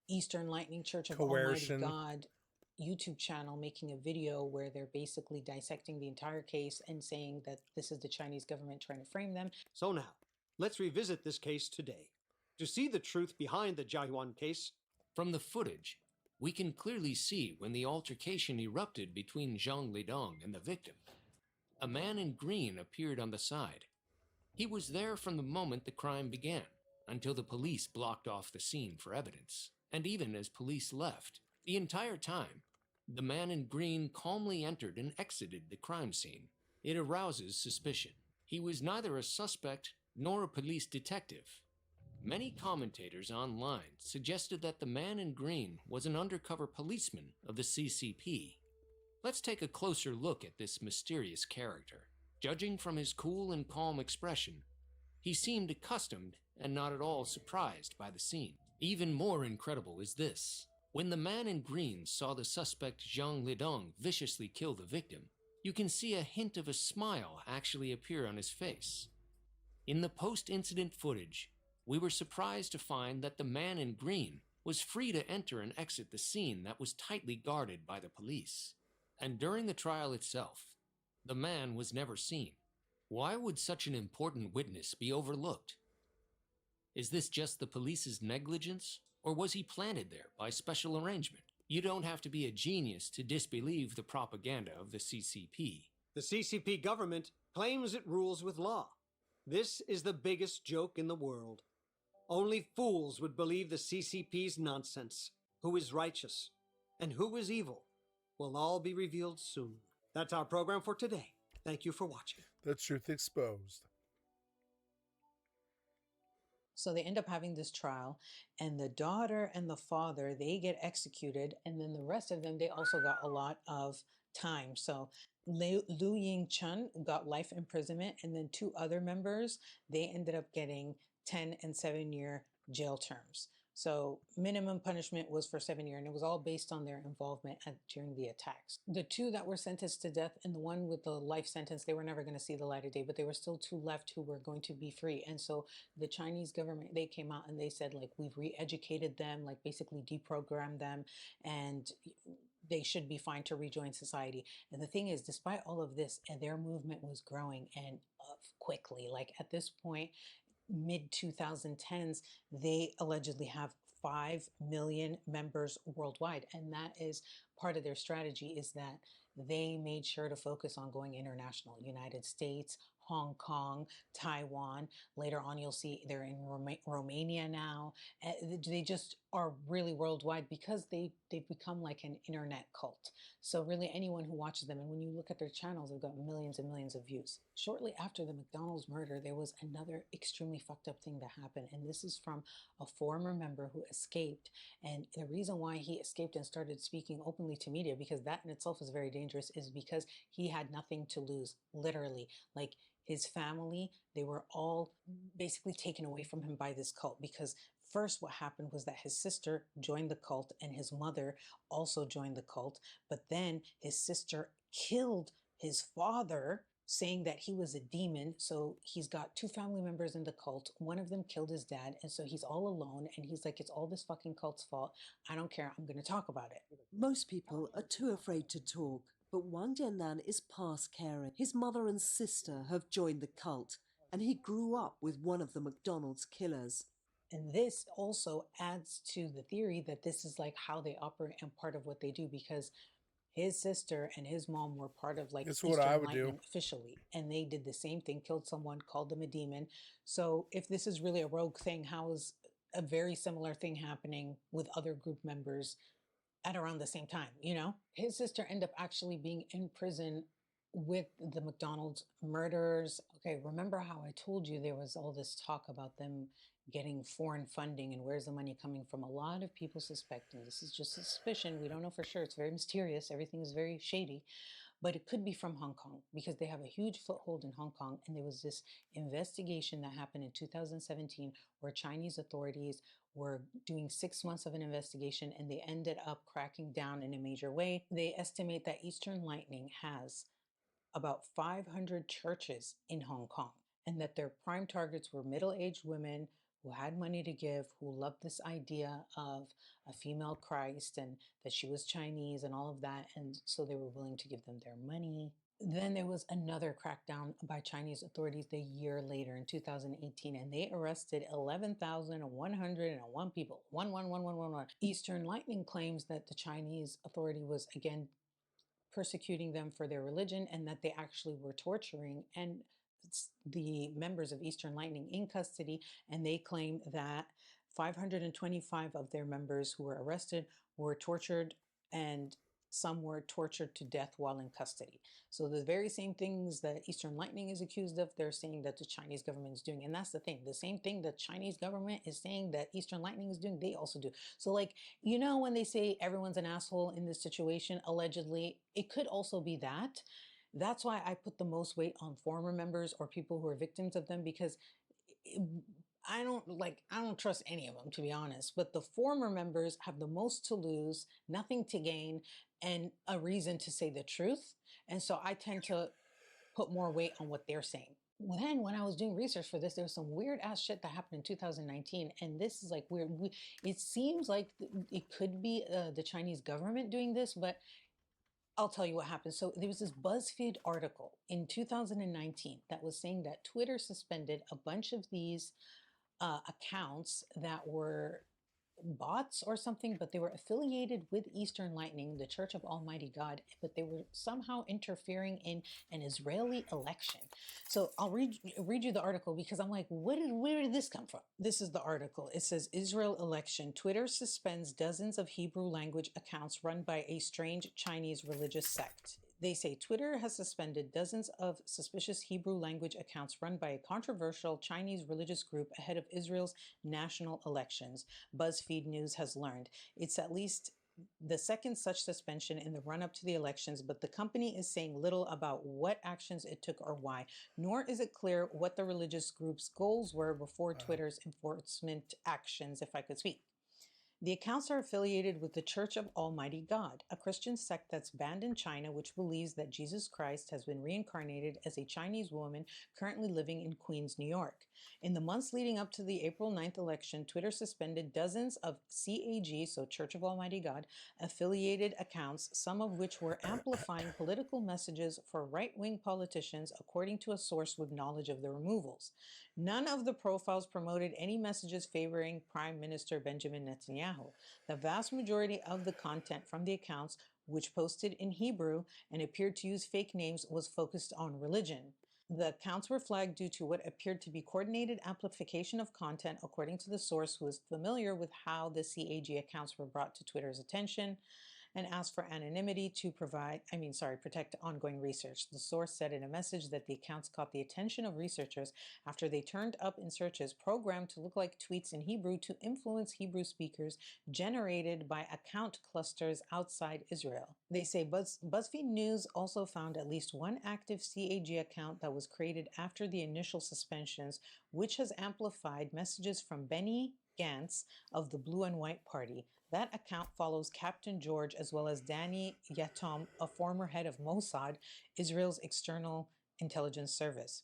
Eastern Lightning Church of Almighty God YouTube channel making a video where they're basically dissecting the entire case and saying that this is the Chinese government trying to frame them. So now, let's revisit this case today to see the truth behind the Jiahuan case. From the footage, we can clearly see when the altercation erupted between Zhang Lidong and the victim. A man in green appeared on the side. He was there from the moment the crime began, until the police blocked off the scene for evidence. And even as police left, the entire time, the man in green calmly entered and exited the crime scene. It arouses suspicion. He was neither a suspect nor a police detective. Many commentators online suggested that the man in green was an undercover policeman of the CCP. Let's take a closer look at this mysterious character. Judging from his cool and calm expression, he seemed accustomed and not at all surprised by the scene. Even more incredible is this. When the man in green saw the suspect Zhang Lidong viciously kill the victim, you can see a hint of a smile actually appear on his face. In the post-incident footage, we were surprised to find that the man in green was free to enter and exit the scene that was tightly guarded by the police. And during the trial itself, the man was never seen. Why would such an important witness be overlooked? Is this just the police's negligence, or was he planted there by special arrangement? You don't have to be a genius to disbelieve the propaganda of the CCP. The CCP government claims it rules with law. This is the biggest joke in the world. Only fools would believe the CCP's nonsense. Who is righteous and who is evil will all be revealed soon. That's our program for today. Thank you for watching. The Truth Exposed. So they end up having this trial, and the daughter and the father, they get executed, and then the rest of them, they also got a lot of time. So Liu Ying-chun got life imprisonment, and then 2 other members, they ended up getting 10 and 7-year jail terms. So minimum punishment was for 7 years, and it was all based on their involvement during the attacks. The 2 that were sentenced to death and the one with the life sentence, they were never going to see the light of day, but there were still 2 left who were going to be free. And so the Chinese government, they came out and they said, like, we've re-educated them, like basically deprogrammed them, and they should be fine to rejoin society. And the thing is, despite all of this, their movement was growing and quickly. Like at this point, mid-2010s, they allegedly have 5 million members worldwide. And that is part of their strategy, is that they made sure to focus on going international. United States, Hong Kong, Taiwan. Later on, you'll see they're in Romania now. They just are really worldwide because they've become like an internet cult. So really anyone who watches them, and when you look at their channels, they've got millions and millions of views. Shortly after the McDonald's murder, there was another extremely fucked up thing that happened. And this is from a former member who escaped. And the reason why he escaped and started speaking openly to media, because that in itself is very dangerous, is because he had nothing to lose, literally. Like his family, they were all basically taken away from him by this cult, because first what happened was that his sister joined the cult and his mother also joined the cult, but then his sister killed his father, saying that he was a demon. So he's got two family members in the cult. One of them killed his dad, and so he's all alone, and he's like, it's all this fucking cult's fault. I don't care, I'm gonna talk about it. Most people are too afraid to talk, but Wang Jiannan is past caring. His mother and sister have joined the cult, and he grew up with one of the McDonald's killers. And this also adds to the theory that this is like how they operate and part of what they do, because his sister and his mom were part of like It's what I would do. officially, and they did the same thing, killed someone, called them a demon. So if this is really a rogue thing, how is a very similar thing happening with other group members at around the same time, you know? His sister ended up actually being in prison with the McDonald's murderers. Okay, remember how I told you there was all this talk about them getting foreign funding and where's the money coming from? A lot of people suspecting, this is just suspicion, we don't know for sure, it's very mysterious, everything is very shady, but it could be from Hong Kong because they have a huge foothold in Hong Kong. And there was this investigation that happened in 2017 where Chinese authorities were doing 6 months of an investigation, and they ended up cracking down in a major way. They estimate that Eastern Lightning has about 500 churches in Hong Kong, and that their prime targets were middle-aged women who had money to give, who loved this idea of a female Christ and that she was Chinese and all of that, and so they were willing to give them their money. Then there was another crackdown by Chinese authorities the year later in 2018, and they arrested 11,101 people. 11111. Eastern Lightning claims that the Chinese authority was again persecuting them for their religion, and that they actually were torturing and the members of Eastern Lightning in custody. And they claim that 525 of their members who were arrested were tortured, and some were tortured to death while in custody. So the very same things that Eastern Lightning is accused of, they're saying that the Chinese government is doing. And that's the thing, the same thing the Chinese government is saying that Eastern Lightning is doing, they also do. So like, you know, when they say everyone's an asshole in this situation, allegedly, it could also be that. That's why I put the most weight on former members or people who are victims of them, because I don't trust any of them, to be honest, but the former members have the most to lose, nothing to gain, and a reason to say the truth. And so I tend to put more weight on what they're saying. Then when I was doing research for this, there was some weird ass shit that happened in 2019. And this is like weird. It seems like it could be the Chinese government doing this, but I'll tell you what happened. So there was this BuzzFeed article in 2019 that was saying that Twitter suspended a bunch of these accounts that were bots or something, but they were affiliated with Eastern Lightning, the Church of Almighty God, but they were somehow interfering in an Israeli election. So I'll read you the article, because I'm like, where did this come from? This is the article. It says, Israel election, Twitter suspends dozens of Hebrew language accounts run by a strange Chinese religious sect. They say Twitter has suspended dozens of suspicious Hebrew language accounts run by a controversial Chinese religious group ahead of Israel's national elections, BuzzFeed News has learned. It's at least the second such suspension in the run-up to the elections, but the company is saying little about what actions it took or why, nor is it clear what the religious group's goals were before Twitter's enforcement actions, if I could speak. The accounts are affiliated with the Church of Almighty God, a Christian sect that's banned in China, which believes that Jesus Christ has been reincarnated as a Chinese woman currently living in Queens, New York. In the months leading up to the April 9th election, Twitter suspended dozens of CAG, so Church of Almighty God, affiliated accounts, some of which were amplifying political messages for right-wing politicians, according to a source with knowledge of the removals. None of the profiles promoted any messages favoring Prime Minister Benjamin Netanyahu. The vast majority of the content from the accounts, which posted in Hebrew and appeared to use fake names, was focused on religion. The accounts were flagged due to what appeared to be coordinated amplification of content, according to the source who is familiar with how the CAG accounts were brought to Twitter's attention, and asked for anonymity to protect ongoing research. The source said in a message that the accounts caught the attention of researchers after they turned up in searches programmed to look like tweets in Hebrew to influence Hebrew speakers, generated by account clusters outside Israel. They say BuzzFeed News also found at least one active CAG account that was created after the initial suspensions, which has amplified messages from Benny Gantz of the Blue and White Party. That account follows Captain George as well as Danny Yatom, a former head of Mossad, Israel's external intelligence service.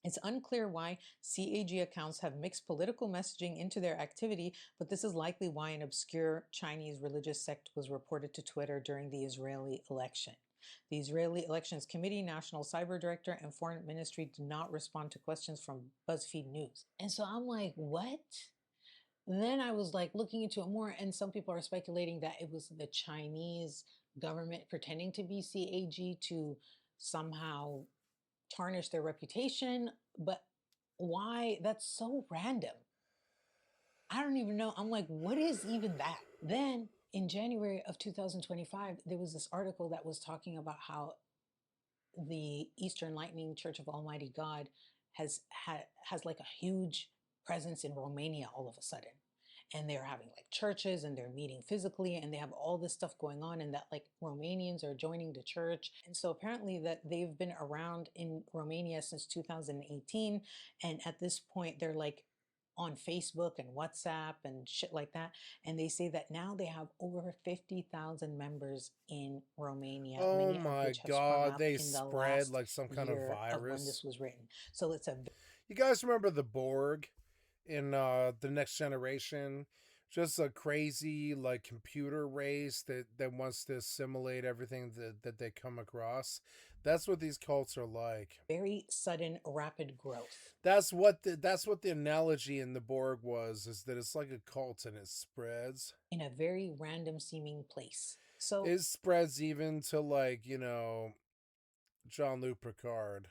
It's unclear why CAG accounts have mixed political messaging into their activity, but this is likely why an obscure Chinese religious sect was reported to Twitter during the Israeli election. The Israeli Elections Committee, National Cyber Director, and Foreign Ministry did not respond to questions from BuzzFeed News. And so I'm like, what? And then I was like looking into it more, and some people are speculating that it was the Chinese government pretending to be CAG to somehow tarnish their reputation. But why? That's so random. I don't even know. I'm like, what is even that? Then in January of 2025, there was this article that was talking about how the Eastern Lightning Church of Almighty God has like a huge presence in Romania all of a sudden. And they're having like churches and they're meeting physically and they have all this stuff going on, and that like Romanians are joining the church. And so apparently that they've been around in Romania since 2018. And at this point, they're like on Facebook and WhatsApp and shit like that. And they say that now they have over 50,000 members in Romania. Oh many of my which have sprung God, up they in the spread last like some kind of year of when virus. this was written. So it's a... You guys remember the Borg in The Next Generation? Just a crazy like computer race that wants to assimilate everything that they come across. That's what these cults are like. Very sudden, rapid growth. That's what the analogy in the Borg was, is that it's like a cult and it spreads. In a very random seeming place. So it spreads even to like, Jean-Luc Picard.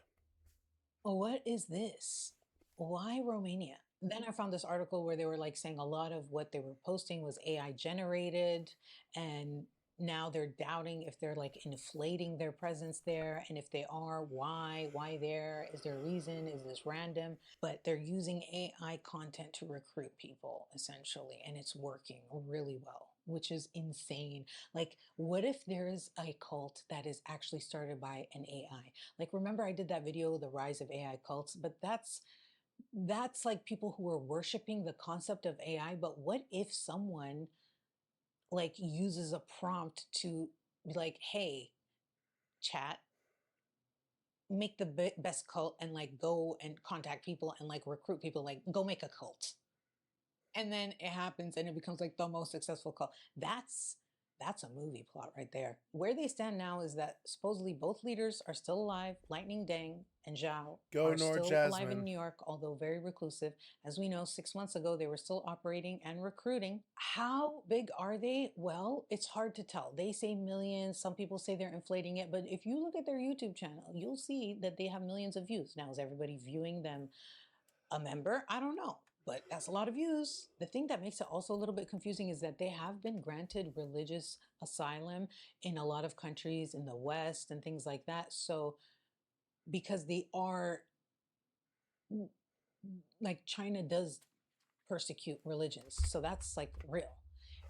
What is this? Why Romania? Then I found this article where they were like saying a lot of what they were posting was AI generated, and now they're doubting if they're like inflating their presence there, and if they are, why there? Is there a reason? Is this random? But they're using AI content to recruit people essentially, and it's working really well, which is insane. Like, what if there is a cult that is actually started by an AI? Like, remember I did that video, The Rise of AI Cults, but that's like people who are worshiping the concept of AI. But what if someone like uses a prompt to be like, hey, chat, make the best cult, and like go and contact people and like recruit people, like go make a cult. And then it happens and it becomes like the most successful cult. That's a movie plot right there. Where they stand now is that supposedly both leaders are still alive. Lightning Deng and Zhao are still alive in New York, although very reclusive. As we know, 6 months ago, they were still operating and recruiting. How big are they? Well, it's hard to tell. They say millions. Some people say they're inflating it. But if you look at their YouTube channel, you'll see that they have millions of views. Now, is everybody viewing them a member? I don't know. But that's a lot of views. The thing that makes it also a little bit confusing is that they have been granted religious asylum in a lot of countries in the West and things like that. So, because they are, like, China does persecute religions. So that's like real.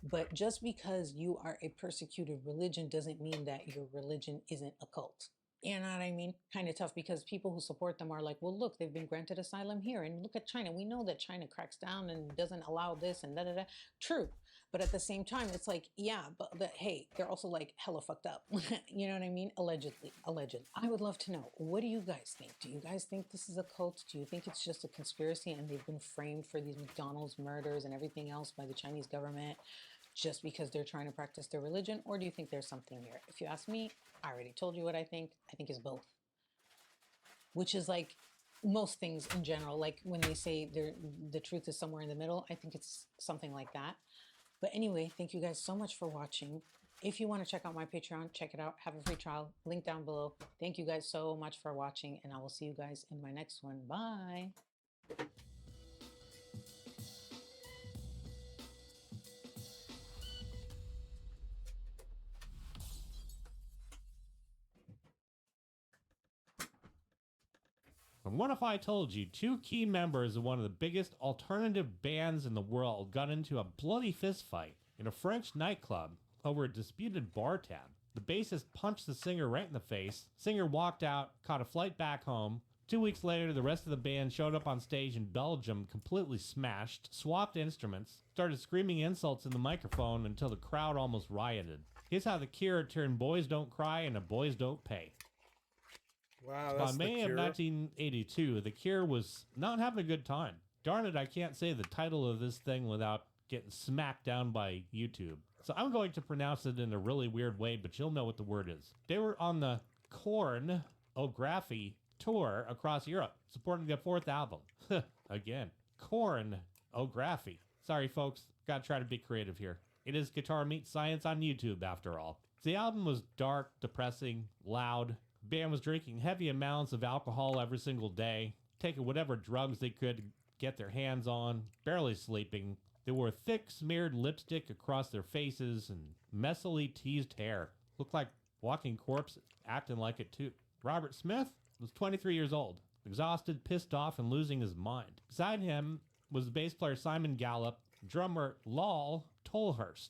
But just because you are a persecuted religion doesn't mean that your religion isn't a cult. You know what I mean? Kind of tough, because people who support them are like, well, look, they've been granted asylum here. And look at China. We know that China cracks down and doesn't allow this and da-da-da. True. But at the same time, it's like, yeah, but hey, they're also like hella fucked up. You know what I mean? Allegedly. I would love to know, what do you guys think? Do you guys think this is a cult? Do you think it's just a conspiracy and they've been framed for these McDonald's murders and everything else by the Chinese government just because they're trying to practice their religion? Or do you think there's something here? If you ask me, I already told you what I think. I think it's both. Which is like most things in general. Like when they say the truth is somewhere in the middle, I think it's something like that. But anyway, thank you guys so much for watching. If you want to check out my Patreon, check it out. Have a free trial. Link down below. Thank you guys so much for watching, and I will see you guys in my next one. Bye. And what if I told you two key members of one of the biggest alternative bands in the world got into a bloody fistfight in a French nightclub over a disputed bar tab? The bassist punched the singer right in the face. Singer walked out, caught a flight back home. 2 weeks later, the rest of the band showed up on stage in Belgium, completely smashed, swapped instruments, started screaming insults in the microphone until the crowd almost rioted. Here's how The Cure turned Boys Don't Cry into Boys Don't Pay. Wow, By that's May The of Cure. 1982, The Cure was not having a good time. Darn it, I can't say the title of this thing without getting smacked down by YouTube. So I'm going to pronounce it in a really weird way, but you'll know what the word is. They were on the Cornography tour across Europe, supporting their fourth album. Again, Cornography. Sorry, folks, gotta try to be creative here. It is Guitar Meets Science on YouTube, after all. The album was dark, depressing, loud. The band was drinking heavy amounts of alcohol every single day, taking whatever drugs they could get their hands on, barely sleeping. They wore thick, smeared lipstick across their faces and messily teased hair. Looked like walking corpses, acting like it too. Robert Smith was 23 years old, exhausted, pissed off, and losing his mind. Beside him was the bass player Simon Gallup, drummer Lol Tolhurst.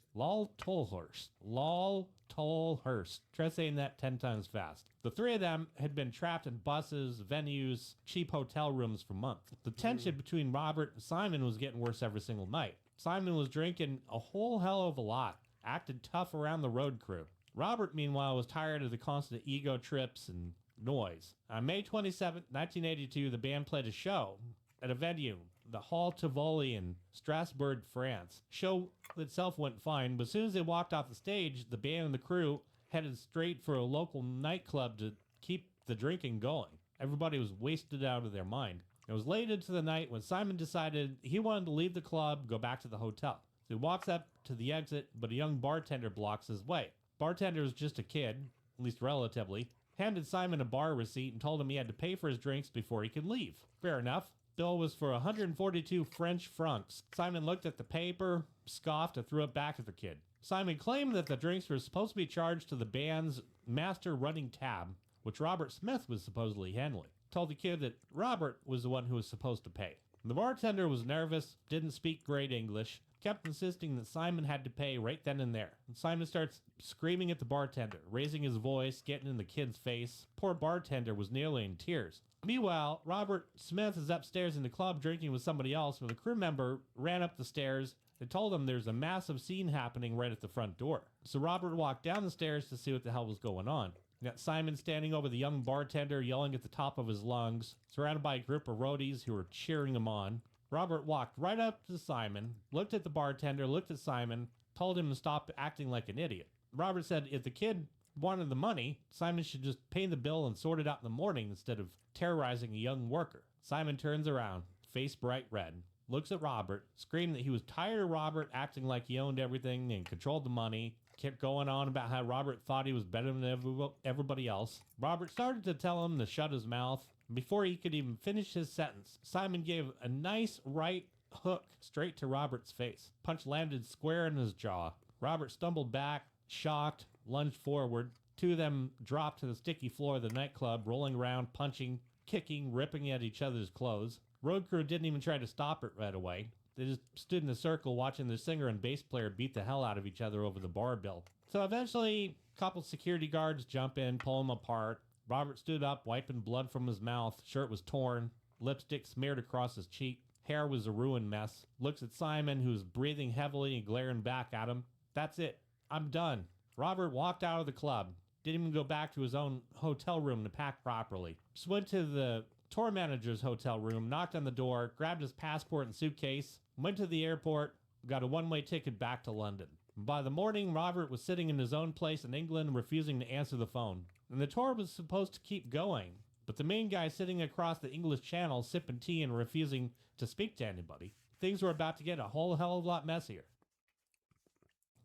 Try saying that 10 times fast. The three of them had been trapped in buses, venues, cheap hotel rooms for months. The tension between Robert and Simon was getting worse every single night. Simon was drinking a whole hell of a lot, acted tough around the road crew. Robert, meanwhile, was tired of the constant ego trips and noise. On May 27, 1982, the band played a show at a venue, the Hall Tivoli in Strasbourg, France. Show itself went fine, but as soon as they walked off the stage, the band and the crew headed straight for a local nightclub to keep the drinking going. Everybody was wasted out of their mind. It was late into the night when Simon decided he wanted to leave the club, go back to the hotel. So he walks up to the exit, but a young bartender blocks his way. Bartender was just a kid, at least relatively, handed Simon a bar receipt and told him he had to pay for his drinks before he could leave. Fair enough. Bill was for 142 French francs. Simon looked at the paper, scoffed, and threw it back at the kid. Simon claimed that the drinks were supposed to be charged to the band's master running tab, which Robert Smith was supposedly handling. Told the kid that Robert was the one who was supposed to pay. The bartender was nervous, didn't speak great English, kept insisting that Simon had to pay right then and there. And Simon starts screaming at the bartender, raising his voice, getting in the kid's face. Poor bartender was nearly in tears. Meanwhile, Robert Smith is upstairs in the club drinking with somebody else when a crew member ran up the stairs and told him there's a massive scene happening right at the front door. So Robert walked down the stairs to see what the hell was going on. You got Simon standing over the young bartender, yelling at the top of his lungs, surrounded by a group of roadies who were cheering him on. Robert walked right up to Simon, looked at the bartender, looked at Simon, told him to stop acting like an idiot. Robert said if the kid wanted the money, Simon should just pay the bill and sort it out in the morning instead of terrorizing a young worker. Simon turns around, face bright red, looks at Robert, screamed that he was tired of Robert acting like he owned everything and controlled the money, kept going on about how Robert thought he was better than everybody else. Robert started to tell him to shut his mouth. Before he could even finish his sentence, Simon gave a nice right hook straight to Robert's face. Punch landed square in his jaw. Robert stumbled back, shocked, lunged forward. Two of them dropped to the sticky floor of the nightclub, rolling around, punching, kicking, ripping at each other's clothes. Road crew didn't even try to stop it right away. They just stood in a circle watching the singer and bass player beat the hell out of each other over the bar bill. So eventually, a couple security guards jump in, pull him apart. Robert stood up, wiping blood from his mouth. Shirt was torn, lipstick smeared across his cheek. Hair was a ruined mess. Looks at Simon, who's breathing heavily and glaring back at him. That's it. I'm done. Robert walked out of the club. Didn't even go back to his own hotel room to pack properly. Just went to the tour manager's hotel room, knocked on the door, grabbed his passport and suitcase, went to the airport, got a one-way ticket back to London. By the morning, Robert was sitting in his own place in England, refusing to answer the phone. And the tour was supposed to keep going, but the main guy sitting across the English Channel sipping tea and refusing to speak to anybody. Things were about to get a whole hell of a lot messier.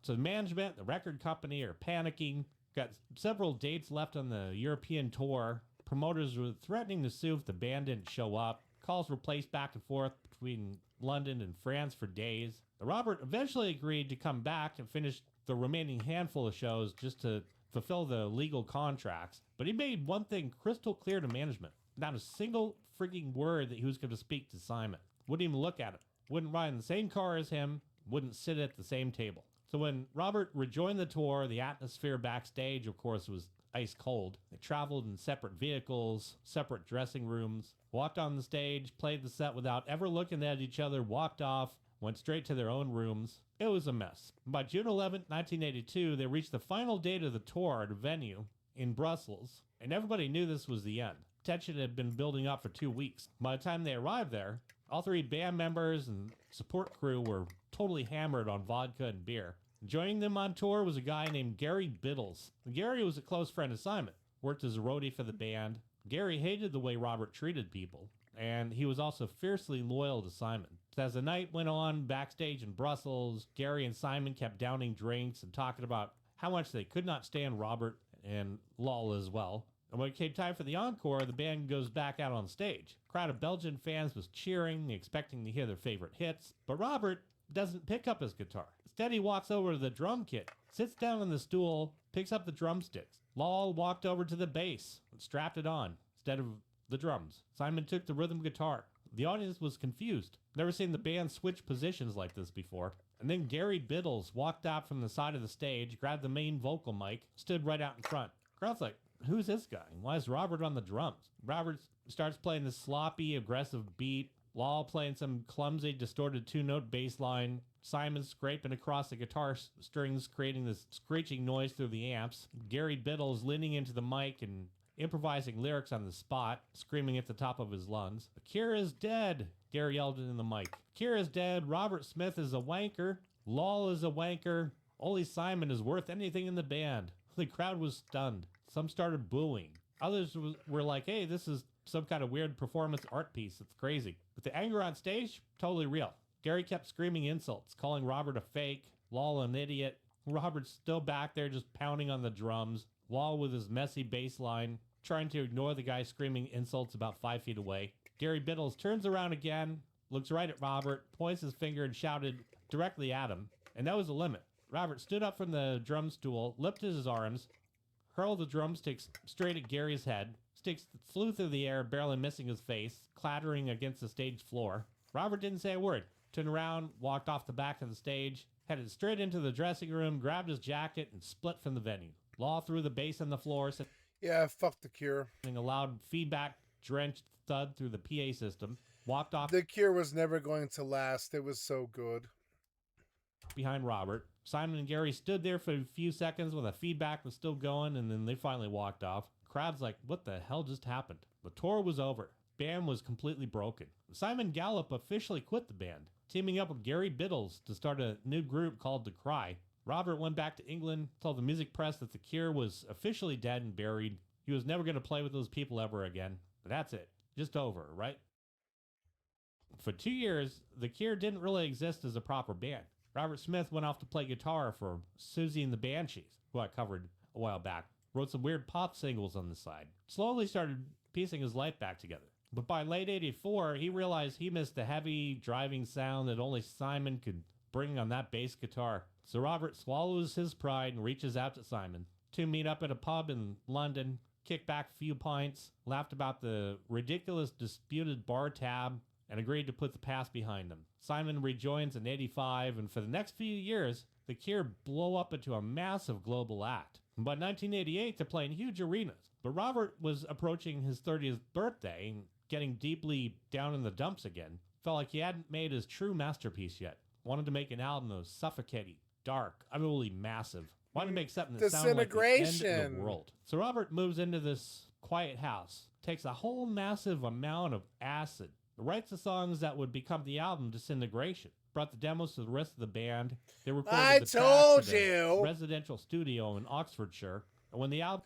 So the management, the record company are panicking. Got several dates left on the European tour. Promoters were threatening to sue if the band didn't show up. Calls were placed back and forth between London and France for days. Robert eventually agreed to come back and finish the remaining handful of shows just to fulfill the legal contracts. But he made one thing crystal clear to management. Not a single freaking word that he was going to speak to Simon. Wouldn't even look at him. Wouldn't ride in the same car as him. Wouldn't sit at the same table. So when Robert rejoined the tour, the atmosphere backstage, of course, was ice cold. They traveled in separate vehicles, separate dressing rooms, walked on the stage, played the set without ever looking at each other, walked off, went straight to their own rooms. It was a mess. By June 11, 1982, they reached the final date of the tour at a venue in Brussels, and everybody knew this was the end. Tension had been building up for 2 weeks. By the time they arrived there, all three band members and support crew were totally hammered on vodka and beer. Joining them on tour was a guy named Gary Biddles. Gary was a close friend of Simon, worked as a roadie for the band. Gary hated the way Robert treated people, and he was also fiercely loyal to Simon. As the night went on backstage in Brussels, Gary and Simon kept downing drinks and talking about how much they could not stand Robert and Lol as well. And when it came time for the encore, the band goes back out on stage. A crowd of Belgian fans was cheering, expecting to hear their favorite hits, but Robert doesn't pick up his guitar. Instead, he walks over to the drum kit, sits down on the stool, picks up the drumsticks. Lol walked over to the bass and strapped it on instead of the drums. Simon took the rhythm guitar. The audience was confused. Never seen the band switch positions like this before. And then Gary Biddles walked out from the side of the stage, grabbed the main vocal mic, stood right out in front. Crowd's like, who's this guy? Why is Robert on the drums? Robert starts playing this sloppy, aggressive beat. Lol playing some clumsy, distorted two-note bass line. Simon scraping across the guitar strings, creating this screeching noise through the amps. Gary Biddles leaning into the mic and improvising lyrics on the spot, screaming at the top of his lungs. Kira's dead, Gary yelled in the mic. Kira's dead, Robert Smith is a wanker, Lol is a wanker, only Simon is worth anything in the band. The crowd was stunned. Some started booing. Others were like, hey, this is some kind of weird performance art piece. It's crazy. But the anger on stage, totally real. Gary kept screaming insults, calling Robert a fake, Lol an idiot. Robert's still back there just pounding on the drums. Lol with his messy bass line, trying to ignore the guy screaming insults about 5 feet away. Gary Biddles turns around again, looks right at Robert, points his finger and shouted directly at him. And that was the limit. Robert stood up from the drum stool, lifted his arms, hurled the drumsticks straight at Gary's head. Sticks flew through the air, barely missing his face, clattering against the stage floor. Robert didn't say a word. Turned around, walked off the back of the stage, headed straight into the dressing room, grabbed his jacket, and split from the venue. Law threw the bass on the floor, yeah, fuck The Cure. A loud feedback-drenched thud through the PA system. Walked off. The Cure was never going to last. It was so good. Behind Robert. Simon and Gary stood there for a few seconds when the feedback was still going, and then they finally walked off. Crowd's like, what the hell just happened? The tour was over. Band was completely broken. Simon Gallup officially quit the band, teaming up with Gary Biddles to start a new group called The Cry. Robert went back to England, told the music press that The Cure was officially dead and buried. He was never going to play with those people ever again. But that's it. Just over, right? For 2 years, The Cure didn't really exist as a proper band. Robert Smith went off to play guitar for Susie and the Banshees, who I covered a while back. Wrote some weird pop singles on the side. Slowly started piecing his life back together. But by late 84, he realized he missed the heavy, driving sound that only Simon could bring on that bass guitar. So Robert swallows his pride and reaches out to Simon. Two meet up at a pub in London, kick back a few pints, laughed about the ridiculous disputed bar tab, and agreed to put the past behind them. Simon rejoins in 85, and for the next few years, The Cure blow up into a massive global act. By 1988, they're playing huge arenas. But Robert was approaching his 30th birthday and getting deeply down in the dumps again. Felt like he hadn't made his true masterpiece yet. Wanted to make an album that was suffocating, dark, utterly massive. Wanted to make something that sounded like the end of the world. So Robert moves into this quiet house, takes a whole massive amount of acid, writes the songs that would become the album Disintegration. Brought the demos to the rest of the band. They recorded the tracks in a residential studio in Oxfordshire. And when the album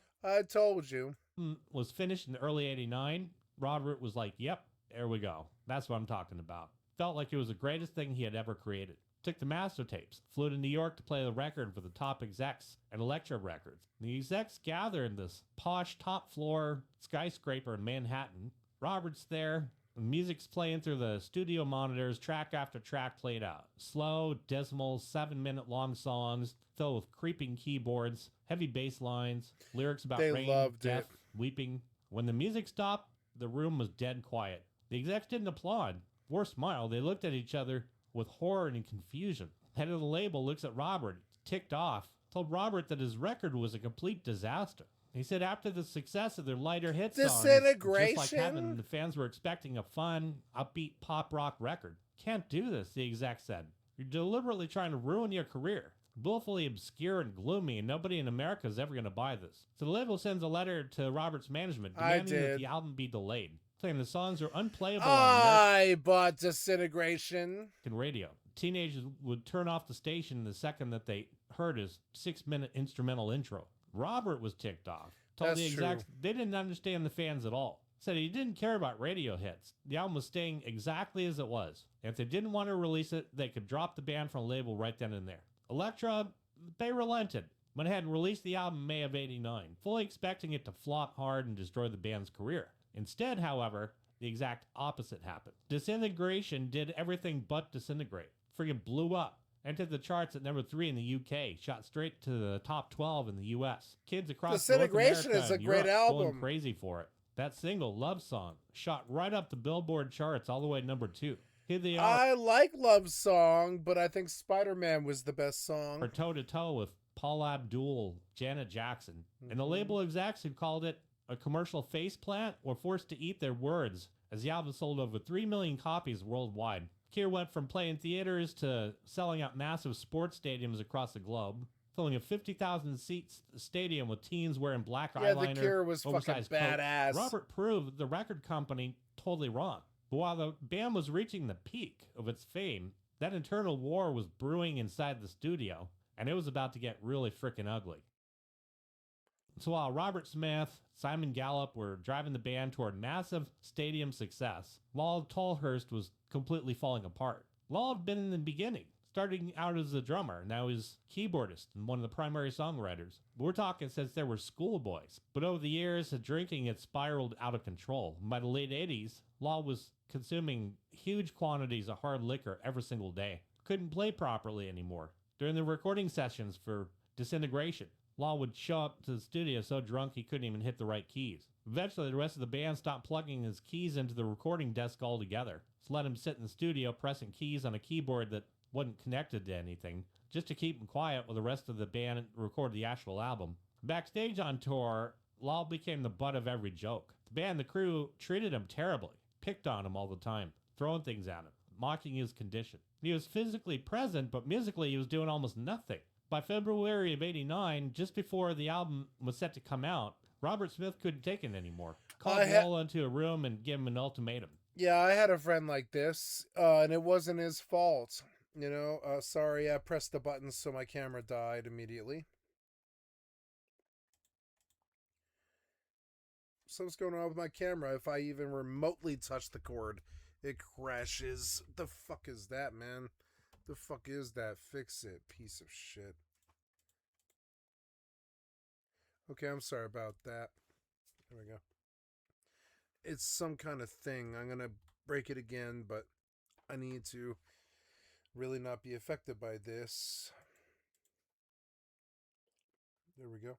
was finished in early 89, Robert was like, yep, there we go. That's what I'm talking about. Felt like it was the greatest thing he had ever created. Took the master tapes, flew to New York to play the record for the top execs at Elektra Records. The execs gather in this posh top floor skyscraper in Manhattan. Robert's there. The music's playing through the studio monitors, track after track played out. Slow, dismal, 7-minute long songs filled with creeping keyboards, heavy bass lines, lyrics about They rain, loved death, it. weeping. When the music stopped, the room was dead quiet. The execs didn't applaud or smile. They looked at each other with horror and confusion. Head of the label looks at Robert, ticked off, told Robert that his record was a complete disaster. He said after the success of their lighter hit songs, Disintegration? just like heaven, the fans were expecting a fun, upbeat pop rock record. Can't do this, the exec said. You're deliberately trying to ruin your career. Willfully obscure and gloomy, and nobody in America is ever going to buy this. So the label sends a letter to Robert's management demanding that the album be delayed, saying the songs are unplayable on I bought Disintegration. American radio. Teenagers would turn off the station the second that they heard his 6-minute instrumental intro. Robert was ticked off. Told That's the execs true. they didn't understand the fans at all. Said he didn't care about radio hits. The album was staying exactly as it was. If they didn't want to release it, they could drop the band from the label right then and there. Elektra, they relented. Went ahead and released the album in May of '89, fully expecting it to flop hard and destroy the band's career. Instead, however, the exact opposite happened. Disintegration did everything but disintegrate. Friggin' blew up. Entered the charts at number 3 in the UK, shot straight to the top 12 in the US. Kids across North Disintegration America is a and great Europe album. going crazy for it. That single, Love Song, shot right up the Billboard charts all the way to number 2. Here they are. I like Love Song, but I think Spider-Man was the best song. Or toe-to-toe with Paul Abdul, Janet Jackson. And the label execs who called it a commercial faceplant were forced to eat their words as the album sold over 3 million copies worldwide. Cure went from playing theaters to selling out massive sports stadiums across the globe, filling a 50,000-seat stadium with teens wearing black eyeliner. The Cure was fucking oversized coats. badass. Robert proved the record company totally wrong. But while the band was reaching the peak of its fame, that internal war was brewing inside the studio, and it was about to get really frickin' ugly. So while Robert Smith, Simon Gallup were driving the band toward massive stadium success, Lal Tolhurst was completely falling apart. Lal had been in the beginning, starting out as a drummer, now he's keyboardist and one of the primary songwriters. We're talking since they were schoolboys, but over the years, the drinking had spiraled out of control. By the late 80s, Lal was consuming huge quantities of hard liquor every single day. Couldn't play properly anymore. During the recording sessions for Disintegration, Lal would show up to the studio so drunk he couldn't even hit the right keys. Eventually, the rest of the band stopped plugging his keys into the recording desk altogether. Just let him sit in the studio pressing keys on a keyboard that wasn't connected to anything, just to keep him quiet while the rest of the band recorded the actual album. Backstage on tour, Lal became the butt of every joke. The band and the crew treated him terribly, picked on him all the time, throwing things at him, mocking his condition. He was physically present, but musically he was doing almost nothing. By February of '89, just before the album was set to come out, Robert Smith couldn't take it anymore. Called Lal into a room and gave him an ultimatum. Yeah, I had a friend like this, and it wasn't his fault. You know, sorry, I pressed the button so my camera died immediately. Something's going on with my camera. If I even remotely touch the cord, it crashes. The fuck is that, man? The fuck is that? Fix it, piece of shit. Okay, I'm sorry about that. There we go. It's some kind of thing. I'm gonna break it again, but I need to really not be affected by this. There we go.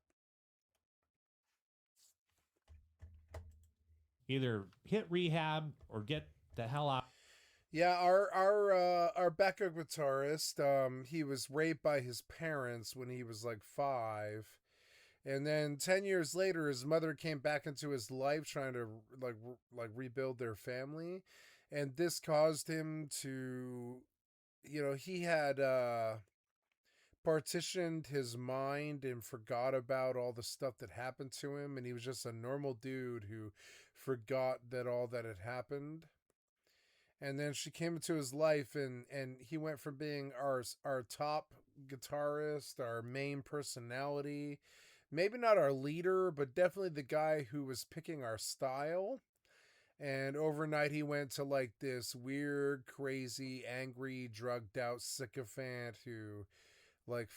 Either hit rehab or get the hell out. Yeah, our backup guitarist, he was raped by his parents when he was like 5. And then 10 years later, his mother came back into his life trying to like rebuild their family. And this caused him to, you know, he had partitioned his mind and forgot about all the stuff that happened to him. And he was just a normal dude who forgot that all that had happened. And then she came into his life, and he went from being our top guitarist, our main personality, maybe not our leader, but definitely the guy who was picking our style. And overnight he went to like this weird, crazy, angry, drugged out sycophant who like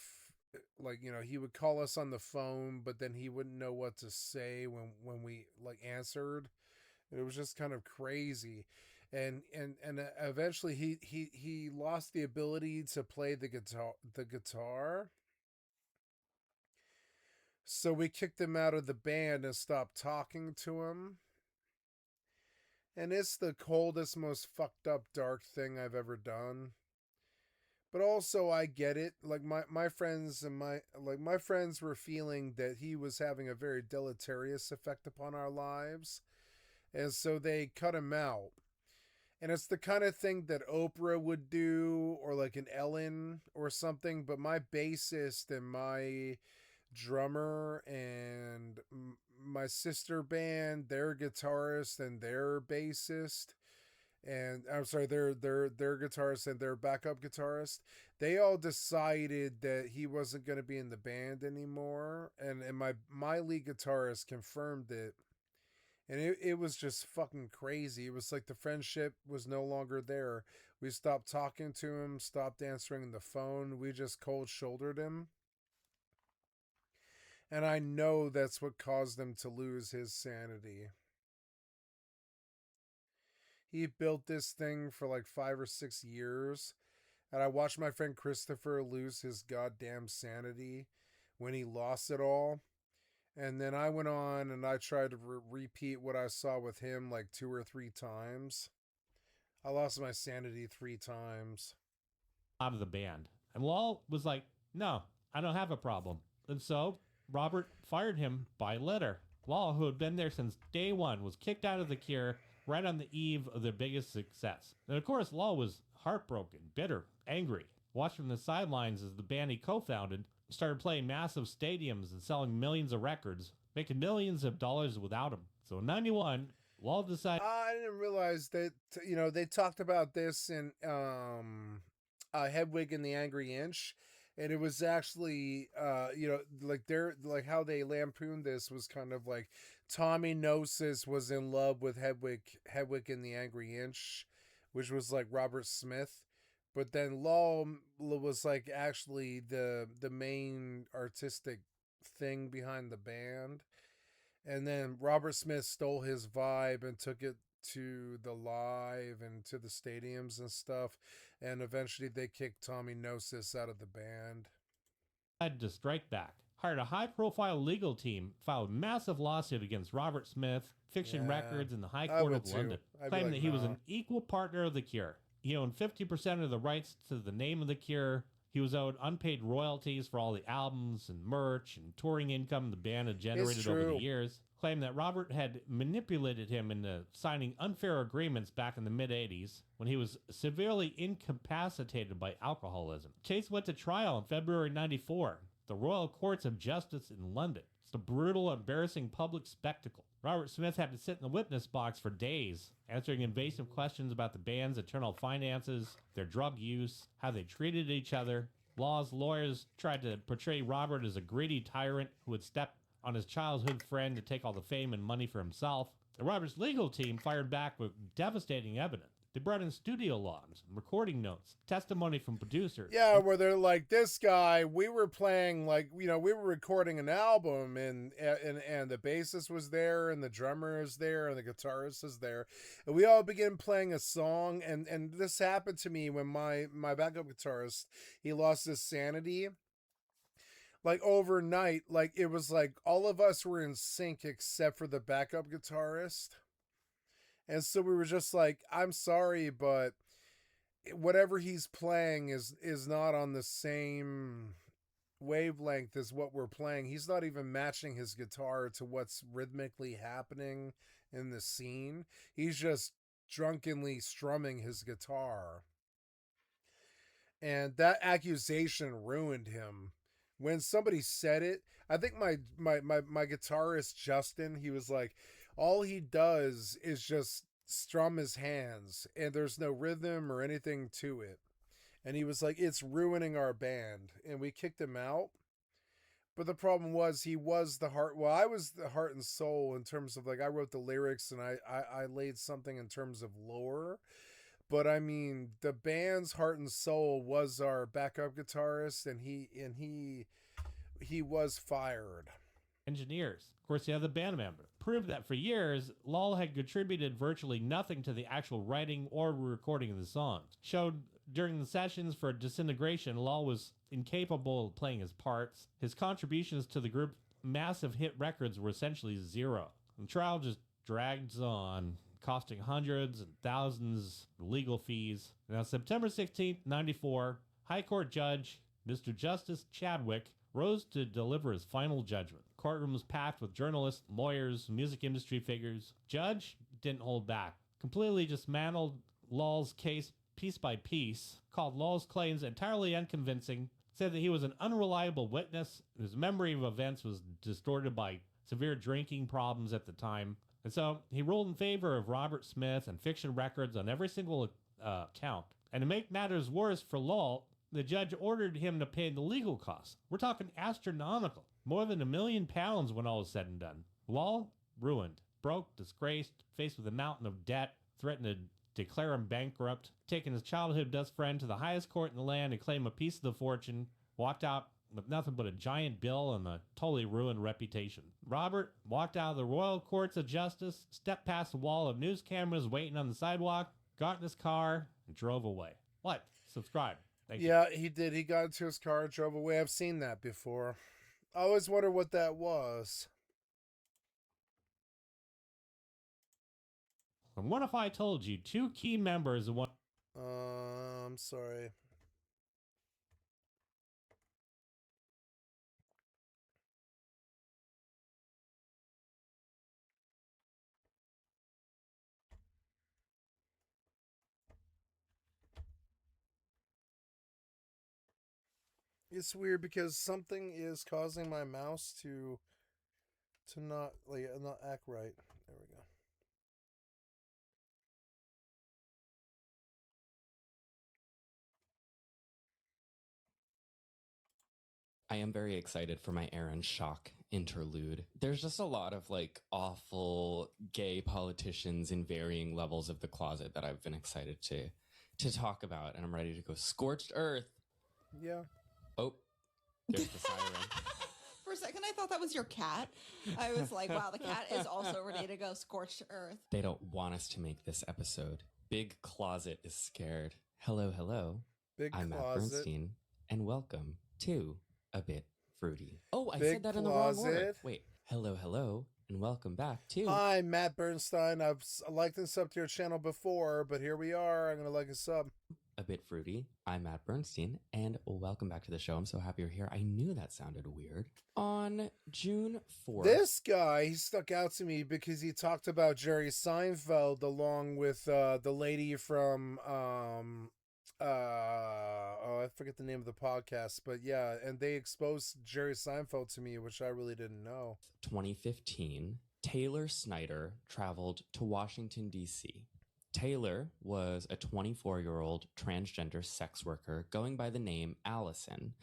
he would call us on the phone, but then he wouldn't know what to say when we like answered. It was just kind of crazy. And eventually he lost the ability to play the guitar. So we kicked him out of the band and stopped talking to him. And it's the coldest, most fucked up, dark thing I've ever done. But also I get it. Like my friends and my friends were feeling that he was having a very deleterious effect upon our lives. And so they cut him out. And it's the kind of thing that Oprah would do, or like an Ellen or something. But my bassist and my drummer and my sister band, their guitarist and their bassist, and I'm sorry, their guitarist and their backup guitarist, they all decided that he wasn't going to be in the band anymore. And my lead guitarist confirmed it. And it was just fucking crazy. It was like the friendship was no longer there. We stopped talking to him, stopped answering the phone. We just cold shouldered him. And I know that's what caused him to lose his sanity. He built this thing for like 5 or 6 years. And I watched my friend Christopher lose his goddamn sanity when he lost it all. And then I went on and I tried to repeat what I saw with him like 2 or 3 times. I lost my sanity 3 times. Out of the band. And Lal was like, no, I don't have a problem. And so Robert fired him by letter. Lal, who had been there since day one, was kicked out of The Cure right on the eve of their biggest success. And of course, Lal was heartbroken, bitter, angry, watched from the sidelines as the band he co-founded started playing massive stadiums and selling millions of records, making millions of dollars without him. So in 91, Lal decided... I didn't realize that, they talked about this in Hedwig and the Angry Inch. And it was actually, like how they lampooned this was kind of like Tommy Gnosis was in love with Hedwig and the Angry Inch, which was like Robert Smith. But then Lal was like actually the main artistic thing behind the band. And then Robert Smith stole his vibe and took it to the live and to the stadiums and stuff. And eventually they kicked Tommy Gnosis out of the band. Had to strike back. Hired a high-profile legal team, filed a massive lawsuit against Robert Smith, Fiction Records, and the High Court of London, claiming that he was an equal partner of The Cure. He owned 50% of the rights to the name of The Cure. He was owed unpaid royalties for all the albums and merch and touring income the band had generated over the years. Claimed that Robert had manipulated him into signing unfair agreements back in the mid-'80s when he was severely incapacitated by alcoholism. Case went to trial in February 94. The Royal Courts of Justice in London. It's a brutal, embarrassing public spectacle. Robert Smith had to sit in the witness box for days, answering invasive questions about the band's internal finances, their drug use, how they treated each other. Lal's lawyers tried to portray Robert as a greedy tyrant who would step on his childhood friend to take all the fame and money for himself. And Robert's legal team fired back with devastating evidence. They brought in studio logs, recording notes, testimony from producers. Yeah, where they're like, this guy, we were playing, like, we were recording an album, and the bassist was there, and the drummer is there, and the guitarist is there. And we all began playing a song, and this happened to me when my backup guitarist, he lost his sanity. Like, overnight, like, it was like all of us were in sync except for the backup guitarist. And so we were just like, I'm sorry, but whatever he's playing is not on the same wavelength as what we're playing. He's not even matching his guitar to what's rhythmically happening in the scene. He's just drunkenly strumming his guitar. And that accusation ruined him. When somebody said it, I think my guitarist, Justin, he was like, all he does is just strum his hands and there's no rhythm or anything to it. And he was like, it's ruining our band. And we kicked him out. But the problem was he was the heart. Well, I was the heart and soul in terms of like I wrote the lyrics and I laid something in terms of lore. But I mean, the band's heart and soul was our backup guitarist, and he was fired. Engineers. Of course, the other band member proved that for years, Lol had contributed virtually nothing to the actual writing or recording of the songs. Showed during the sessions for Disintegration, Lol was incapable of playing his parts. His contributions to the group's massive hit records were essentially zero. The trial just drags on, costing hundreds and thousands of legal fees. Now, September 16th, 94, High Court Judge Mr. Justice Chadwick rose to deliver his final judgment. Courtroom was packed with journalists, lawyers, music industry figures. Judge didn't hold back. Completely dismantled Lol's case piece by piece, called Lol's claims entirely unconvincing, said that he was an unreliable witness, his memory of events was distorted by severe drinking problems at the time, and so he ruled in favor of Robert Smith and Fiction Records on every single count. And to make matters worse for Lol, the judge ordered him to pay the legal costs. We're talking astronomical. More than £1 million when all is said and done. Lol, ruined, broke, disgraced, faced with a mountain of debt, threatened to declare him bankrupt, taking his childhood best friend to the highest court in the land and claim a piece of the fortune, walked out with nothing but a giant bill and a totally ruined reputation. Robert walked out of the Royal Courts of Justice, stepped past the wall of news cameras waiting on the sidewalk, got in his car, and drove away. What? Subscribe. Thank you. Yeah, he did. He got into his car, drove away. I've seen that before. I always wonder what that was. And what if I told you two key members of one... I'm sorry. It's weird because something is causing my mouse to not act right. There we go. I am very excited for my Aaron Schock interlude. There's just a lot of like awful gay politicians in varying levels of the closet that I've been excited to talk about, and I'm ready to go scorched earth. Yeah. Oh, there's the siren. For a second, I thought that was your cat. I was like, wow, the cat is also ready to go scorched earth. They don't want us to make this episode. Big Closet is scared. Hello, hello. I'm Matt Bernstein, and welcome to A Bit Fruity. Oh, I said that in the wrong order. Wait. Hello, hello, and welcome back to... I'm Matt Bernstein. I've liked and subbed to your channel before, but here we are. I'm going to like and sub. A Bit Fruity. I'm Matt Bernstein, and welcome back to the show. I'm so happy you're here. I knew that sounded weird. On June 4th... This guy, he stuck out to me because he talked about Jerry Seinfeld along with the lady from... I forget the name of the podcast, but yeah, and they exposed Jerry Seinfeld to me, which I really didn't know. 2015, Taylor Snyder traveled to Washington, D.C. Taylor was a 24-year-old transgender sex worker going by the name Allison,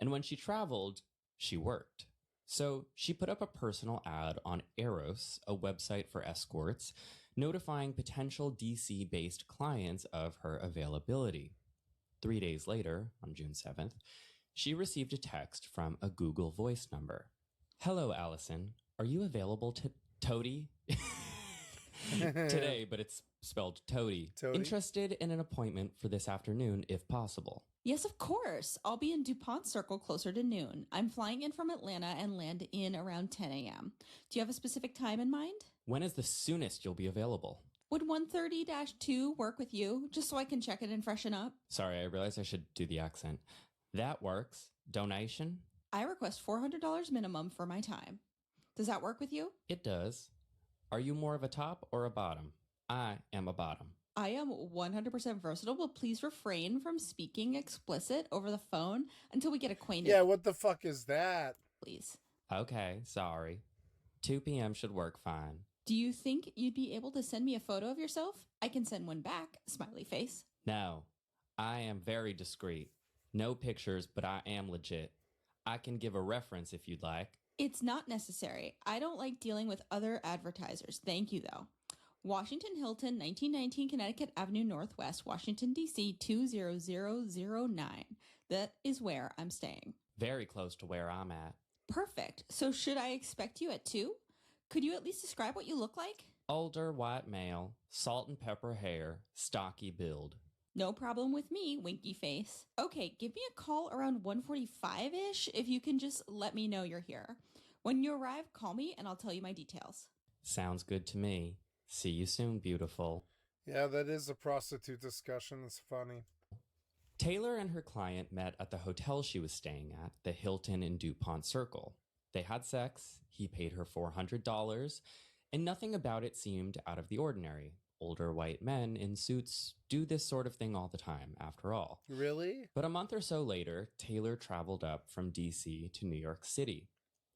and when she traveled, she worked. So she put up a personal ad on Eros, a website for escorts, notifying potential DC-based clients of her availability. 3 days later, on June 7th, she received a text from a Google Voice number. Hello, Allison. Are you available to Toady? Today, but it's spelled Toady. Interested in an appointment for this afternoon, if possible. Yes, of course. I'll be in DuPont Circle closer to noon. I'm flying in from Atlanta and land in around 10 a.m. Do you have a specific time in mind? When is the soonest you'll be available? Would 1:30-2 work with you, just so I can check it and freshen up? Sorry, I realized I should do the accent. That works. Donation? I request $400 minimum for my time. Does that work with you? It does. Are you more of a top or a bottom? I am a bottom. I am 100% versatile, but please refrain from speaking explicit over the phone until we get acquainted. Yeah, what the fuck is that? Please. Okay, sorry. 2 p.m. should work fine. Do you think you'd be able to send me a photo of yourself? I can send one back, smiley face. No, I am very discreet. No pictures, but I am legit. I can give a reference if you'd like. It's not necessary. I don't like dealing with other advertisers. Thank you, though. Washington Hilton, 1919 Connecticut Avenue Northwest, Washington, D.C. 20009. That is where I'm staying. Very close to where I'm at. Perfect. So should I expect you at 2? Could you at least describe what you look like? Older white male, salt and pepper hair, stocky build. No problem with me, winky face. Okay, give me a call around 1:45-ish if you can just let me know you're here. When you arrive, call me and I'll tell you my details. Sounds good to me. See you soon, beautiful. Yeah, that is a prostitute discussion. It's funny. Taylor and her client met at the hotel she was staying at, the Hilton in DuPont Circle. They had sex, he paid her $400, and nothing about it seemed out of the ordinary. Older white men in suits do this sort of thing all the time, after all. Really? But a month or so later, Taylor traveled up from D.C. to New York City.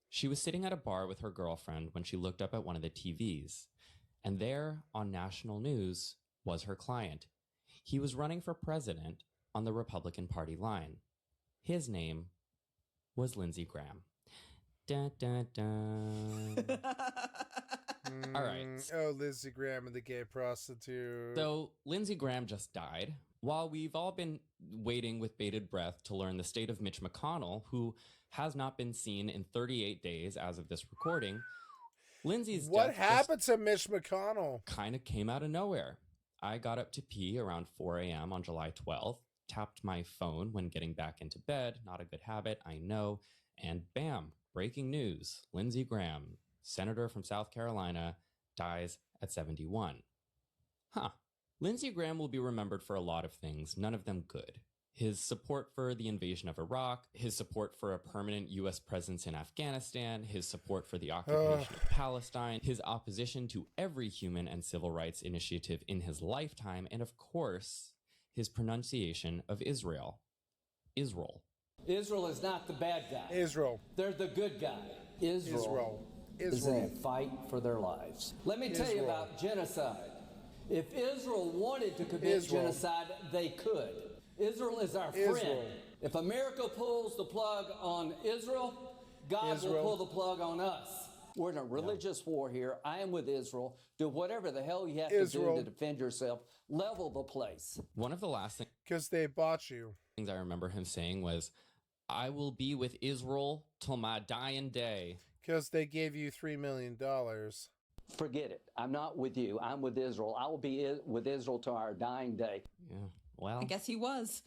She was sitting at a bar with her girlfriend when she looked up at one of the TVs. And there, on national news, was her client. He was running for president on the Republican Party line. His name was Lindsey Graham. Dun, dun, dun. All right. Oh, Lindsey Graham and the gay prostitute. So, Lindsey Graham just died. While we've all been waiting with bated breath to learn the state of Mitch McConnell, who has not been seen in 38 days as of this recording, Lindsey's What happened to Mitch McConnell? Kind of came out of nowhere. I got up to pee around 4 a.m. on July 12th, tapped my phone when getting back into bed, not a good habit, I know, and bam, breaking news. Lindsey Graham, senator from South Carolina, dies at 71. Huh. Lindsey Graham will be remembered for a lot of things, none of them good. His support for the invasion of Iraq, his support for a permanent U.S. presence in Afghanistan, his support for the occupation of Palestine, his opposition to every human and civil rights initiative in his lifetime, and of course, his pronunciation of Israel. Israel. Israel is not the bad guy. Israel. They're the good guy. Israel is in a fight for their lives. Let me tell you about genocide. If Israel wanted to commit genocide, they could. Israel is our friend. If America pulls the plug on Israel, God will pull the plug on us. We're in a religious war here. I am with Israel. Do whatever the hell you have to do to defend yourself. Level the place. One of the last things... Because they bought you. ...things I remember him saying was, I will be with Israel till my dying day. Because they gave you $3 million. Forget it. I'm not with you. I'm with Israel. I will be with Israel till our dying day. Yeah. Well, I guess he was.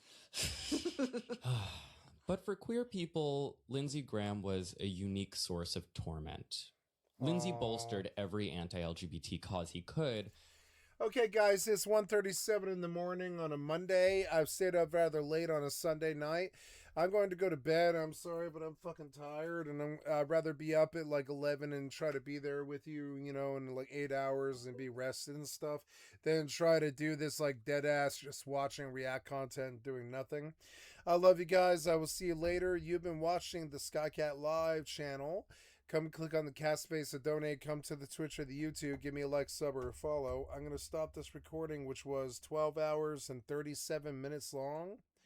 But for queer people, Lindsey Graham was a unique source of torment. Lindsey bolstered every anti-LGBT cause he could. Okay, guys, it's 1:37 in the morning on a Monday. I've stayed up rather late on a Sunday night. I'm going to go to bed. I'm sorry, but I'm fucking tired, and I'd rather be up at like 11 and try to be there with you, you know, in like 8 hours and be rested and stuff, than try to do this like dead ass just watching react content doing nothing. I love you guys. I will see you later. You've been watching the Skycatlive channel. Come click on the cat space to donate. Come to the Twitch or the YouTube. Give me a like, sub, or a follow. I'm going to stop this recording, which was 12 hours and 37 minutes long.